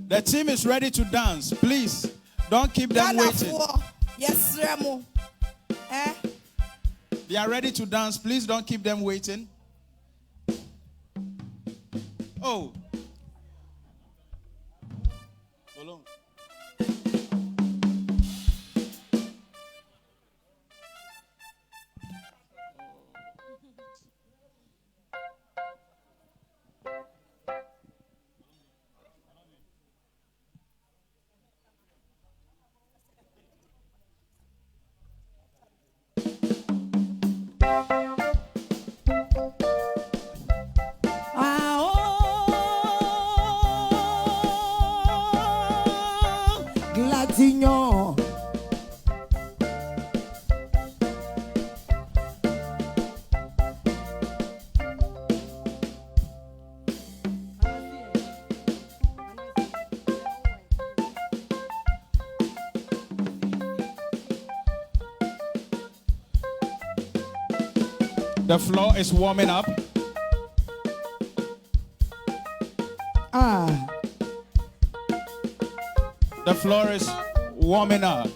The team is ready to dance. Please, don't keep them waiting. Yes, Remo. They are ready to dance. Please don't keep them waiting. Oh. Hold on. Gladignon. The floor is warming up. The floor is warming up.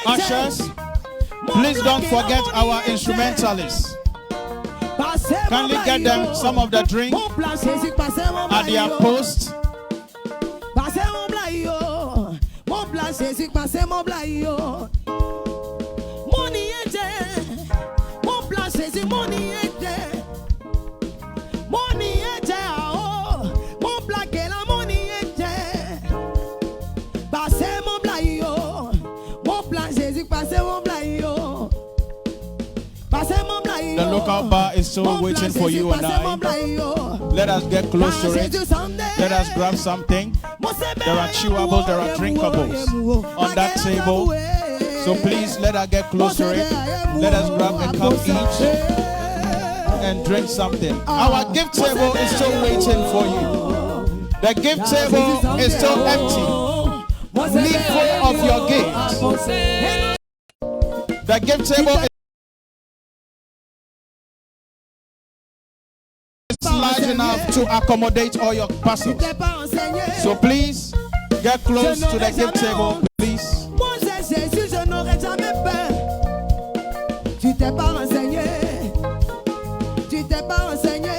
Ushers, please don't forget our instrumentalists. Kindly get them some of the drink at their post. The local bar is still waiting for you and I. Let us get close to it. Let us grab something. There are chewables, there are drinkables on that table. So please let us get close to it. Let us grab a cup each and drink something. Our gift table is still waiting for you. The gift table is still empty. Needful of your gifts. The gift table is large enough to accommodate all your parcels. So please get close to the gift table, please. Tu t'es pas renseigné. Tu t'es pas renseigné.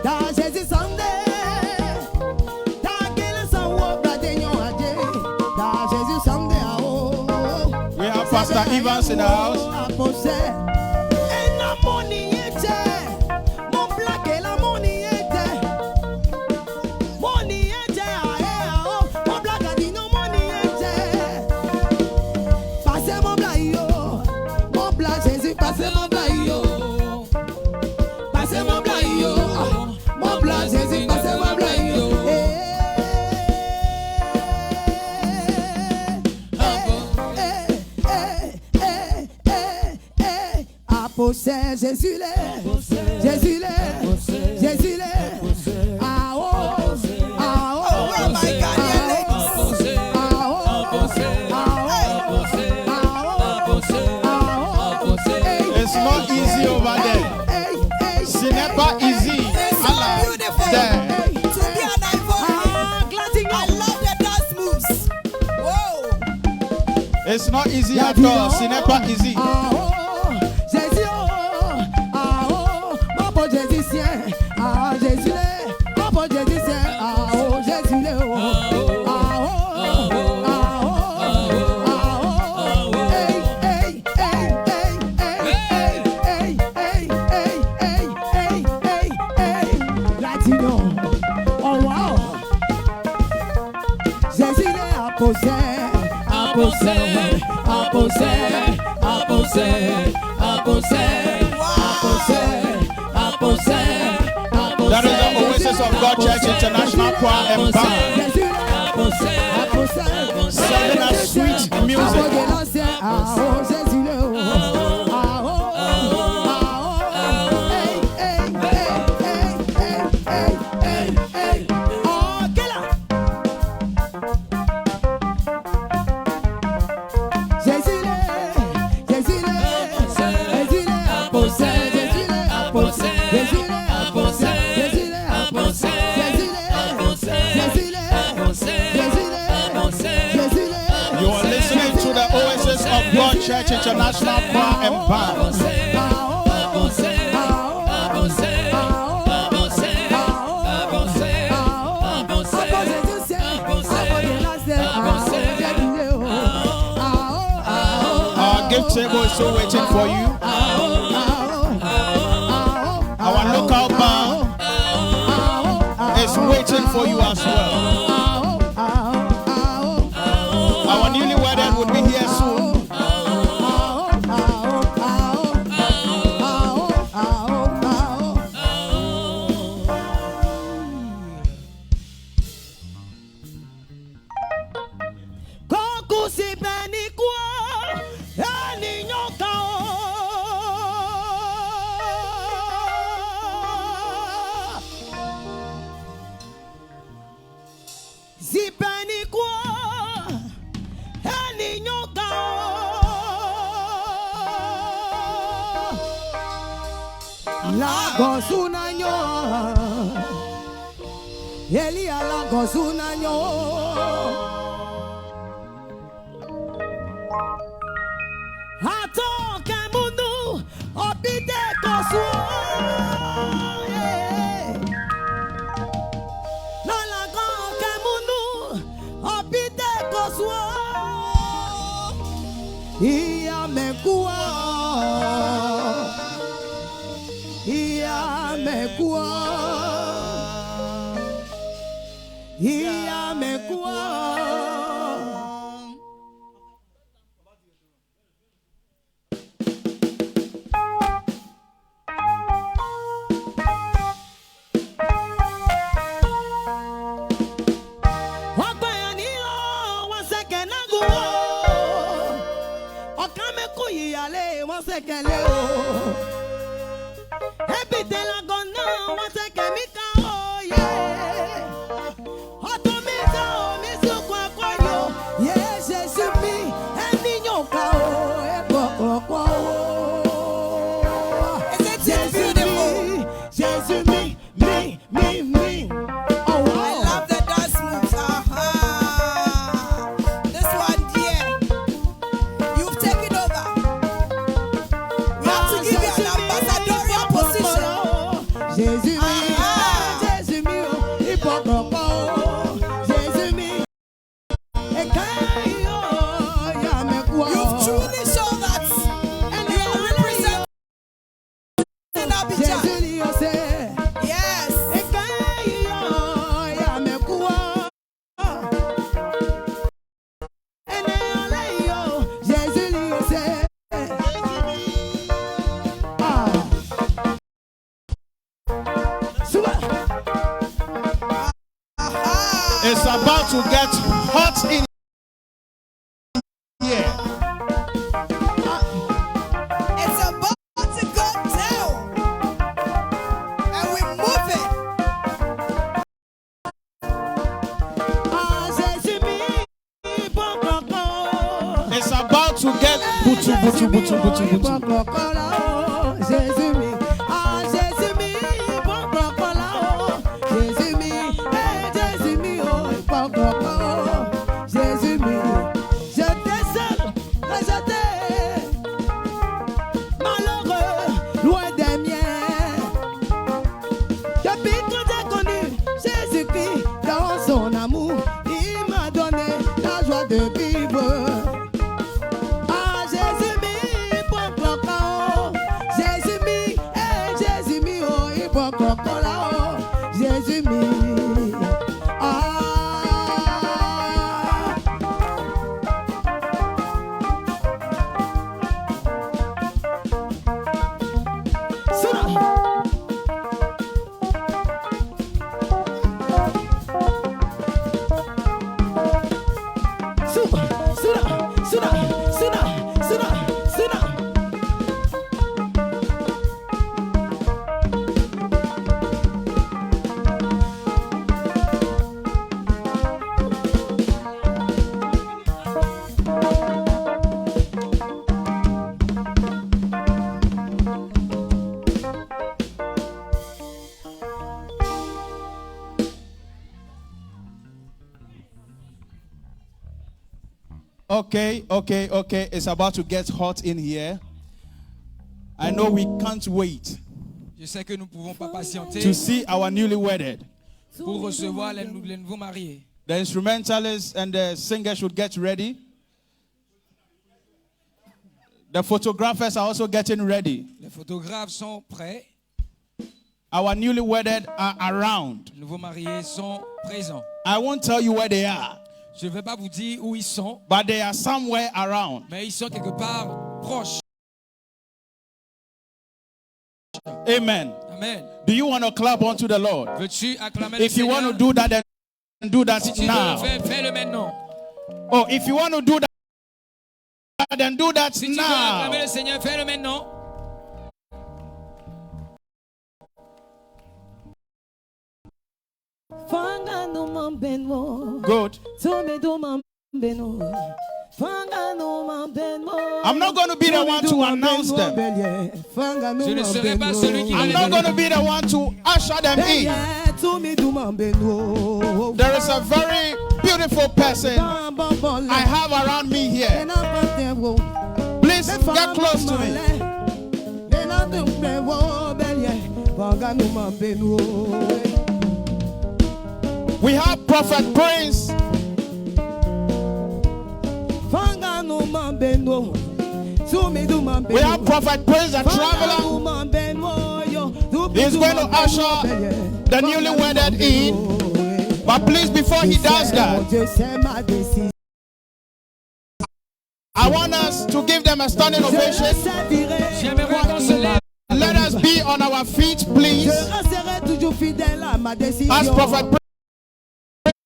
Dans Jésus Sunday. We have Pastor Evans in the house. possède, Jésus l'est, Jésus l'est, Jésus l'est. Ah oh, ah oh, Oh my God, yeah, ladies. ah oh, It's not easy over there. Ce n'est pas easy. It's so beautiful There. to be an Ivorian. I love the dance moves. Whoa. It's not easy at all. Ce n'est pas easy. ah oh, Jésus oh, ah oh, mon bon Jésus sien, ah Jésus l'est, mon bon Jésus sien, ah oh, Jésus l'est, oh, ah oh, ah oh, hey, hey, hey, hey, hey, hey, hey, hey, hey, hey, Latino, oh wow, Jésus l'est à poser, à poser, à poser, à poser, à poser, à poser, à poser, à poser. That is the Oasis of God Church International Choir and Band. Jésus l'est à poser, à poser, Serving us sweet à music. poser l'ancien, ah oh, Jésus l'est, oh, ah oh, ah oh, hey, hey, hey, hey, hey, hey, hey, oh, quelle Jésus l'est, Jésus l'est, Jésus l'est à poser, Jésus l'est à poser, Jésus l'est à poser, Jésus l'est à poser, Jésus l'est à poser, Jésus l'est à poser, Jésus l'est à poser, Jésus l'est. You are listening to the Oasis of God Church International Choir and Band. Our gift table is still waiting for you. Our local band is waiting for you as well. Our newly wedded will be here soon. Elia la gozuna nyo Ato ke mundu obide kosu La la go ke mundu obide kosu Iya mekua Iya mekua Ia mekua Wabayanilo waseke nangu Okame kuyale waseke leo Ebite la gona waseke mikao yeah Jésus, about to get butu. Jésus mi, ah Jésus mi, bon cocola oh. Jésus mi, Jésus mi oh, bon cocola. Jésus mi, j'étais seul, rejeté, malheureux, loin des miens. Depuis que j'ai connu Jésus-Christ dans son amour, il m'a donné la joie de vivre. Okay. It's about to get hot in here. I know we can't wait Je sais que nous pouvons pas patienter to see our newly wedded. pour recevoir les nouveaux mariés. The instrumentalists and the singers should get ready. The photographers are also getting ready. Les photographes sont prêts. Our newly wedded are around. Les nouveaux mariés sont présents. I won't tell you where they are, Je ne vais pas vous dire où ils sont, but they are somewhere around. mais ils sont quelque part proches. Amen. Amen. Do you want to clap unto the Lord? Veux-tu acclamer le If you Seigneur? want to do that, then do that Si tu veux now. le faire, fais-le maintenant. Oh, if you want to do that, then do that Si tu veux acclamer now. le Seigneur, fais-le maintenant. Good. I'm not going to be the one to announce them. Je ne serai pas celui qui va I'm les not going donner. to be the one to usher them in. There is a very beautiful person I have around me here. Please get close to me. We have Prophet Prince. We have Prophet Prince, the traveler. He's going to usher the newly wedded in. But please, before he does that, I want us to give them a standing ovation. J'aimerais qu'on se lève. Let us be on our feet, please. As Prophet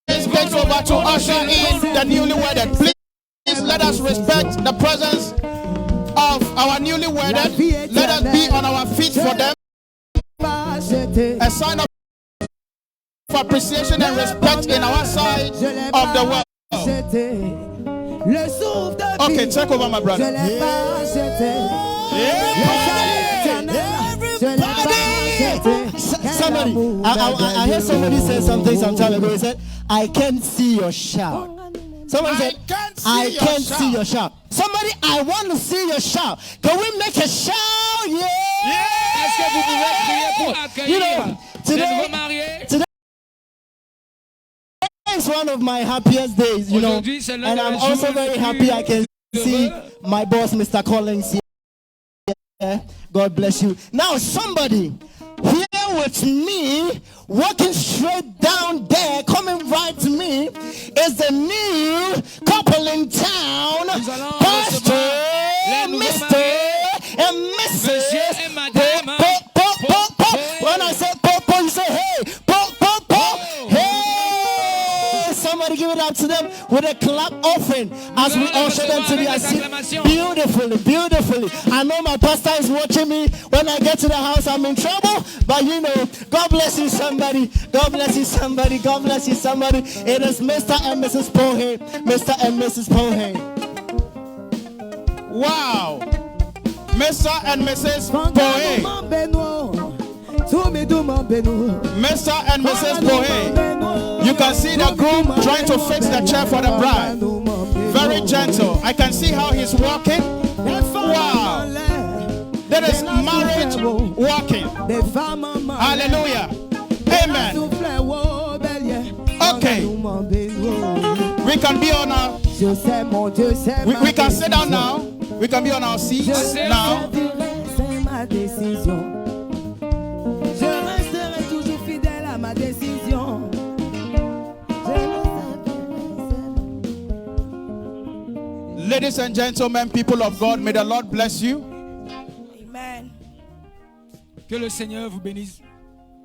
Prince takes over to usher in the newly wedded, please let us respect the presence of our newly wedded. Let us be on our feet for them. A sign of appreciation and respect in our side of the world. Okay, take over, my brother. Somebody, I heard somebody say something some time ago. He said, I can't see your shout. Somebody said, I can't see your shout. Somebody, I want to see your shout. Can we make a shout? Yeah. Est-ce que vous pouvez prier pour accueillir les nouveaux mariés? Today is one of my happiest days, you know, Aujourd'hui, c'est l'un and des I'm jours also les very plus happy I can see heureux. my boss, Mr. Collins, here. God bless you. Now, somebody here with me, walking straight down there, coming right to me, is the new couple in town, Nous allons Pastor, recevoir les nouveaux Mr. mariés, and Mrs. Monsieur et Madame. When I say po, you say hey, po. Hey, somebody give it up to them with a clap offering as we usher them to their seat. Beautifully. I know my pastor is watching me. When I get to the house, I'm in trouble. But you know, God bless you, somebody. God bless you, somebody. God bless you, somebody. It is Mr. and Mrs. Pohe. Mr. and Mrs. Pohe. Wow. Mr. and Mrs. Poe. Mr. and Mrs. Poe. You can see the groom trying to fix the chair for the bride. Very gentle. I can see how he's walking. Wow. That is marriage walking. Hallelujah. Amen. Okay. We can be on our... We can sit down now. We can be on our seats now. C'est ma décision. Je resterai toujours fidèle à ma décision. Ladies and gentlemen, people of God, may the Lord bless you. Amen. Que le Seigneur vous bénisse,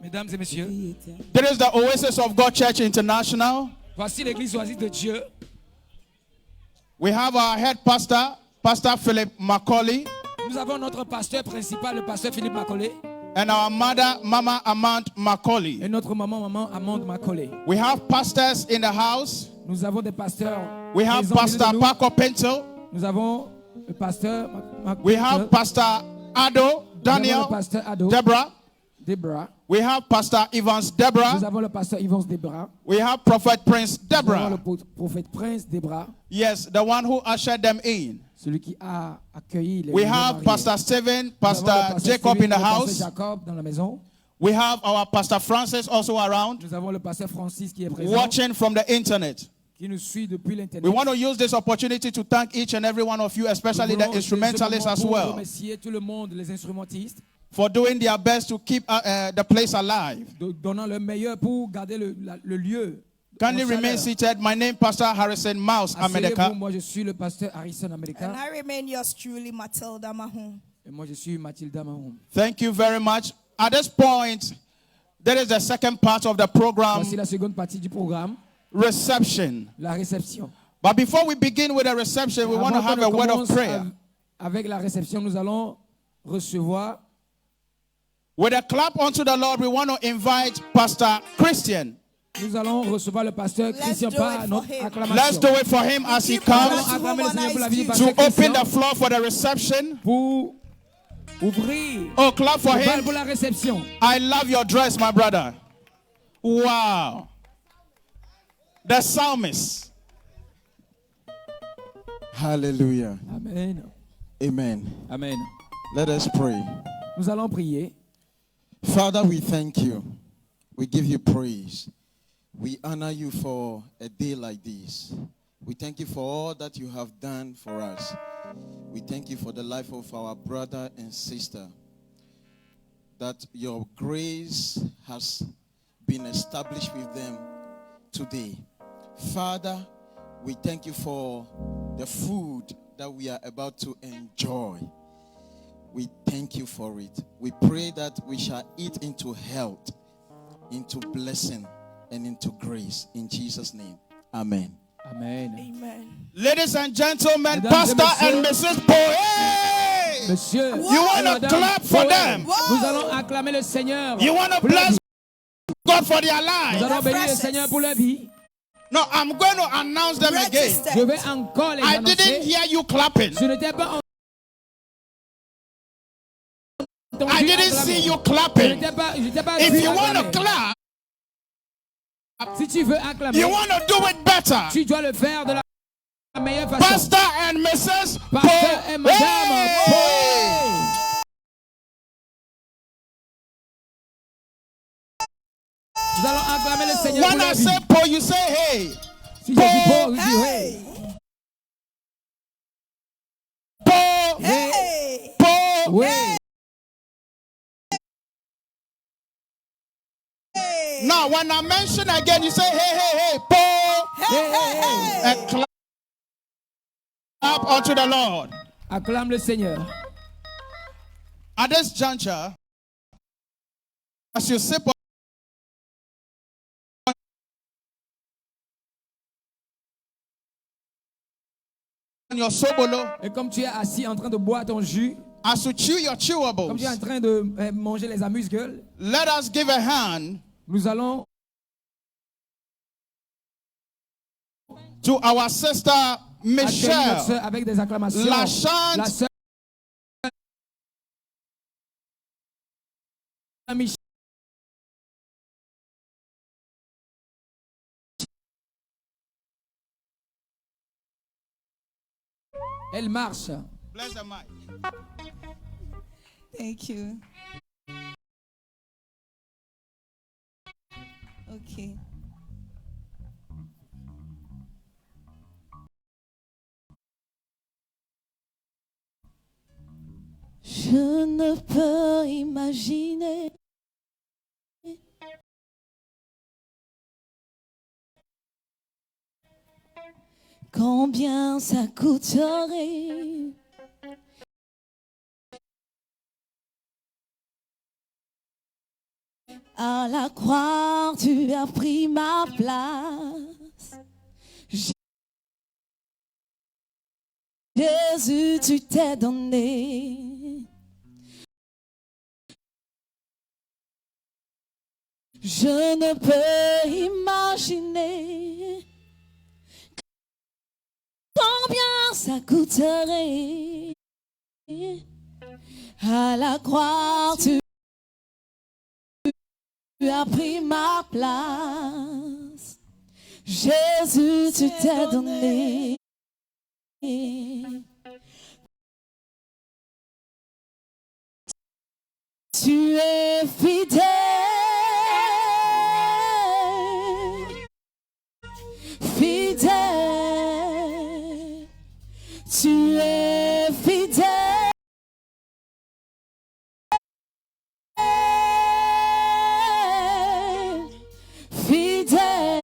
mesdames et messieurs. There is the Oasis of God Church International. Voici l'église oasis de Dieu. We have our head pastor, Pastor Philip Macaulay. Nous avons notre pasteur principal, le pasteur Philippe Macaulay. And our mother, Mama Amand Macaulay. Et notre maman Amand Macaulay. We have pastors in the house. Nous avons des pasteurs. We have Pastor Paco Pinto. Nous avons le pasteur We have Pastor Ado, Daniel, Deborah. We have Pastor Evans Deborah. Nous avons le pasteur Evans Deborah. We have Prophet Prince Deborah. Nous avons le prophète Prince Deborah. Yes, the one who ushered them in. Celui qui a accueilli les We have Pastor Stephen, Pastor Jacob in the house. Jacob dans la maison. We have our Pastor Francis also around. Nous avons le pasteur Francis qui est présent. Watching from the internet. Qui nous suit depuis l'internet. We want to use this opportunity to thank each and every one of you, especially the instrumentalists as well, remercier tout le monde, les instrumentistes, for doing their best to keep the place alive. Donnant le meilleur pour garder le lieu. Kindly remain seated. My name is Pastor Harrison Mouse America. Moi je suis le pasteur Harrison America. And I remain yours truly, Matilda Mahon. Et moi je suis Mathilda Mahon. Thank you very much. At this point, there is the second part of the program. Voici la seconde partie du programme. Reception. La réception. But before we begin with the reception, we want to have a word of prayer. Avec la réception, nous allons recevoir. With a clap unto the Lord, we want to invite Pastor Christian. Nous allons recevoir le pasteur Christian par notre acclamation. Let's do it for him as he comes to open the floor for the reception. Pour ouvrir. Oh, clap for him. Pour la réception. I love your dress, my brother. Wow. The psalmist. Hallelujah. Amen. Amen. Amen. Let us pray. Nous allons prier. Father, we thank you. We give you praise. We honor you for a day like this. We thank you for all that you have done for us. We thank you for the life of our brother and sister. That your grace has been established with them today. Father, we thank you for the food that we are about to enjoy. We thank you for it. We pray that we shall eat into health, into blessing, and into grace. In Jesus' name, amen. Amen. Amen. Ladies and gentlemen, Pastor and Mrs. Poe. Monsieur, you want to clap for them? Nous allons acclamer le Seigneur. You want to bless God for their lives? Nous allons bénir le Seigneur pour leur vie. No, I'm going to announce them again. Je vais encore les I annoncer. didn't hear you clapping. Je n'étais pas I didn't see you clapping. If you want to clap, si tu veux acclamer, you want to do it better. Tu dois le faire de la meilleure façon. Pastor and Mrs. Pasteur et Madame Poe. Nous allons acclamer le Seigneur. When I say Poe, you say hey. Si je dis Poe, vous dites hey. Poe. Hey. Poe. Oui. Now, when I mention again, you say, hey, hey, hey, Poe. Hey, hey, hey. And clap unto the Lord. Acclame le Seigneur. At this juncture, as you sip on your sobolo, et comme tu es assis en train de boire ton jus, as you chew your chewables, comme tu es en train de manger les amuse-gueules, let us give a hand nous allons to our sister Mes Accueillez notre chers, sœur avec des acclamations. la chante La sœur Michel. Elle marche. Bless the mic. Thank you. Okay. Je ne peux imaginer combien ça coûterait à la croix, tu as pris ma place. Jésus, tu t'es donné. Je ne peux imaginer combien ça coûterait à la croix, tu as pris ma place. Jésus, tu t'es donné. Tu es fidèle, fidèle, tu es fidèle, fidèle.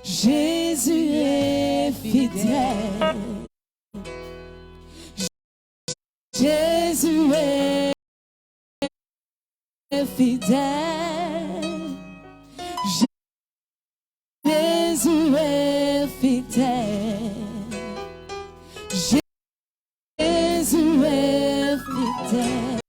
Jésus est fidèle. Jésus est fidèle. Jésus est fidèle. Jésus est fidèle.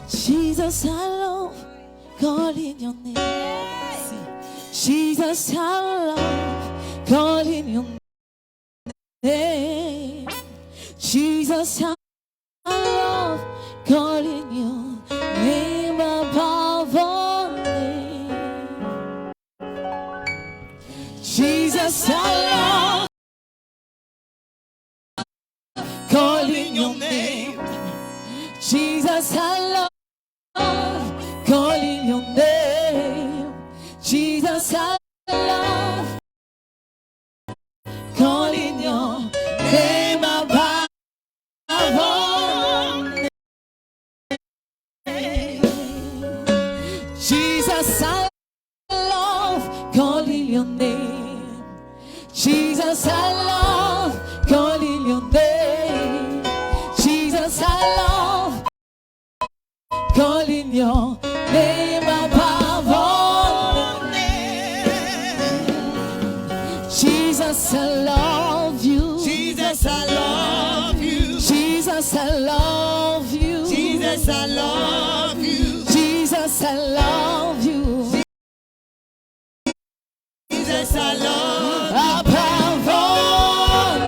Jesus, I love calling your name. Jesus, I love calling your name. Jesus, I love calling your name above all names. Jesus, I love calling your name. Jesus, I love calling your name. Jesus, I love calling your name above all names. Jesus, I love calling your name. Jesus, I love calling your name. Jesus, I love calling your name. Jesus, I love you. Jesus, I love you. Jesus, I love you. Jesus, I love you. Jesus, I love you. Jesus, I love you. Above all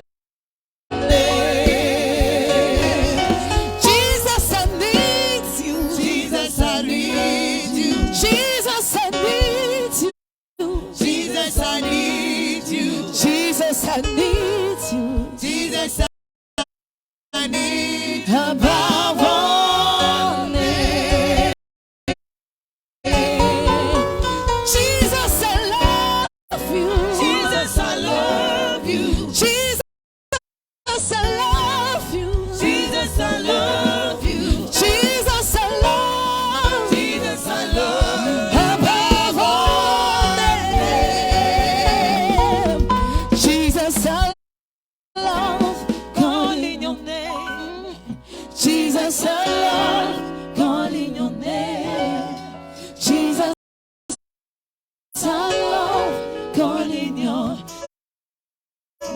names. Jesus, I need you. Jesus, I need you. Jesus, I need you. Jesus, I need you. Jesus, I need you. Jesus, I need you. Above all names. Jesus, I love you. Jesus, I love you. Jesus, I love you. Jesus, I love you. Jesus, I love you. Jesus, I love you. Above all names. Jesus, I love calling your name. Jesus, I love calling your name. Jesus, I love calling your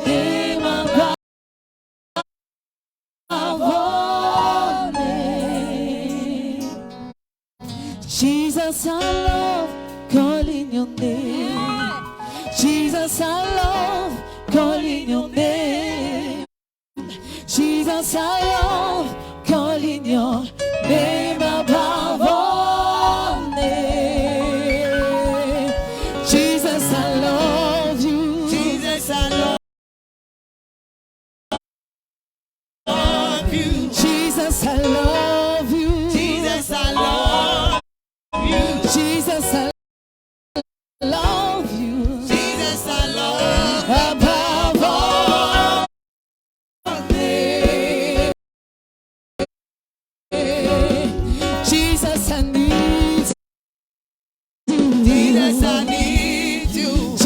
name above all names. Jesus, I love calling your name. Jesus, I love calling your name. Jesus, I love calling your name above all names. Jesus, I love you. Jesus, I love you. Jesus, I love you. Jesus, I love you. Jesus, I love you. Jesus, I love Above all names. Jesus, I need you. Jesus, I need you.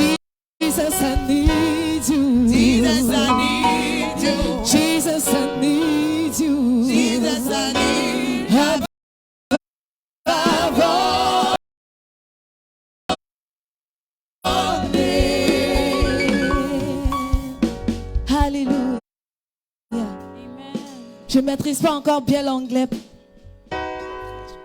Jesus, I need you. Jesus, I need you. Jesus, I need you. Jesus, I need you. Above all names. Alléluia. Je ne maîtrise pas encore bien l'anglais.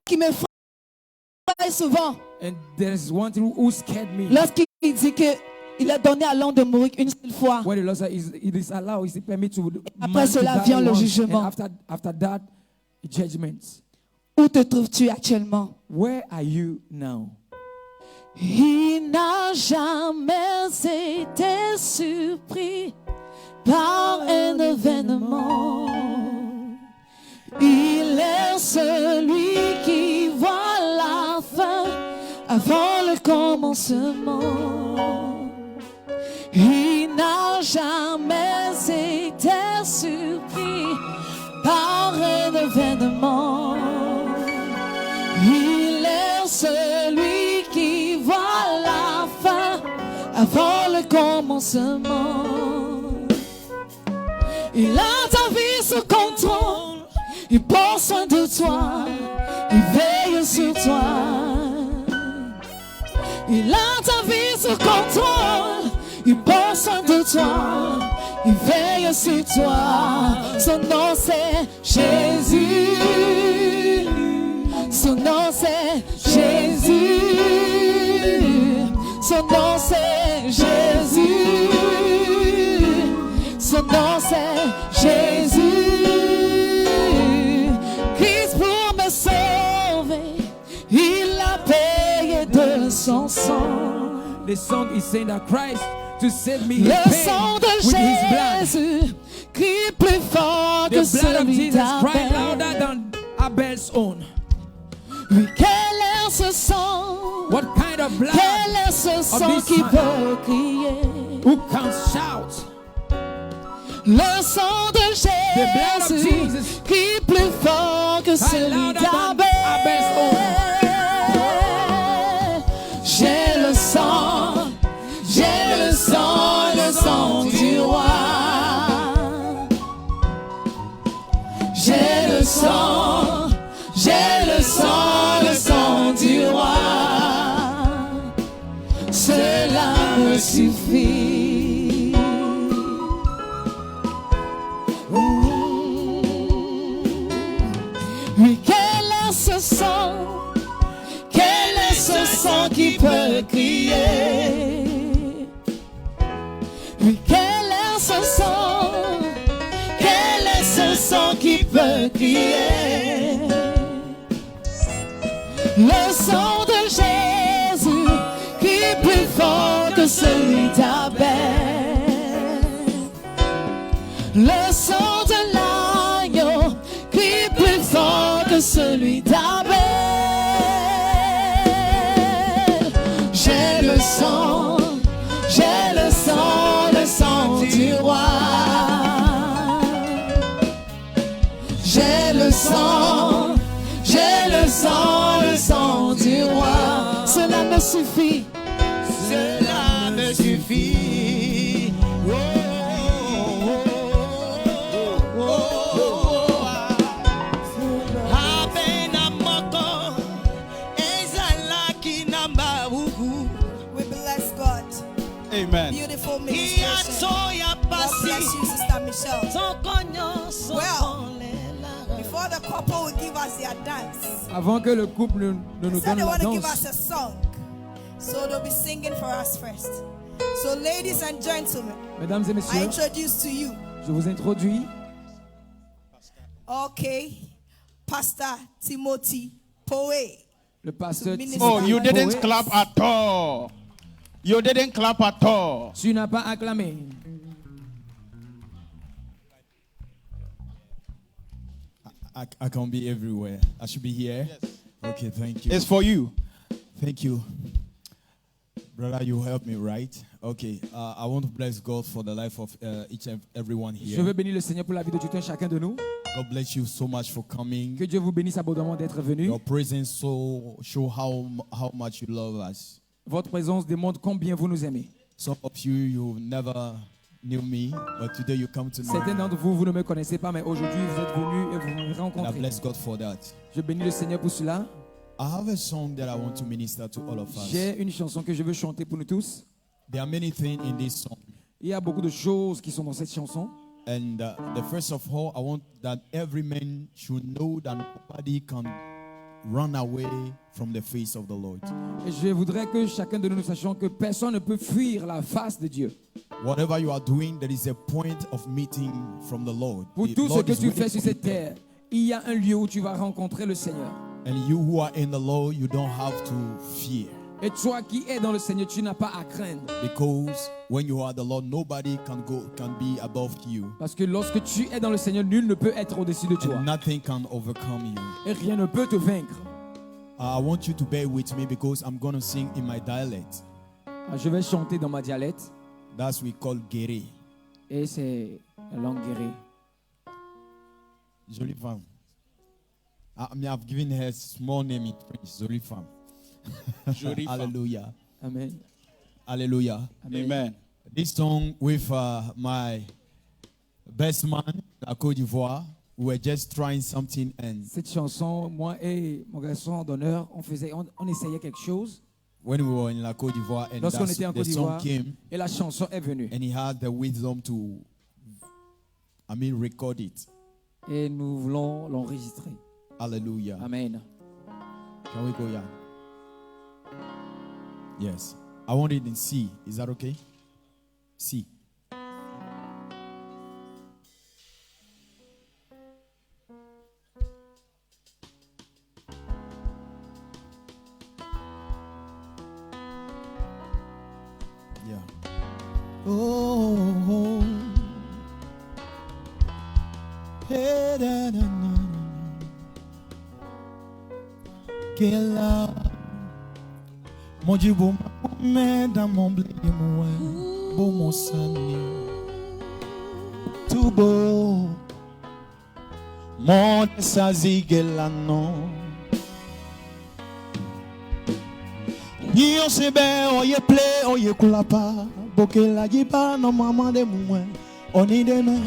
Qui me frappe souvent. And there's one thing who scared me. Lorsqu'il dit que il a donné à l'homme de mourir une seule fois. When the Lord said, it is allowed, is permitted to Après man to cela die vient le once, jugement. and after that, judgment. Où te trouves-tu actuellement? Where are you now? Il n'a jamais été surpris par un événement. Il est celui qui voit la fin avant le commencement. Il n'a jamais été surpris par un événement. Il est celui qui voit la fin avant le commencement. Il a ta vie sous contrôle. Il prend soin de toi. Il veille sur toi. Il a ta vie sous contrôle. Il prend soin de toi. Il veille sur toi. Son nom c'est Jésus. Son nom c'est Jésus. Son nom c'est Jésus. Son nom c'est Jésus. Christ pour me sauver, il a payé de son sang. The song is saying that Christ to save me, he Le paid sang de with his blood. Jésus crie plus fort que The blood of celui Jesus cried d'Abel. louder than Abel's own. Oui, quel est ce sang? What kind of blood Quel est ce sang this qui man? peut crier? Who can shout? Le sang de blood of Jésus Jesus crie plus fort que celui louder than d'Abel. Abel's own. J'ai le sang du roi. J'ai le sang du roi. Cela me suffit. qui peut crier. Oui, quel est ce son? Quel est ce son qui peut crier? Le son de Jésus qui est plus fort que celui d'Abel. Le son de l'agneau qui est plus fort que celui d'Abel. J'ai le son du roi. J'ai le sang du roi. Cela me suffit. Cela me suffit. Oh, oh, oh, oh, oh. We bless God. Amen. Beautiful ministration. God bless you, Sister Michelle. Well, before the couple will give us their dance, Avant que le couple ne nous said donne they la want to give danse, us a song. So they'll be singing for us first. So ladies and gentlemen, mesdames et I messieurs, introduce to you, je vous introduis okay, Pastor Timothy Poe. le pasteur. Oh, you didn't Poe. clap at all. You didn't clap at all. Tu n'as pas acclamé. I can't be everywhere. I should be here. Yes. Okay, thank you. It's for you. Thank you. Brother, you helped me, right? Okay, I want to bless God for the life of each and everyone Je veux here. bénir le Seigneur pour la vie de tout un chacun de nous. God bless you so much for coming. Que Dieu vous bénisse abondamment d'être venu. Your presence show how much you love us. Votre présence démontre combien vous nous aimez. Some of you never knew me, but today you come to know Certains me. d'entre vous, vous ne me connaissez pas, mais aujourd'hui, vous êtes venus et vous me And I rencontrez. bless God for that. Je bénis le Seigneur pour cela. I have a song that I want to minister to all of us. J'ai une chanson que je veux chanter pour nous tous. There are many things in this song. Il y a beaucoup de choses qui sont dans cette chanson. And the first of all, I want that every man should know that nobody can run away from the face of the Lord. Et je voudrais que chacun de nous sachions que personne ne peut fuir la face de Dieu. Whatever you are doing, there is a point of meeting from the Lord. Pour The tout ce Lord que is tu waiting fais sur for you cette there. terre, il y a un lieu où tu vas rencontrer le Seigneur. And you who are in the Lord, you don't have to fear. Et toi qui es dans le Seigneur, tu n'as pas à craindre. Because when you are the Lord, nobody can be above you. Parce que lorsque tu es dans le Seigneur, nul ne peut être au-dessus de toi. And nothing can overcome you. Et rien ne peut te vaincre. I want you to bear with me because I'm going to sing in my dialect. Je vais chanter dans ma dialecte. That's we call Gere. Et c'est la langue guérée. Jolie femme. I've given her a small name in French, Jolie femme. Jolie femme. Hallelujah. Amen. Hallelujah. Amen. This song with my best man, la Côte d'Ivoire, we were just trying something and Cette chanson, moi et mon garçon d'honneur, on essayait quelque chose. when we were in la Côte d'Ivoire and Lorsqu'on était en the Côte song d'Ivoire, came et la chanson est venue. and he had the wisdom to, record it. Et nous voulons l'enregistrer. Hallelujah. Amen. Can we go, Jan? Yes. I want it in C. Is that okay? C. Yeah. Oh. Hey, da, da, na, quel a mon Dieu bon mais dans mon blé moi bon mon sani tout beau mon sazi gelano ni on se be oye play oye kulapa boke la jiba no mama de moi on est de main.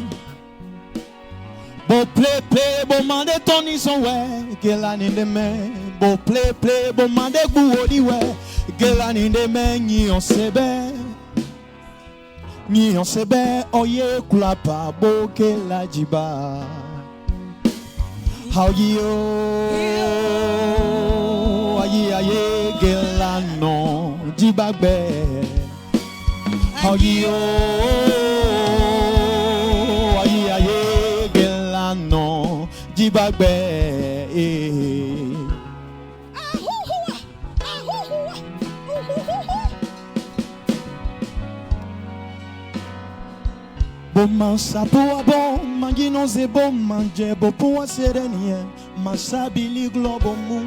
Bo play, bo mande Tony son way, que la ni de me. Bo play, bo mande Gou di way, que la ni de me. Ni on se be, oye kulapa, bo que la jiba. How you, aye, gelano dibagbe. Aye gelano dibagbe. Boma sapo bon mangino ze bon manje bo po serenie masabili globo mu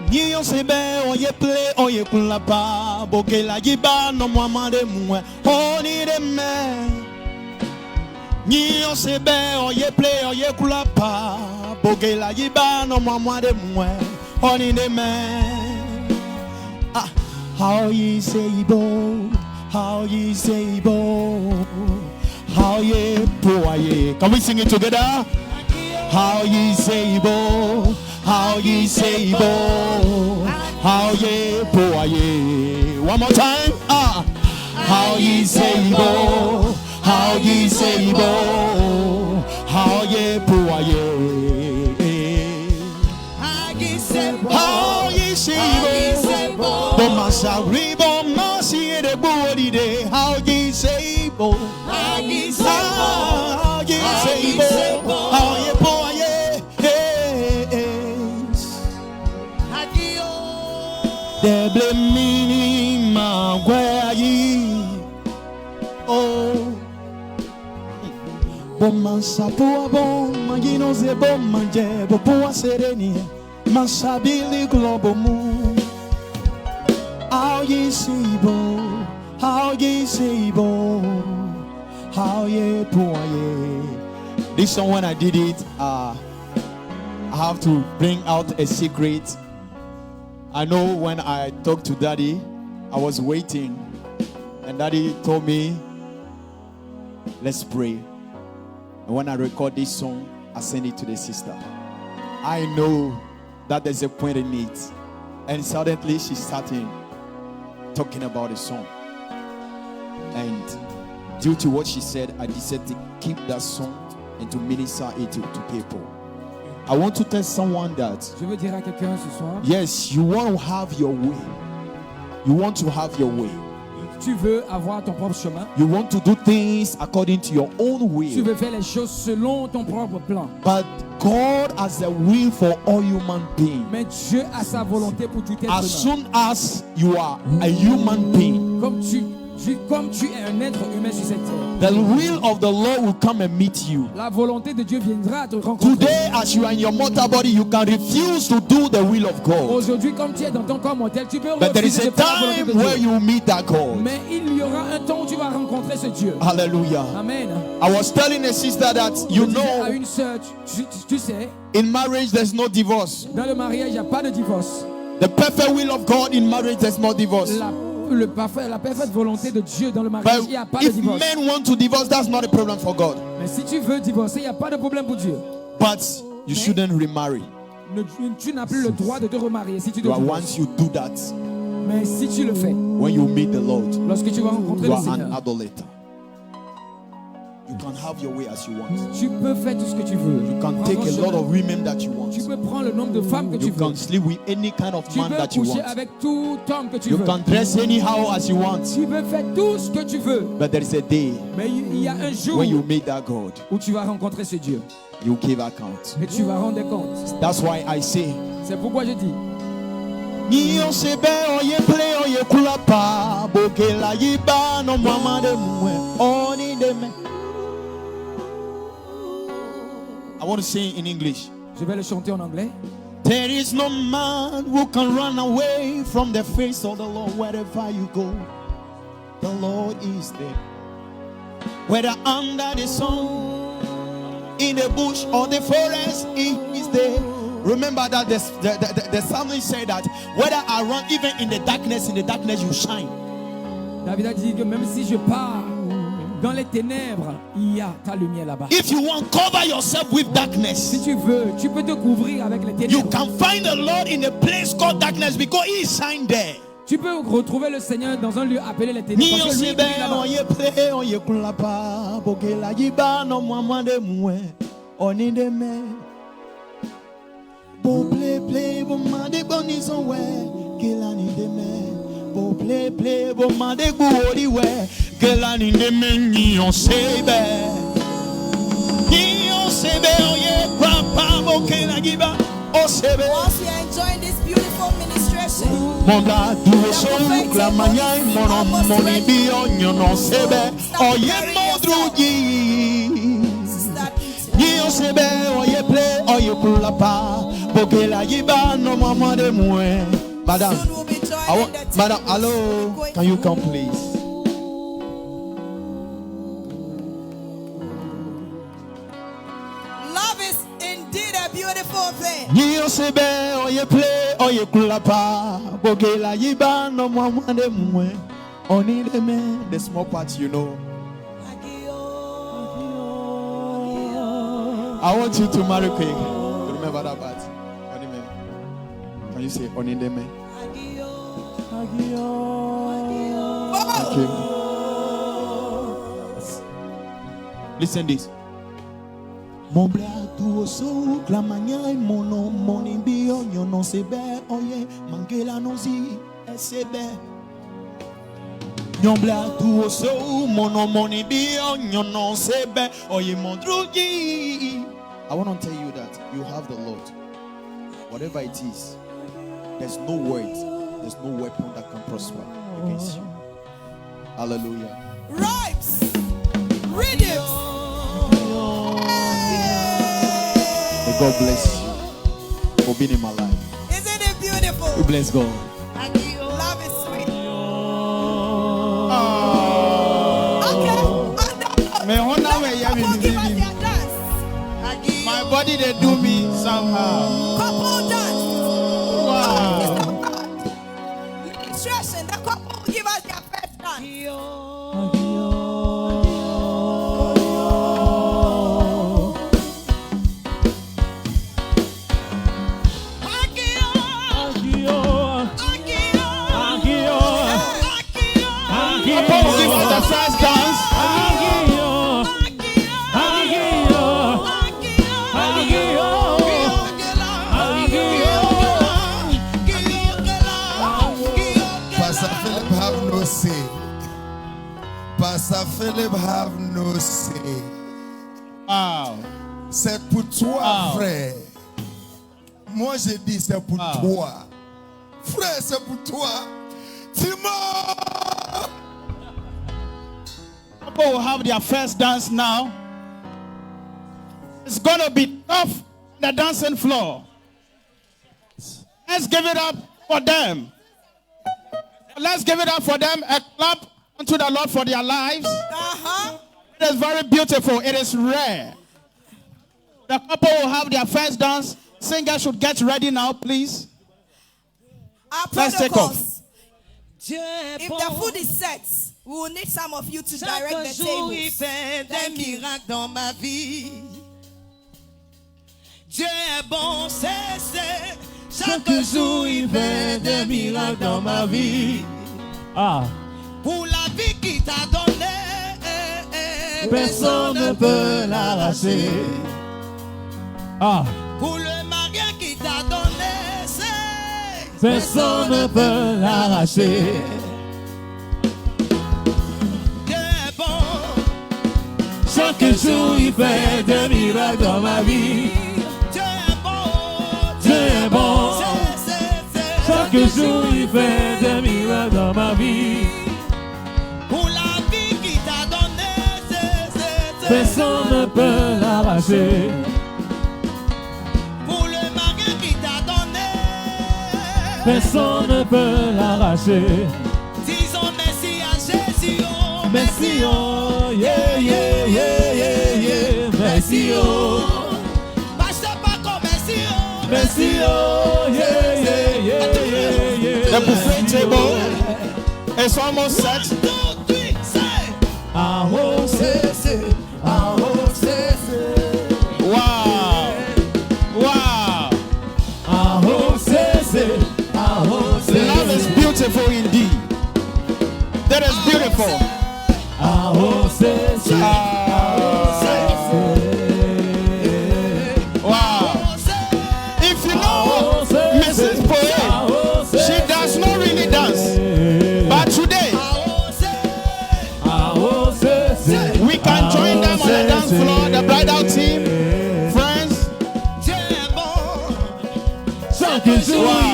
ni yo se be oye play oye kula pa boke la giba no mama de mu oni de me ni yo se be oye play oye kula pa boke la giba no mama de mu oni de me ah how you say bo. How ye say bo, how ye poaye. Can we sing it together? How ye say bo, how ye say bo, how ye poaye. One more time. Ah, how ye say bo, how ye say bo, how ye poaye. How ye say bo, bo masari bo. How ye say bo, how ye say bo, how ye say bo, how ye bo ye, de blemi ma gwayi, oh, bon man sapo bon, magino ze bon manje, bo po sereni, man sabili globo mu, how ye say bo. How ye say bo, how ye poye. This song when I did it, I have to bring out a secret. I know when I talked to Daddy, I was waiting, and Daddy told me, let's pray. And when I record this song, I send it to the sister. I know that there's a point in it, and suddenly she started talking about the song. And due to what she said, I decided to keep that song and to minister it to people. I want to tell someone that Je veux dire à quelqu'un ce soir. Yes, you want to have your way. You want to have your way. Tu veux avoir ton propre chemin. You want to do things according to your own will. Tu veux faire les choses selon ton propre plan. But God has a will for all human beings. Mais Dieu a sa volonté pour tout être humain. As soon as you are a human being, comme tu es un être humain sur cette terre, the will of the Lord will come and meet you. La volonté de Dieu viendra te rencontrer. Today, as you are in your mortal body, you can refuse to do the will of God. Aujourd'hui, comme tu es dans ton corps mortel, tu peux But there is refuser a de faire la volonté time de Dieu. where you meet that God. Mais il y aura un temps où tu vas rencontrer ce Dieu. Hallelujah. Amen. I was telling a sister that Je disais à une sœur, tu sais, in marriage there's no divorce. dans le mariage, il n'y a pas de divorce. The perfect will of God in marriage there's no divorce. La parfaite volonté de Dieu dans le mariage, il n'y a pas de If divorce. men want to divorce, that's not a problem for God. Mais si tu veux divorcer, il n'y a pas de problème pour Dieu. But you shouldn't remarry. Tu n'as plus le droit de te remarier si tu te divorces. Once you do that, mais si tu le fais, when you meet the Lord, lorsque tu vas rencontrer you le are Seigneur, an idolater. You can have your way as you want. Tu peux faire tout ce que tu veux. You can take a lot of women that you want. Tu peux prendre le nombre de femmes que tu You veux. can sleep with any kind of man that Tu you peux coucher want. avec tout homme que tu You veux. can dress anyhow as you want. Tu peux faire tout ce que tu veux. But there is a day Mais il y a un jour when you meet that God, où tu vas rencontrer ce Dieu. you give account. Et tu vas rendre compte. That's why I say, c'est pourquoi je dis, Niyo sebe oye play oye kula pa boke la yiba no mama de mwe oni de me. I want to sing in English. Je vais le chanter en anglais. There is no man who can run away from the face of the Lord wherever you go. The Lord is there. Whether under the sun, in the bush or the forest, He is there. Remember that the psalmist said that whether I run even in the darkness you shine. David a dit que même si je pars dans les ténèbres, il y a ta lumière là-bas. If you want, cover yourself with darkness. Si tu veux, tu peux te couvrir avec les ténèbres. You can find the Lord in a place called darkness because He shine there. Tu peux retrouver le Seigneur dans un lieu appelé les ténèbres. Parce que lui, il est là-bas. play, bon mande bon ison ouais, que la ni demain. Bon play, bon mande goudi ouais, que la ni demain ni on sebe. Ni on sebe, oye, papa, bon que la giba, on sebe. Once we are enjoying this beautiful ministration, Mon gars, tout son la manière, mon ibi, on non sebe, oye, mon drogi. Ni on sebe, oye, play, oye, kula pa, bon que la giba, no maman de moi. Madam, madam, hello, can you come please? love is indeed a beautiful thing. Ni on sebe, oye play, oye kula pa, boke la yiba no mama de mwe. Only the man, the small parts you know. I want you to marry quick. Remember that part. Only man. Can you say only the man? Okay. Listen this. Mon blatu so clamagna mono moni bio yo non se be oye mangela non si se be. Mon blatu so mono moni bio yo non se be oye mondrugi. I want to tell you that you have the Lord. Whatever it is, there's no word, there's no weapon that can prosper against you. Hallelujah. Rhymes, rhythms. God bless you for being in my life. Isn't it beautiful? We bless God. Love is sweet. My body they do me somehow. Couple dance. Wow. Administration, the couple will give us their first dance. The first dance. Pastor Philip have no say. Pastor Philip have no say. Wow. C'est pour toi, frère. Moi je dis c'est pour toi. Frère, c'est pour toi. Timon. People will have their first dance now. It's gonna be tough on the dancing floor. Let's give it up for them. Let's give it up for them. A clap unto the Lord for their lives. It is very beautiful. It is rare. The couple will have their first dance. Singers should get ready now, please. Our Let's take off. protocols. If the food is set, we will need some of you to direct the tables. Des miracles dans ma vie. Dieu est bon, c'est. Chaque jour il fait des miracles dans ma vie. Pour la vie qu'il t'a donnée, personne ne peut l'arracher. Pour le mariage qu'il t'a donné, c'est. Personne ne peut l'arracher. Chaque jour il fait des miracles dans ma vie. Dieu est bon, chaque jour il fait des miracles dans ma vie. Pour la vie qu'il t'a donnée, personne ne peut l'arracher. Pour le mari qu'il t'a donné, personne ne peut l'arracher. Disons merci à Jésus, oh, merci, oh, yeah, yeah, yeah, yeah, yeah, merci, oh. Merci, oh, yeah, yeah, yeah, yeah, yeah. The buffet table is almost set. 1, 2, 3, say. Wow. Wow. Love is beautiful indeed. That is beautiful. Wow. If you know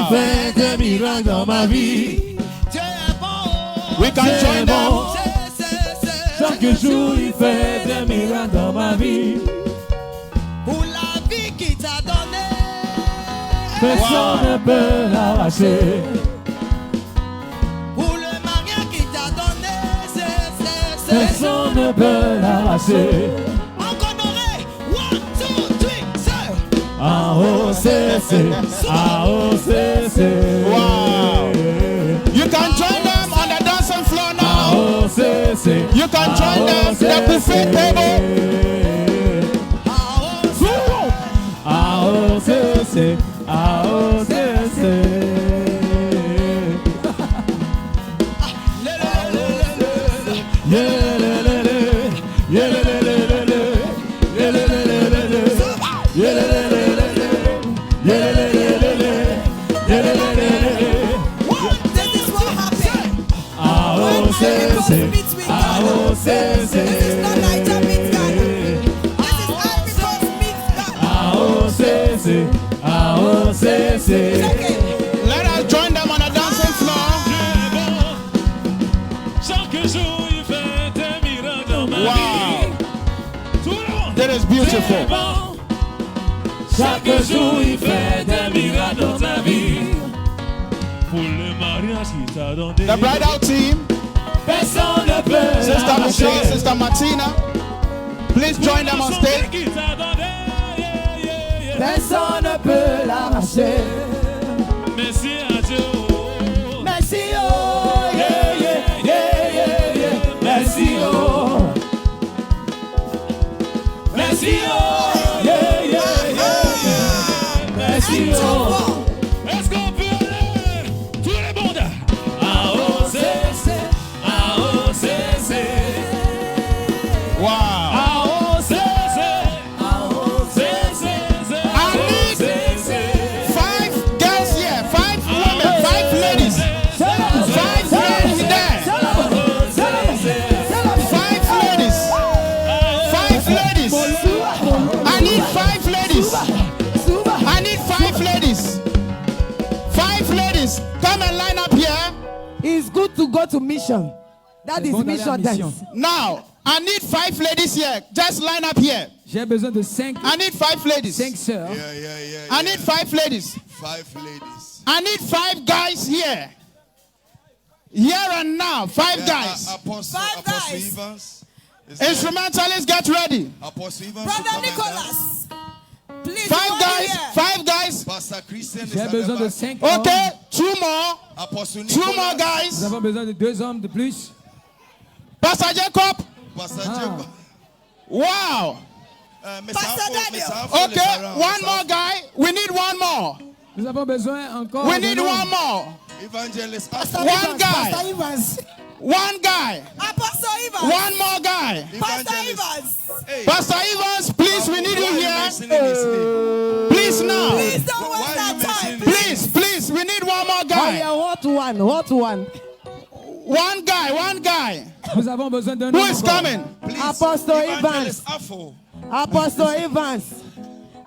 fait des miracles dans ma vie. We can join them. Chaque jour, il fait des miracles dans ma vie. Pour la vie qui t'a donné. Personne ne peut l'arracher. Pour le mariage qui t'a donné. Personne ne peut l'arracher. Encore Noré. 1, 2, 3, AOCC, AOCC. Wow. You can join them on the dancing floor now. AOCC. You can join them at the buffet table. AOCC, AOCC. This is what happened. AOCC, AOCC. This is not Niger meets Ghana. This is Ivory Coast meets Ghana. AOCC, AOCC. Okay. Let us join them on the dancing floor. Chaque jour, il fait des miracles dans ma Wow. vie. That is beautiful. Chaque jour, il fait des miracles dans ta vie. Pour le mariage qu'il t'a donné. The bridal team, Personne ne peut Sister Michelle, l'arracher. Sister Martina, please join them on stage. Qu'il t'a donné. Personne ne peut l'arracher. Merci à Dieu. Merci, oh, yeah, yeah, yeah, yeah, yeah. Merci, oh. Merci, oh, yeah, yeah, yeah, yeah. Merci, oh. Est-ce qu'on peut aller tous les mondes? AOCC, AOCC. Wow. AOCC, AOCC, AOCC. 5 girls here, 5 women, 5 ladies. 5 ladies there. 5 ladies. 5 ladies. I need 5 ladies. I need 5 ladies. 5 ladies. Come and line up here. It's good to go to mission. That is mission dance. Now, I need 5 ladies here. Just line up here. J'ai besoin de 5 I need 5 ladies. sœurs. I need 5 ladies. 5 ladies. I need 5 guys here. Here and now, 5 guys. Apostle, Five Apostle guys. Evans. Is there? Instrumentalists, get ready. Apostle Evans. Brother should come and dance. Nicholas. Please. 5 come guys, here. 5 guys. Pastor Christian is J'ai at besoin the de back. 5 hommes. Okay, 2 more. Apostle 2 more Nicholas. Nous guys. avons besoin de 2 hommes de plus. Pastor Jacob. Pastor Jacob. Wow. Mr. Pastor Afro, Daniel. Mr. Afro is Okay, around. 1 Mr. more guy. We need 1 more. Nous avons besoin encore. We d'un need homme. 1 more. Evangelist Afro. 1 guy. 1 guy. Apostle Evans. 1 more guy. Pastor Evangelist. Evans. Hey. Pastor Evans, please, we need Why you are you here. mentioning his name? Please now. Please don't Why waste are you our time. mentioning Please, please, we need 1 more Oh, guy. yeah, what one? What one? 1 guy, 1 guy. Nous avons besoin d'un Who homme is encore. coming? Please, Apostle Evangelist Afro. Apostle Evans.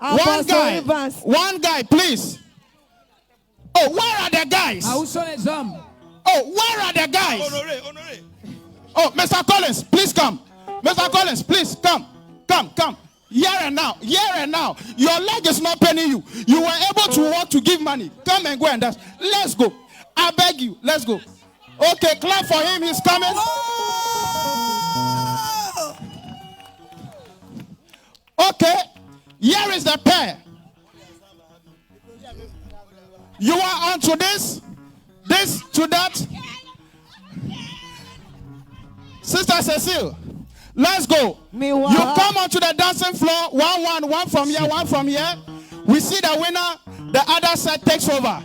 1 Apostle guy. Evans. 1 guy, please. Oh, where are the guys? Ah, où sont les hommes? Oh, where are the guys? Honoré, honoré. Oh, Mr. Collins, please come. Mr. Collins, please come. Come. Here and now. Your leg is not paining you. You were able to walk to give money. Come and go and dance. Let's go. I beg you. Let's go. Okay, clap for him. He's coming. Oh. Okay. Here is the pair. You are on to this to that. Sister Cecile, let's go. Meanwhile- You come onto the dancing floor. One from here, one from here. We see the winner. The other side takes over.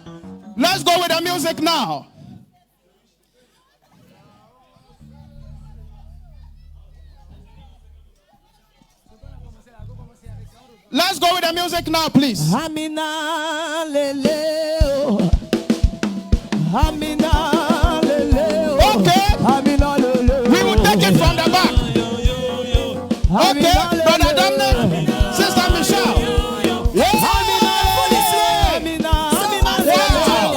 Let's go with the music now. Let's go with the music now, please. Amina lele oh. Amina lele oh. Okay. Amina lele. We will take it from the back. Okay, Brother Dominic, Sister Michelle. Yeah. Amina. Wow.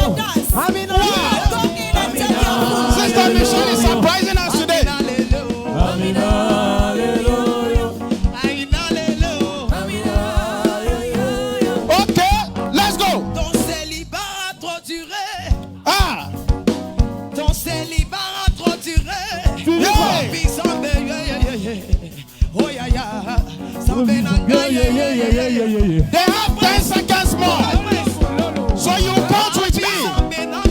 They have 10 seconds more. So you count with me. 10, 9,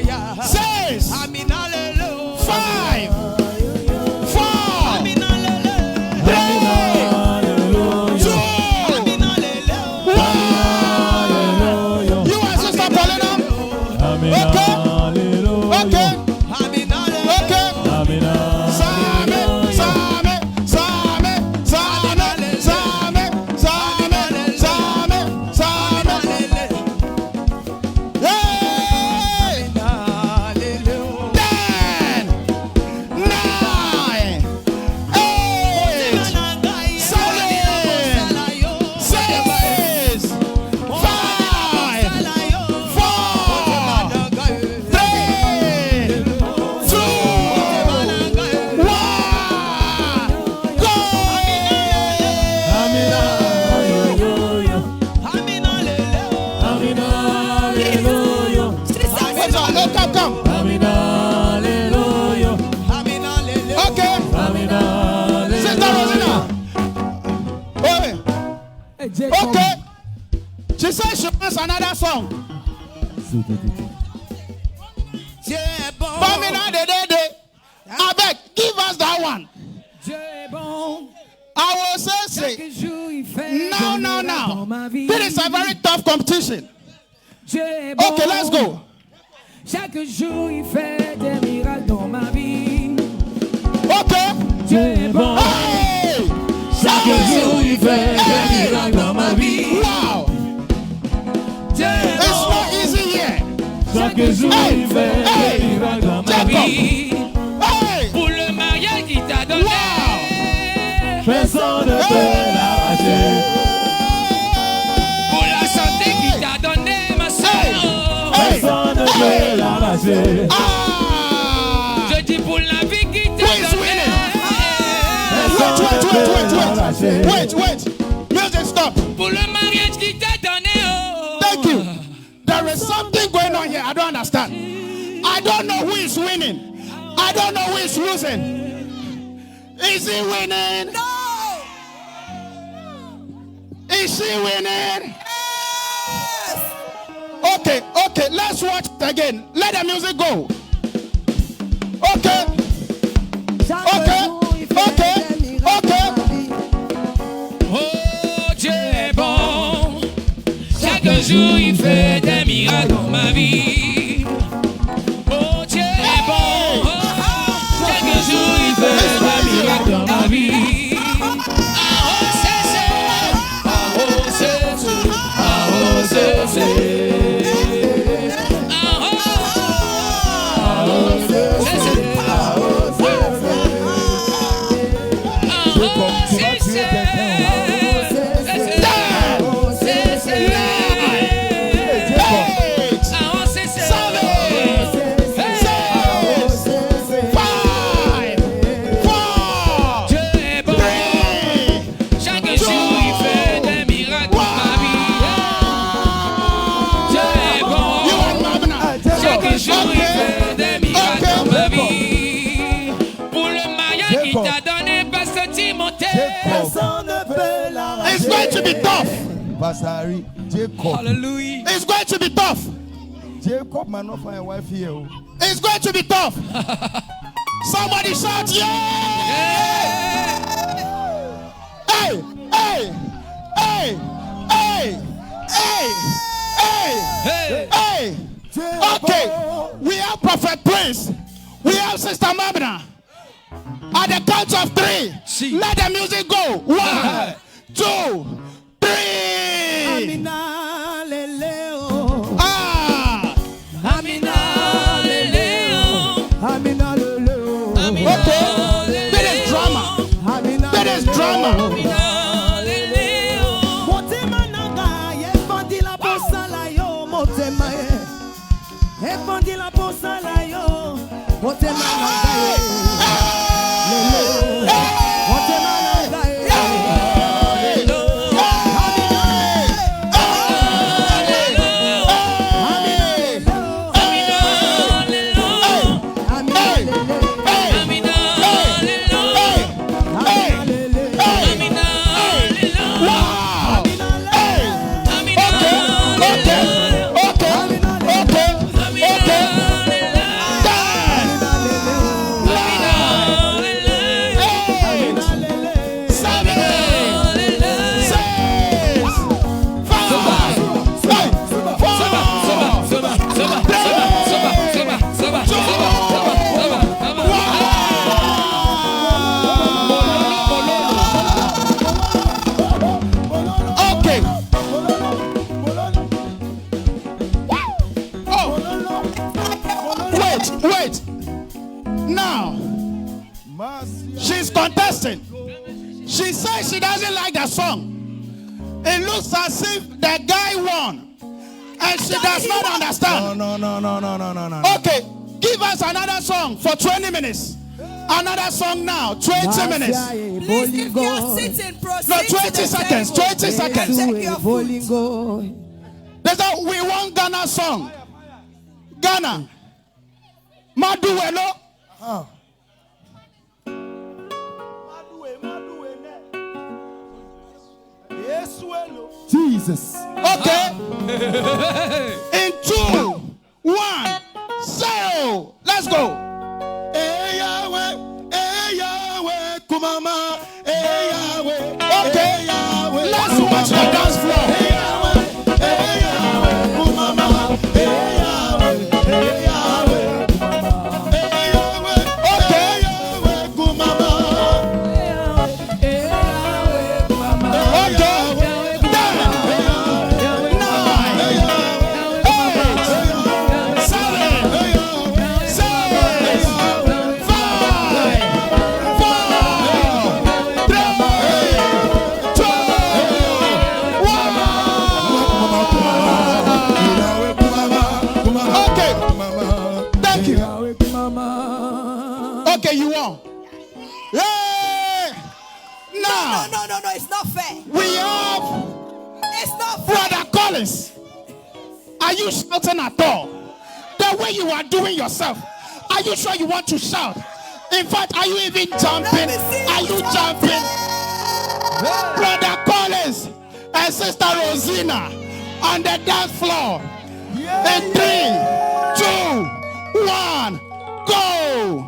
8, 7, 6, 5, 4, 3, 2, 1. You are Sister Paulina. Okay. Okay. Okay. She says she wants another song. I beg, give us that one. I will say, now. This is a very tough competition. Okay, let's go. Chaque jour il fait des miracles dans ma vie. Okay. Dieu est bon. Hey! Chaque jour il fait des miracles dans ma vie. Wow. Dieu est bon. It's not easy here. Chaque jour il fait des miracles dans ma vie. Pour le mariage qu'il t'a donné, personne ne peut l'arracher. Pour la santé qu'il t'a donné, ma soeur, personne ne peut l'arracher. Je dis pour la vie qu'il t'a donnée, Wait. Music stop. Pour le mariage qu'il t'a donné, Thank you. There is something going on here. I don't understand. I don't know who is winning. I don't know who is losing. Is he winning? No. Is she winning? Yes. Okay. Let's watch it again. Let the music go. Okay. Oh, Dieu est bon. Chaque jour il fait des miracles dans ma vie. Oh, Dieu est bon. Chaque jour il fait des miracles dans ma vie. It's going to be tough. Vasari, Jacob. Hallelujah. It's going to be tough. Jacob might not find a wife here. It's going to be tough. Somebody shout, yeah! Hey! Okay, we have Prophet Prince. We have Sister Mabna. At the count of 3, let the music go. 1, 2, 3. Amina leleo. Amina leleo. Amina leleo. Okay, that is drama. That is drama. Motema nanga yefondi la posala yo motema ye. Yefondi la posala yo motema nanga ye. she doesn't like the song. It looks as if the guy won. And she does not understand. No. Okay, give us another song for 20 minutes. Another song now, 20 minutes. Please, if you are sitting, proceed. No, 20 seconds. 20 seconds. Take your food. We want Ghana song. Ghana. Maduelo. Jesus. Okay. In 2, 1, 0. Let's go. Okay. Let's watch the dance floor. Okay, you won. Hey! Now, No, it's not fair. we have It's not fair. Brother Collins. Are you shouting at all? The way you are doing yourself, are you sure you want to shout? In fact, are you even jumping? Are you jumping? Brother Collins and Sister Rosina on the dance floor. In 3, 2, 1, go!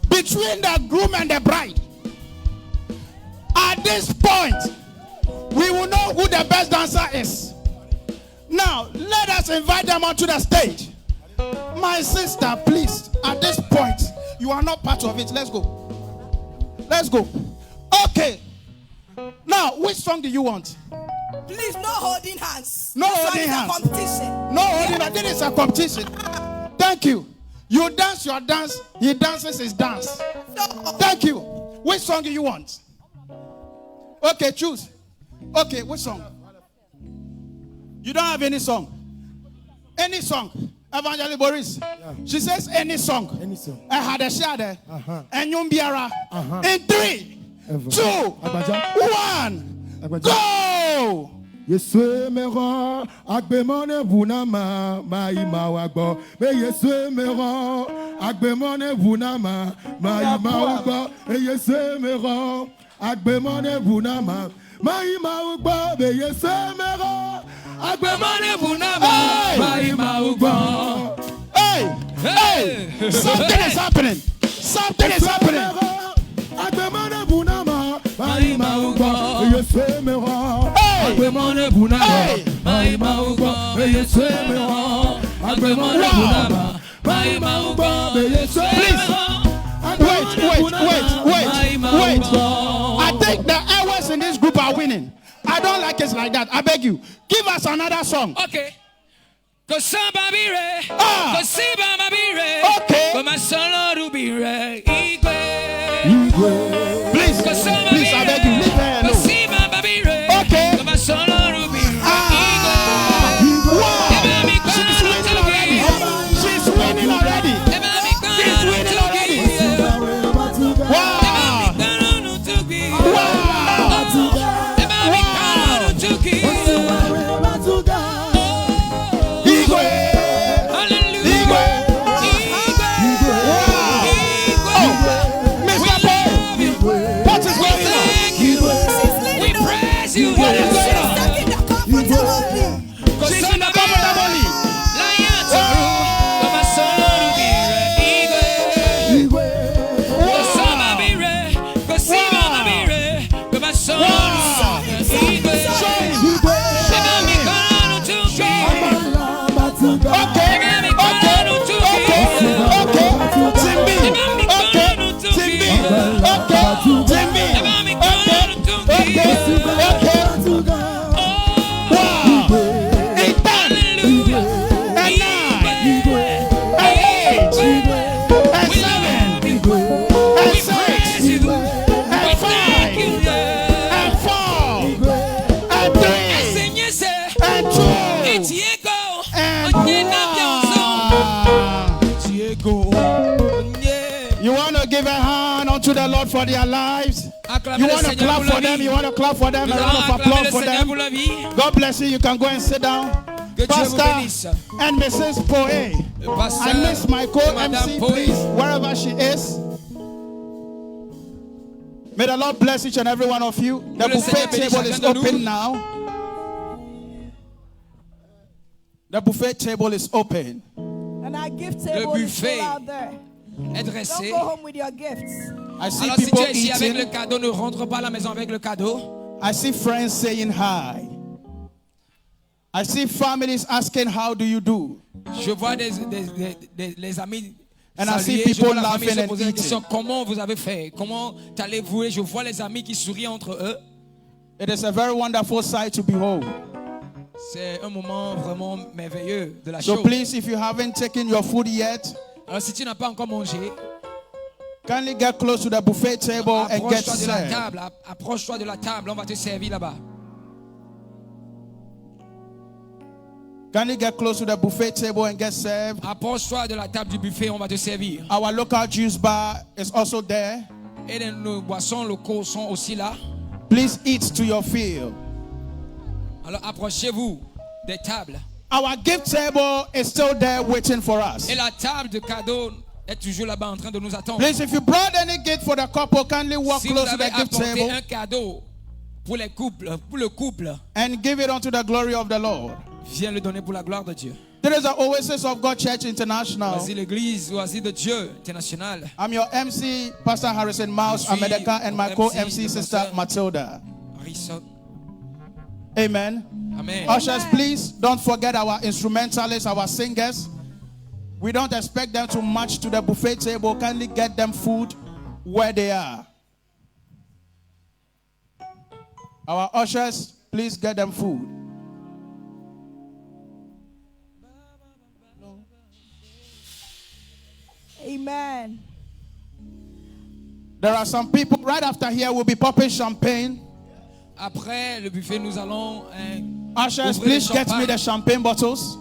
Between the groom and the bride, at this point, we will know who the best dancer is. Now, let us invite them onto the stage. My sister, please, at this point, you are not part of it. Let's go. Let's go. Okay. Now, which song do you want? Please, no holding hands. No This holding one is a hands. competition. No holding hands. This is a competition. Thank you. You dance your dance, he dances his dance. Thank you. Which song do you want? Okay, choose. Okay, which song? You don't have any song. Any song. Evangelist Boris. She says any song. Any song. I had a shadow. And Yumbiara. In 3, 2, 1. Go! Yesu mero agbemone bunama maima wagbo me Yesu mero agbemone bunama maima wagbo me Yesu mero agbemone bunama maima wagbo me Yesu mero agbemone bunama maima wagbo. Hey! Something is happening. Something is happening. Agbemone bunama maima wagbo me Yesu mero. Agbemone bunama, maima ugbo, Yesu emero. Agbemone bunama, maima ugbo, Yesu emero. Wait. I think the hours in this group are winning. I don't like it like that. I beg you. Give us another song. Okay. Kosamba bire, Ah. Kosiba mabire, Okay. Komasolo rubire, Igwe. Please, I beg you. Leave her alone. Kosiba mabire, Okay. Komasolo rubire, Igwe. Wow. give a hand unto the Lord for their lives? Acclamez You le want to Seigneur clap pour for la them? vie. You want to clap for them? Nous A allons round of acclamer applause le for Seigneur pour them. la vie. God bless you. You can go and sit down. Que Dieu vous Pastor bénisse. and Mrs. Poe. Le pasteur I miss my et co-MC, Madame Poe. please, wherever she is. May the Lord bless each and every one of you. The Que le buffet Seigneur bénisse table is chacun de nous. open now. The buffet table is open. And our gift Le table is buffet still out there. est Don't dressé. go home with your gifts. I see Alors si tu people es ici avec le eating. cadeau, ne rentre pas à la maison avec le cadeau. I see friends saying hi. I see families asking, how do you do? Je vois les amis And I see saluer. Je vois people la famille laughing se and poser la question, eating. comment vous avez fait? Comment allez-vous? Et je vois les amis qui sourient entre eux. It is a very wonderful sight to behold. C'est un moment vraiment merveilleux de la So chose. please, if you haven't taken your food yet, Alors si tu n'as pas encore mangé, kindly get close to the buffet table and get approche-toi de la served. table. Approche-toi de la table. On va te servir là-bas. Kindly get close to the buffet table and get served. Approche-toi de la table du buffet. On va te servir. Our local juice bar is also there. Et nos boissons locaux sont aussi là. Please eat to your fill. Alors approchez-vous des tables. Our gift table is still there waiting for us. Et la table de cadeaux est toujours là-bas en train de nous attendre. Please, if you brought any gift for the couple, kindly walk Si vous close to avez the gift apporté table un cadeau pour les couples, pour le couple, and give it unto the glory of the Lord. viens le donner pour la gloire de Dieu. There is the Oasis of God Church International. Voici l'église Oasis de Dieu internationale. I'm your MC, Pastor Harrison Mouse Je suis America, and my MC, co-MC, le Sister pasteur Matilda. Harrison. Amen. Amen. Ushers, please don't forget our instrumentalists, our singers. We don't expect them to march to the buffet table. Kindly get them food where they are. Our ushers, please get them food. Amen. There are some people right after here will be popping champagne. Après le buffet, nous allons Ushers, ouvrir please le get me champagne. the champagne bottles.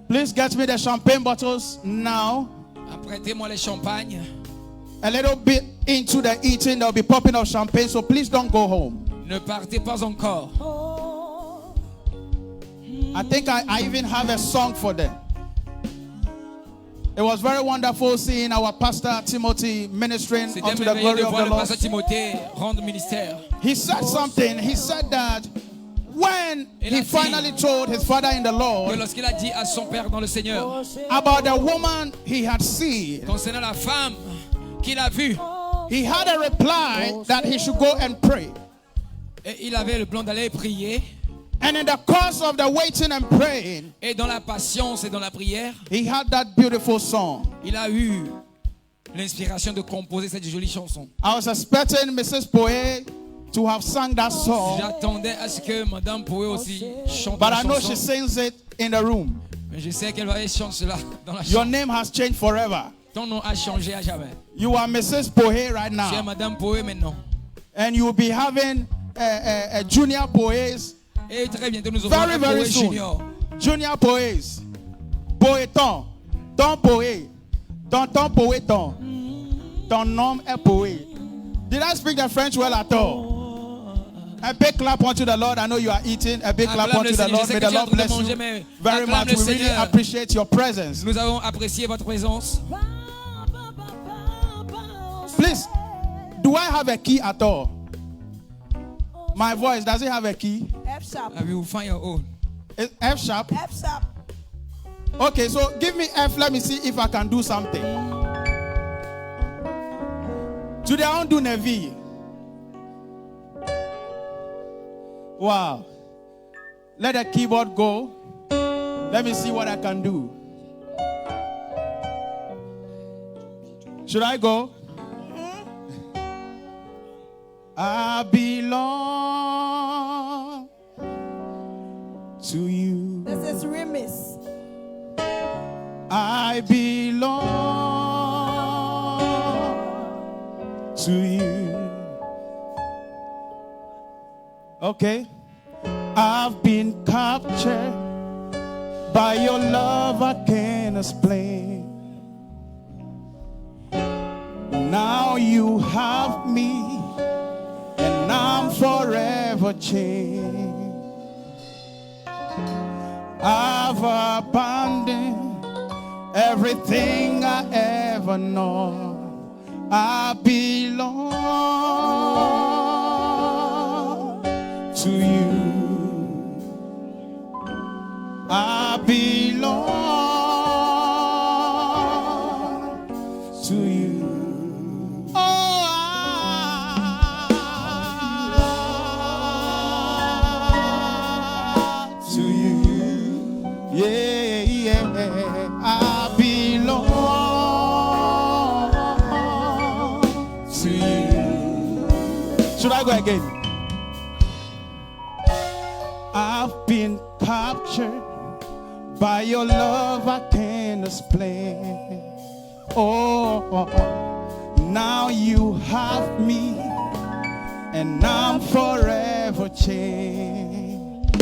Please get me the champagne bottles now. Apprêtez-moi les champagnes. A little bit into the eating, they'll be popping up champagne, so please don't go home. Ne partez pas encore. I think I even have a song for them. It was very wonderful seeing our pastor Timothy ministering C'était unto the merveilleux glory de of voir the le pasteur Lord. Timothée rendre ministère. He said something. He said that when Il a he dit finally told his father in the Que Lord lorsqu'il a dit à son père dans le Seigneur, about the woman he had seen, concernant la femme qu'il a vue, he had a reply that he should go and pray. et il avait le plan d'aller prier. And in the course of the waiting and praying, Et dans la patience et dans la prière, he had that beautiful song. il a eu l'inspiration de composer cette jolie chanson. I was expecting Mrs. Poe to have sung that song, J'attendais à ce que Madame pouvait aussi chanter but la I know she chanson. sings it in the room. Mais je sais qu'elle va chanter cela dans la Your chambre. name has changed forever. Ton nom a changé à jamais. You are Mrs. Poe right Tu es now, Madame Poé maintenant. and you will be having a junior Poes Et très bientôt nous aurons very, un very Poé soon. junior. Junior Poes, Poeton, ton Poe, ton Poeton, ton nom est Poe. Did I speak the French well at all? A big clap unto the Lord. I know you are eating. A big clap Acclame unto le the Seigneur. Lord. Je sais May que the tu es en Lord train de bless manger, you mais very acclame much. le We really Seigneur. appreciate your presence. Nous avons apprécié votre présence. Please, do I have a key at all? My voice, does it have a key? F sharp. You will find your own. It's F sharp. F sharp. Okay, so give me F. Let me see if I can do something. Today I won't do Nevi. Wow. Let the keyboard go. Let me see what I can do. Should I go? I belong to you. This is Remis. I belong to you. Okay. I've been captured by your love, I can't explain. you have me, and I'm forever changed. I've abandoned everything I ever known. I belong to you. I belong to you. Oh, to you. Yeah, yeah. I belong to you. Should I go again? I've been captured by your love, I can't explain. Oh, now you have me, and I'm forever changed.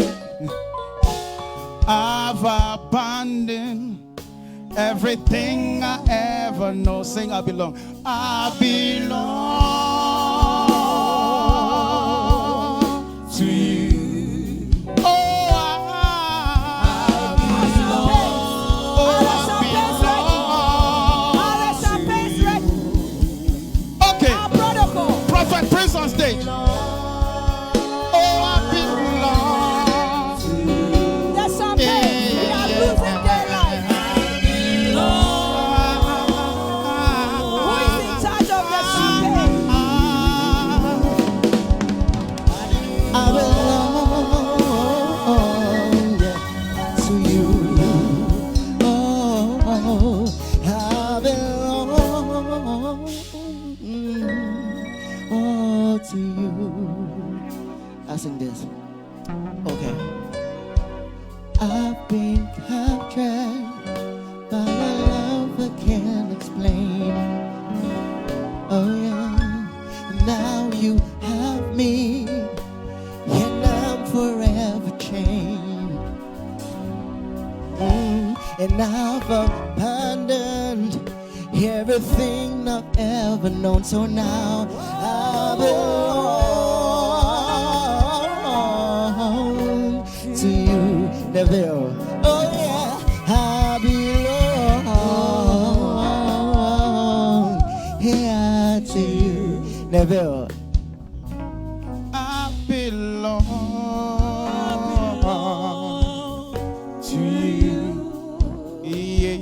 I've abandoned everything I ever know. Sing, I belong. I belong to you. On stage. Oh, I belong. The champagne, we are losing their life. Who is in charge of the champagne? I belong to you. Oh, I belong to you. I sing this. Okay. I've been captured by a love I can't explain. Oh yeah. Now you have me, and I'm forever changed. And I've abandoned everything I've ever known. So now I belong to you, Neville. Oh yeah, I belong here to you, Neville. I belong to you. Yeah.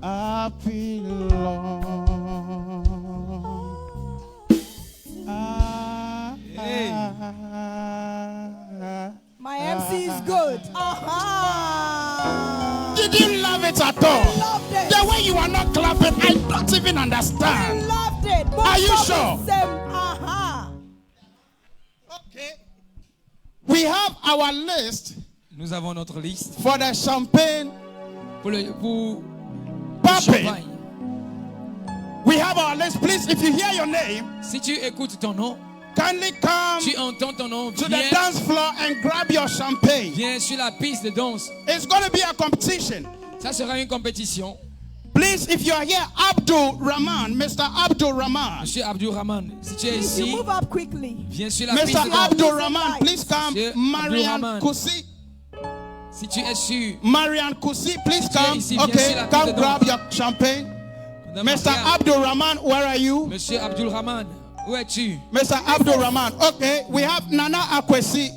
I belong. My MC is good. Did you love it at all? I loved it. The way you are not clapping, I don't even I understand. loved it. Both Are you of sure? them, Okay. We have our list Nous avons notre liste for the champagne pour le popping. champagne. We have our list. Please, if you hear your name, Si tu écoutes ton nom, kindly come tu entends ton nom, to the dance floor and grab your champagne. viens sur la piste de danse. It's going to be a competition. Ça sera une compétition. Please, if you are here, Abdul Rahman, Mr. Abdul Rahman. Monsieur Abdul Rahman, si tu es If you ici, move up quickly. viens sur la piste Mr. de danse. Abdul Rahman, please come. Monsieur Marian Abdul Rahman. Kusi. Si tu es sur Marian Kusi, please tu es come. ici, viens Okay, sur la come piste de grab danse. your champagne. Madame Mr. Maria, Abdul Rahman, where are you? Monsieur Abdul Rahman, où es-tu? Mr. Abdul Rahman. Okay, we have Nana Akwesi.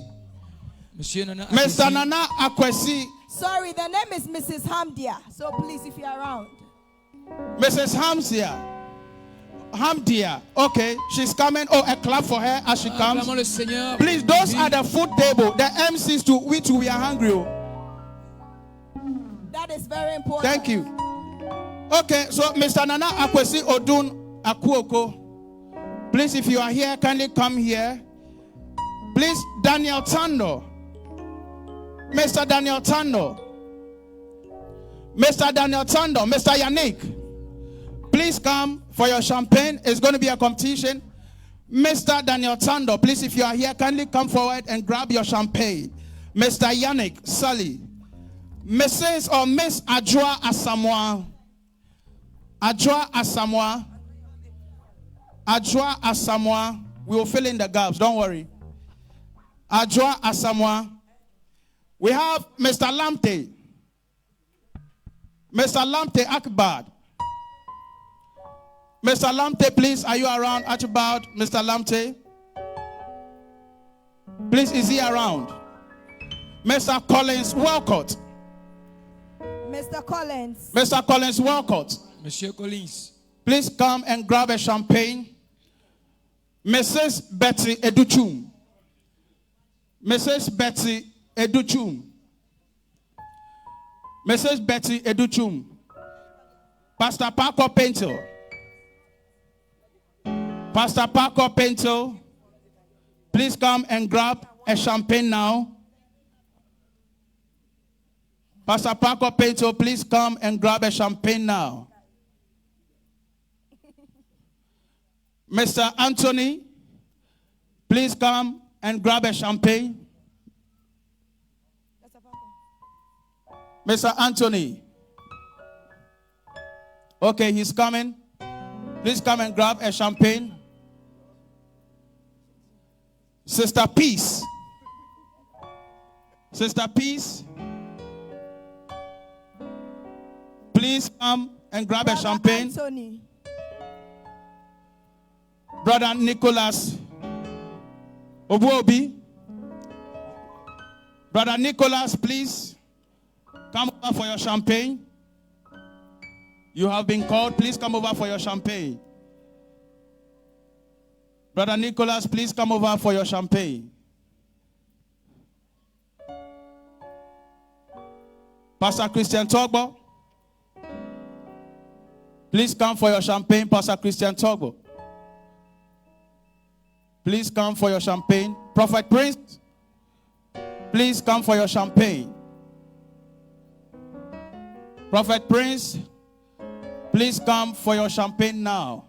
Monsieur Nana Mr. Akwesi. Nana Akwesi. Sorry, the name is Mrs. Hamdia. So please, if you're around. Mrs. Hamdia. Okay, she's coming. Oh, a clap for her as she comes. Acclamons le Seigneur. Please, those at the food table, the MCs too, we too, we are hungry. Oh. That is very important. Thank you. Okay, so Mr. Nana Akwesi Odun Akuoko. Please, if you are here, kindly come here. Please, Daniel Tando. Mr. Daniel Tando. Mr. Daniel Tando. Mr. Yannick. Please come for your champagne. It's going to be a competition. Mr. Daniel Tando, please, if you are here, kindly come forward and grab your champagne. Mr. Yannick Sally. Mrs. or Miss Adjoa Asamoah. Adjoa Asamoah. Adjoa Asamoah. We will fill in the gaps, don't worry. Adjoa Asamoah. We have Mr. Lamte. Mr. Lamte Akbad. Mr. Lamte, please, are you around? Akbad, Mr. Lamte. Please, is he around? Mr. Collins Walcott. Mr. Collins. Mr. Collins Walcott. Monsieur Collins. Please come and grab a champagne. Mrs. Betty Educhum. Mrs. Betty Educhum. Mrs. Betty Educhum. Pastor Paco Pinto. Pastor Paco Pinto. Please come and grab a champagne now. Pastor Paco Pinto, please come and grab a champagne now. Mr. Anthony, please come and grab a champagne. Mr. Anthony. Okay, he's coming. Please come and grab a champagne. Sister Peace. Sister Peace. Please come and grab a champagne. Anthony. Brother Nicholas Obuobi. Brother Nicholas, please come over for your champagne. You have been called. Please come over for your champagne. Brother Nicholas, please come over for your champagne. Pastor Christian Togbo. Please come for your champagne, Pastor Christian Togbo. Please come for your champagne. Prophet Prince, please come for your champagne. Prophet Prince, please come for your champagne now.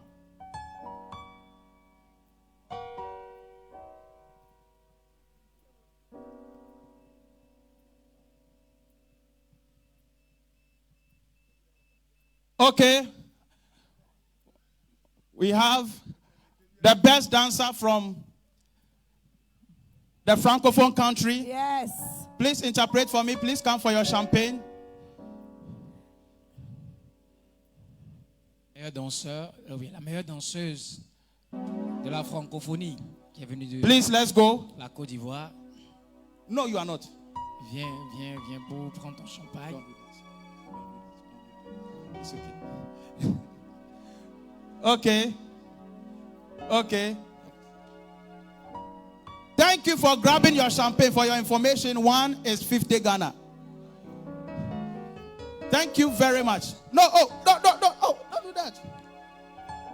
Okay. We have the best dancer from the Francophone country. Yes. Please interpret for me. Please come for your champagne. La meilleure danseuse de la francophonie qui est venue de Please, let's go. la Côte d'Ivoire. No, you are not. Viens pour prendre ton champagne. It's okay. Okay. Thank you for grabbing your champagne. For your information, one is 50 Ghana. Thank you very much. No, don't do that.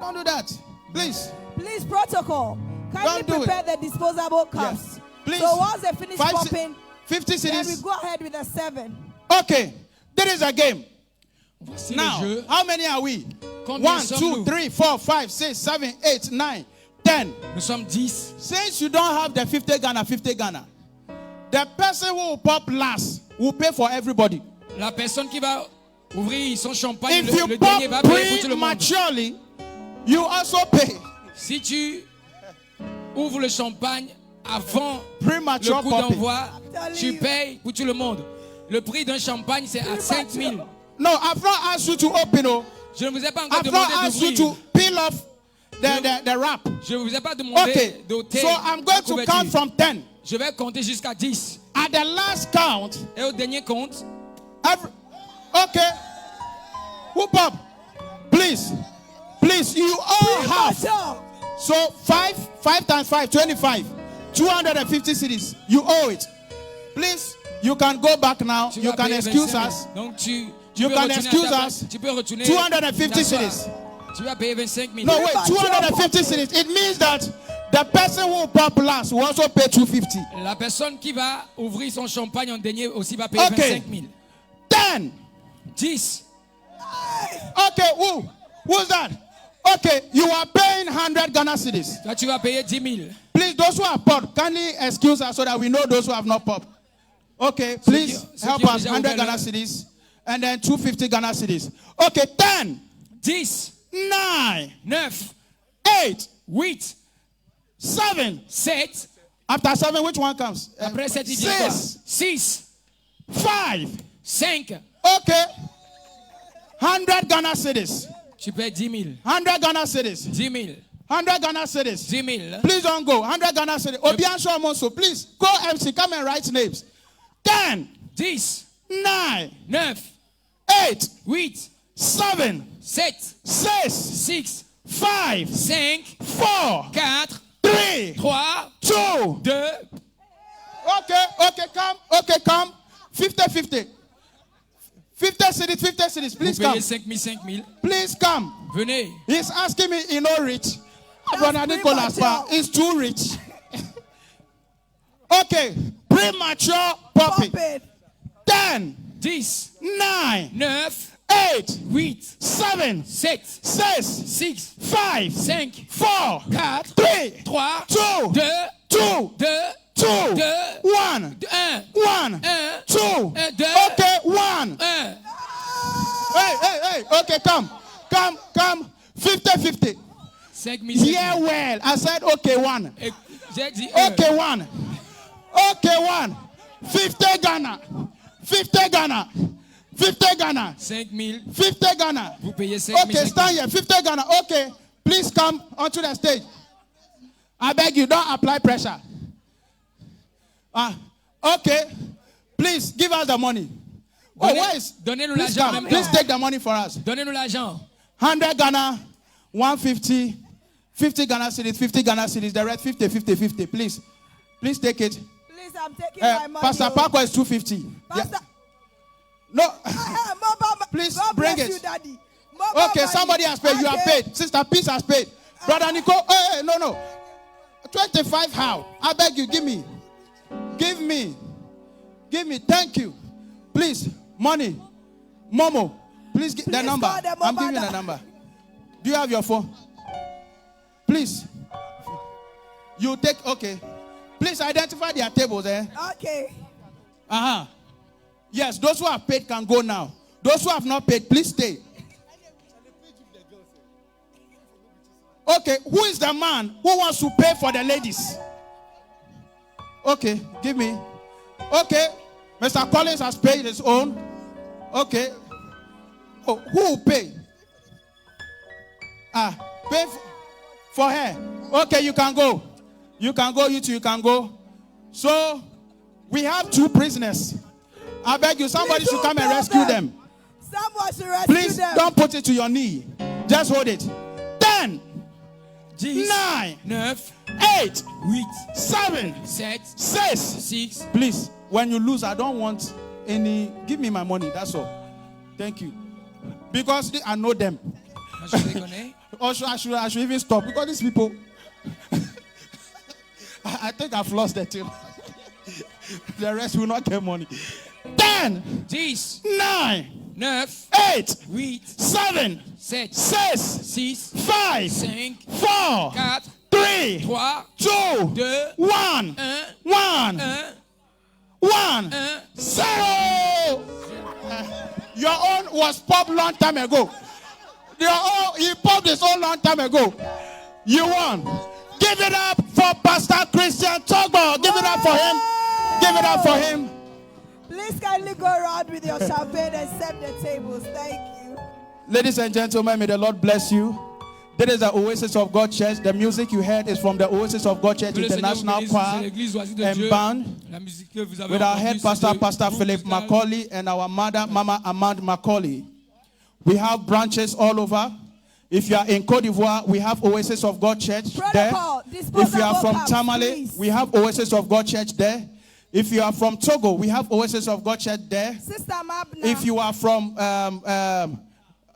Don't do that. Please. Please, protocol. Kindly Don't do prepare the disposable cups. Yes. Please. So once they finish popping, 50 then we cities. go ahead with a 7. Okay. There is a game. Voici Now, le jeu. how many are we? Combien 1, sommes-nous? 2, 3, 4, 5, 6, 7, 8, 9, 10. Nous sommes 10. Since you don't have the 50 Ghana, the person who will pop last will pay for everybody. La personne qui va ouvrir son champagne, If you le pop dernier va payer pour tout le monde. prematurely, you also pay. Si tu ouvres le champagne avant Premature le coup popping. d'envoi, tu payes pour tout le monde. Le prix d'un champagne, c'est à 5 000. No, I've not asked you to open. Oh. Je ne vous ai pas encore I've not demandé asked you d'ouvrir. to peel off the wrap. Je ne vous ai pas demandé Okay, d'ôter so I'm la going to couverture. count from 10. Je vais compter jusqu'à 10. At the last count, Et au dernier compte, okay, whoop up, please, you all have. So 5 times 5, 25, 250 cedis. You owe it. Please, you can go back now. tu You vas can payer excuse 25 us. 000. Donc tu You peux can retourner à excuse ta us. place. Tu peux retourner 250 t'asseoir. cedis. Tu vas payer 25 000. No, wait, 250 cedis. It means that the person who will pop last will also pay 250. La personne qui va ouvrir son champagne en dernier aussi va payer Okay. 25 000. 10. 10. Okay, who's that? Okay, you are paying 100 Ghana cedis. Toi, tu vas payer 10 000. Please, those who have popped, kindly excuse us so that we know those who have not popped. Okay, please Ceux help qui ont us. déjà 100 ouvert Ghana leur- cedis. And then 250 Ghana cedis. Okay, 10, 10, 9, 9, 8, 8, 7. 7. After 7, which one comes? Après 7, il dit quoi? 6, 6, 5. 5. Okay. 100 Ghana cedis. Tu paies 10 000. 100 Ghana cedis. 10 000. 100 Ghana cedis. 10 000. Please don't go. 100 Ghana cedis. Obiansho Amonso, please go MC. Come and write names. 10, 10, 9, 9, 8, 8, 7, 7, 6, 6, 5, 5, 4, 4, 3, 3, 2. 2. Okay, come. 50. 50 cedis, 50 cedis. Vous Please payez come. 5 000, 5 000. Please come. Venez. He's asking me, you know, rich. Brother Nicholas is too rich. Okay, premature popping. 10, 10, 9, 9, 8, 8, 7, 7, 6, 6, 5, 5, 4, 4, 3, 3, 2, 2, 2, 2, 2, 2, 1, 1, 1, 2. 2. Okay, 1. 1. Hey. Okay, come. 50. 5 000. Yeah, well, I said okay, 1. J'ai dit Okay, 1. Okay, 1. 50 Ghana. 50 Ghana. 50 Ghana. 5 000. 50 Ghana. Vous payez 5 000. Okay, stand here. 50 Ghana. Okay, please come onto the stage. I beg you, don't apply pressure. Okay, please give us the money. Oh, where is? Donnez-nous Please l'argent. come. Please take the money for us. Donnez-nous l'argent. 100 Ghana, 150, 50 Ghana cedis, 50 Ghana cedis, the rest 50. Please take it. Please, I'm taking my money. Pastor Parker is 250. Pastor, Yeah. No, Mobile, please God bring bless it. you, Daddy. Mobile Okay, money. somebody has paid. You are Okay. paid. Sister Peace has paid. Brother Nico, hey, no. 25 how? I beg you, give me. Thank you. Please, money. Momo, please get the Please number. call the I'm mobile giving you the number. Do you have your phone? Please. You take, okay. Please identify their tables, Okay. Yes, those who have paid can go now. Those who have not paid, please stay. Okay, who is the man who wants to pay for the ladies? Okay, give me. Okay, Mr. Collins has paid his own. Okay. Oh, who will pay? Pay for her. Okay, you can go. You two, you can go. So, we have 2 prisoners. I beg you, somebody should come and rescue them. Someone should rescue Please them. don't put it to your knee. Just hold it. 10, 10, 9, 9, 8, 8, 7, 7, 6. 6. Please, when you lose, I don't want any. Give me my money. That's all. Thank you. Because I know them. Or I should even stop because these people. I think I've lost the till. The rest will not get money. 10, 10, 9, 9, 8, 8, 7, 7, 6, 6, 5, 5, 4, 4, 3, 3, 2, 2, 1, 1, 1, 0. Your own was popped long time ago. He popped his own long time ago. You won. Give it up for Pastor Christian Togbo. Give it up for him. Give it up for him. Please kindly go around with your champagne and set the tables. Thank you. Ladies and gentlemen, may the Lord bless you. This is the Oasis of God Church. The music you heard is from the Oasis of God Church International Choir and Band with our head pastor, Pastor Philip Macaulay, and our mother, Mama Amand Macaulay. We have branches all over. If you are in Côte d'Ivoire, we have Oasis of God Church there. If you are from Tamale, we have Oasis of God Church there. If you are from Togo, we have Oasis of God Church there. Sister Mabna. If you are from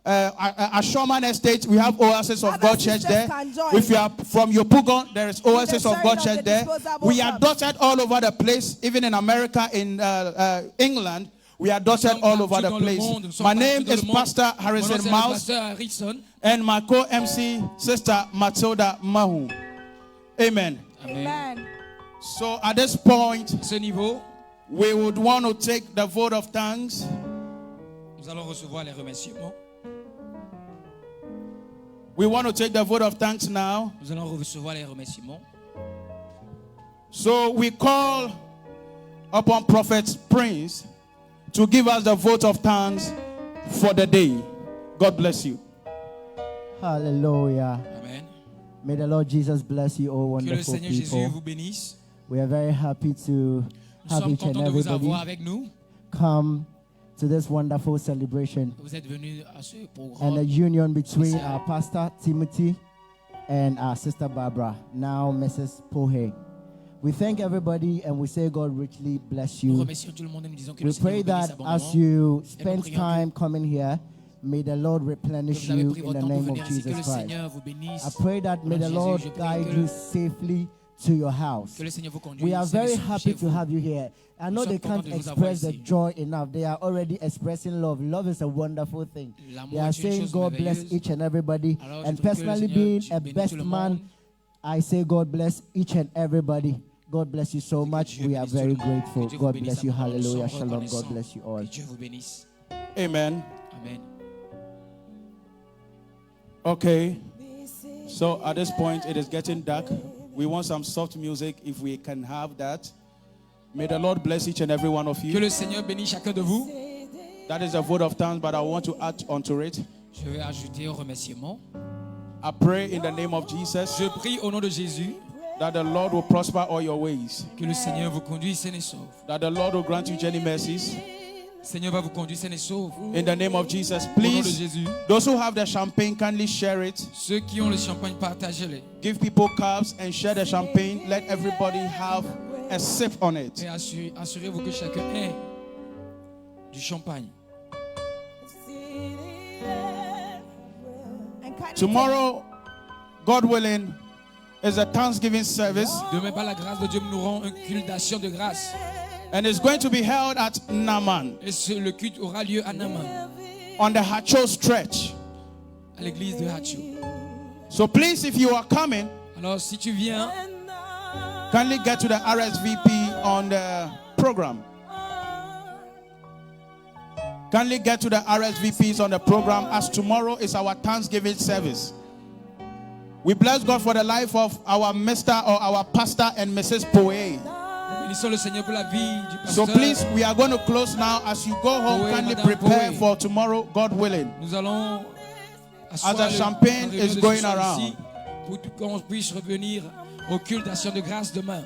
Ashoman Estate, we have Oasis of God Church there. If you are from Yopougon, there is Oasis of God Church there. We are dotted all over the place, even in America, in England. We are dotted all over the place. My name is Pastor Harrison Mouse, and my co-MC, Sister Matilda Mahu. Amen. Amen. So at this point, We would want to take the vote of thanks. Nous allons recevoir les remerciements. We want to take the vote of thanks now. Nous allons recevoir les remerciements. So we call upon Prophet Prince to give us the vote of thanks for the day. God bless you. Hallelujah. Amen. May the Lord Jesus bless you, all Que le wonderful Seigneur Jésus people. vous bénisse. We are very happy to Nous have sommes each and contents de vous avoir everybody avec nous. come to this wonderful celebration Vous êtes venus à ce and programme. the union between our pastor Timothy and our sister Barbara, now Mrs. Pohe. We thank everybody and we say God richly bless Nous you. remercions tout le monde et nous disons que We le Seigneur pray vous bénisse that abondamment. as you Et nous spend prions time coming here, may the Lord que replenish vous avez you pris in votre the temps pour name of venir ici, que Jesus le Christ. Seigneur vous bénisse. I pray that Au may nom the de Lord Jésus, je prie guide que you safely to your house. Que le Seigneur vous conduise We are very sain et happy chez to vous. have you here. I know Nous they sommes contents can't de vous avoir express the ici. joy enough. They are already expressing love. Love is a wonderful thing. L'amour They are est une saying chose God bless merveilleuse. each and everybody. Alors, je And prie que le personally Seigneur being tu a bénisse best tout le man, monde. I say God bless each and everybody. God bless you so much. Dieu We are bénisse tout very le monde. grateful. Que Dieu vous God bénisse bless you. abondamment. Nous Hallelujah. sommes Shalom. God reconnaissants. bless you all. Que Dieu vous bénisse. Amen. Amen. Okay. So at this point, it is getting dark. We want some soft music if we can have that. May the Lord bless each and every one of Que you. le Seigneur bénisse chacun de vous. That is a vote of thanks, but I want to add onto it. Je vais ajouter au remerciement. I pray in the name of Jesus Je prie au nom de Jésus that the Lord will prosper all your ways. que le Seigneur vous conduise sain et sauf. That the Lord will grant you journey mercies. Le Seigneur va vous conduire sain et sauf. In the name of Jesus, Au nom de please, Jésus. those who have the champagne, kindly share it. Ceux qui ont le champagne, partagez-les. Give people cups and share the champagne. Let everybody have a sip on it. Et assurez-vous que chacun ait du champagne. Tomorrow, God willing, is a Thanksgiving service. Demain, par la grâce de Dieu, nous aurons un culte d'action de grâce. And it's going to be held at Naman Et le culte aura lieu à Naman, on the Hacho stretch. à l'église de Hacho. So please, if you are coming, Alors, si tu viens, kindly get to the RSVP on the program. Kindly get to the RSVPs on the program, as tomorrow is our Thanksgiving service. We bless God for the life of our Mr. or our pastor and Mrs. Poe. bénissons le Seigneur pour la vie du So pasteur. please, we are going to close now. As you go home, Poe, kindly Madame prepare Poe. for tomorrow, God willing. Nous allons As the champagne is going around, pour qu'on puisse revenir au culte d'action de grâce demain.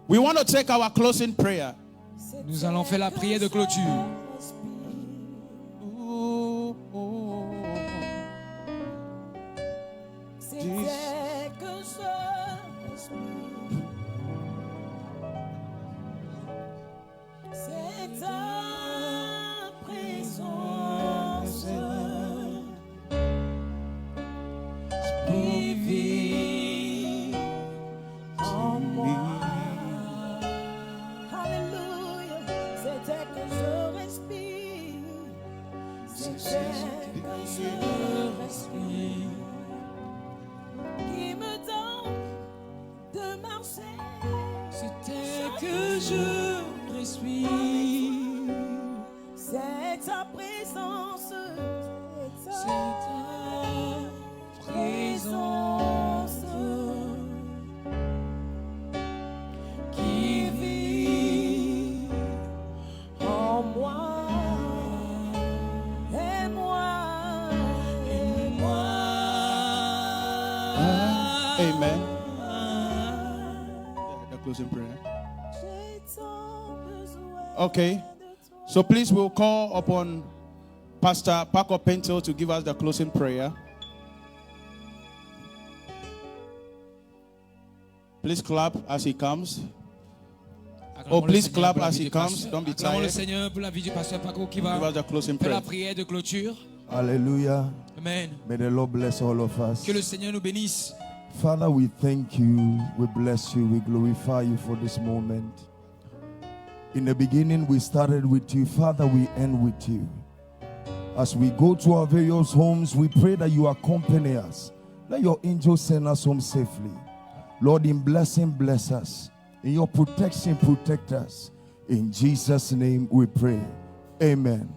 we want to take our closing prayer. Nous allons faire la prière de clôture. C'était que je respire. C'est ta présence qui vit en moi. Alléluia. C'était que je respire. C'était que je respire. Qui me donne de marcher. C'était que je respire. C'est ta présence. C'est ta présence qui vit en moi. Et moi. Et moi. Amen. The closing prayer. J'ai tant besoin. Okay. So please, we'll call upon Pastor Paco Pinto to give us the closing prayer. Please clap as he comes. Oh, please clap as he comes. Don't be Acclamons le tired. Seigneur pour la vie du pasteur Paco qui va Give us the closing faire la prayer. prière de clôture. Hallelujah. Amen. May the Lord bless all of us. Que le Seigneur nous bénisse. Father, we thank you, we bless you, we glorify you for this moment. In the beginning, we started with you. Father, we end with you. As we go to our various homes, we pray that you accompany us. Let your angels send us home safely. Lord, in blessing, bless us. In your protection, protect us. In Jesus' name we pray. Amen.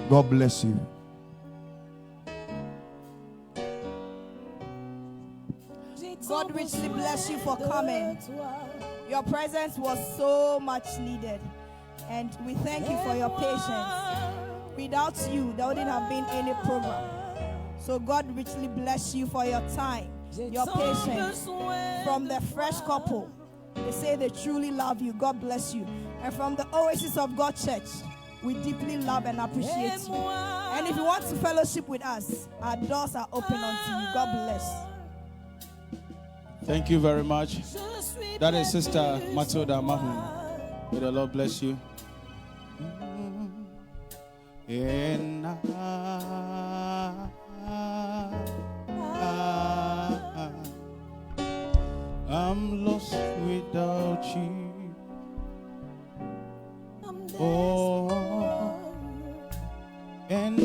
God bless you. God richly bless you for coming. Your presence was so much needed. And we thank you for your patience. Without you, there wouldn't have been any program. So God richly bless you for your time, your patience. From the fresh couple, they say they truly love you. God bless you. And from the Oasis of God Church, we deeply love and appreciate you. And if you want to fellowship with us, our doors are open unto you. God bless. Thank you very much. That is Sister Matilda Mahum. May the Lord bless you. And I'm lost without you. Oh, and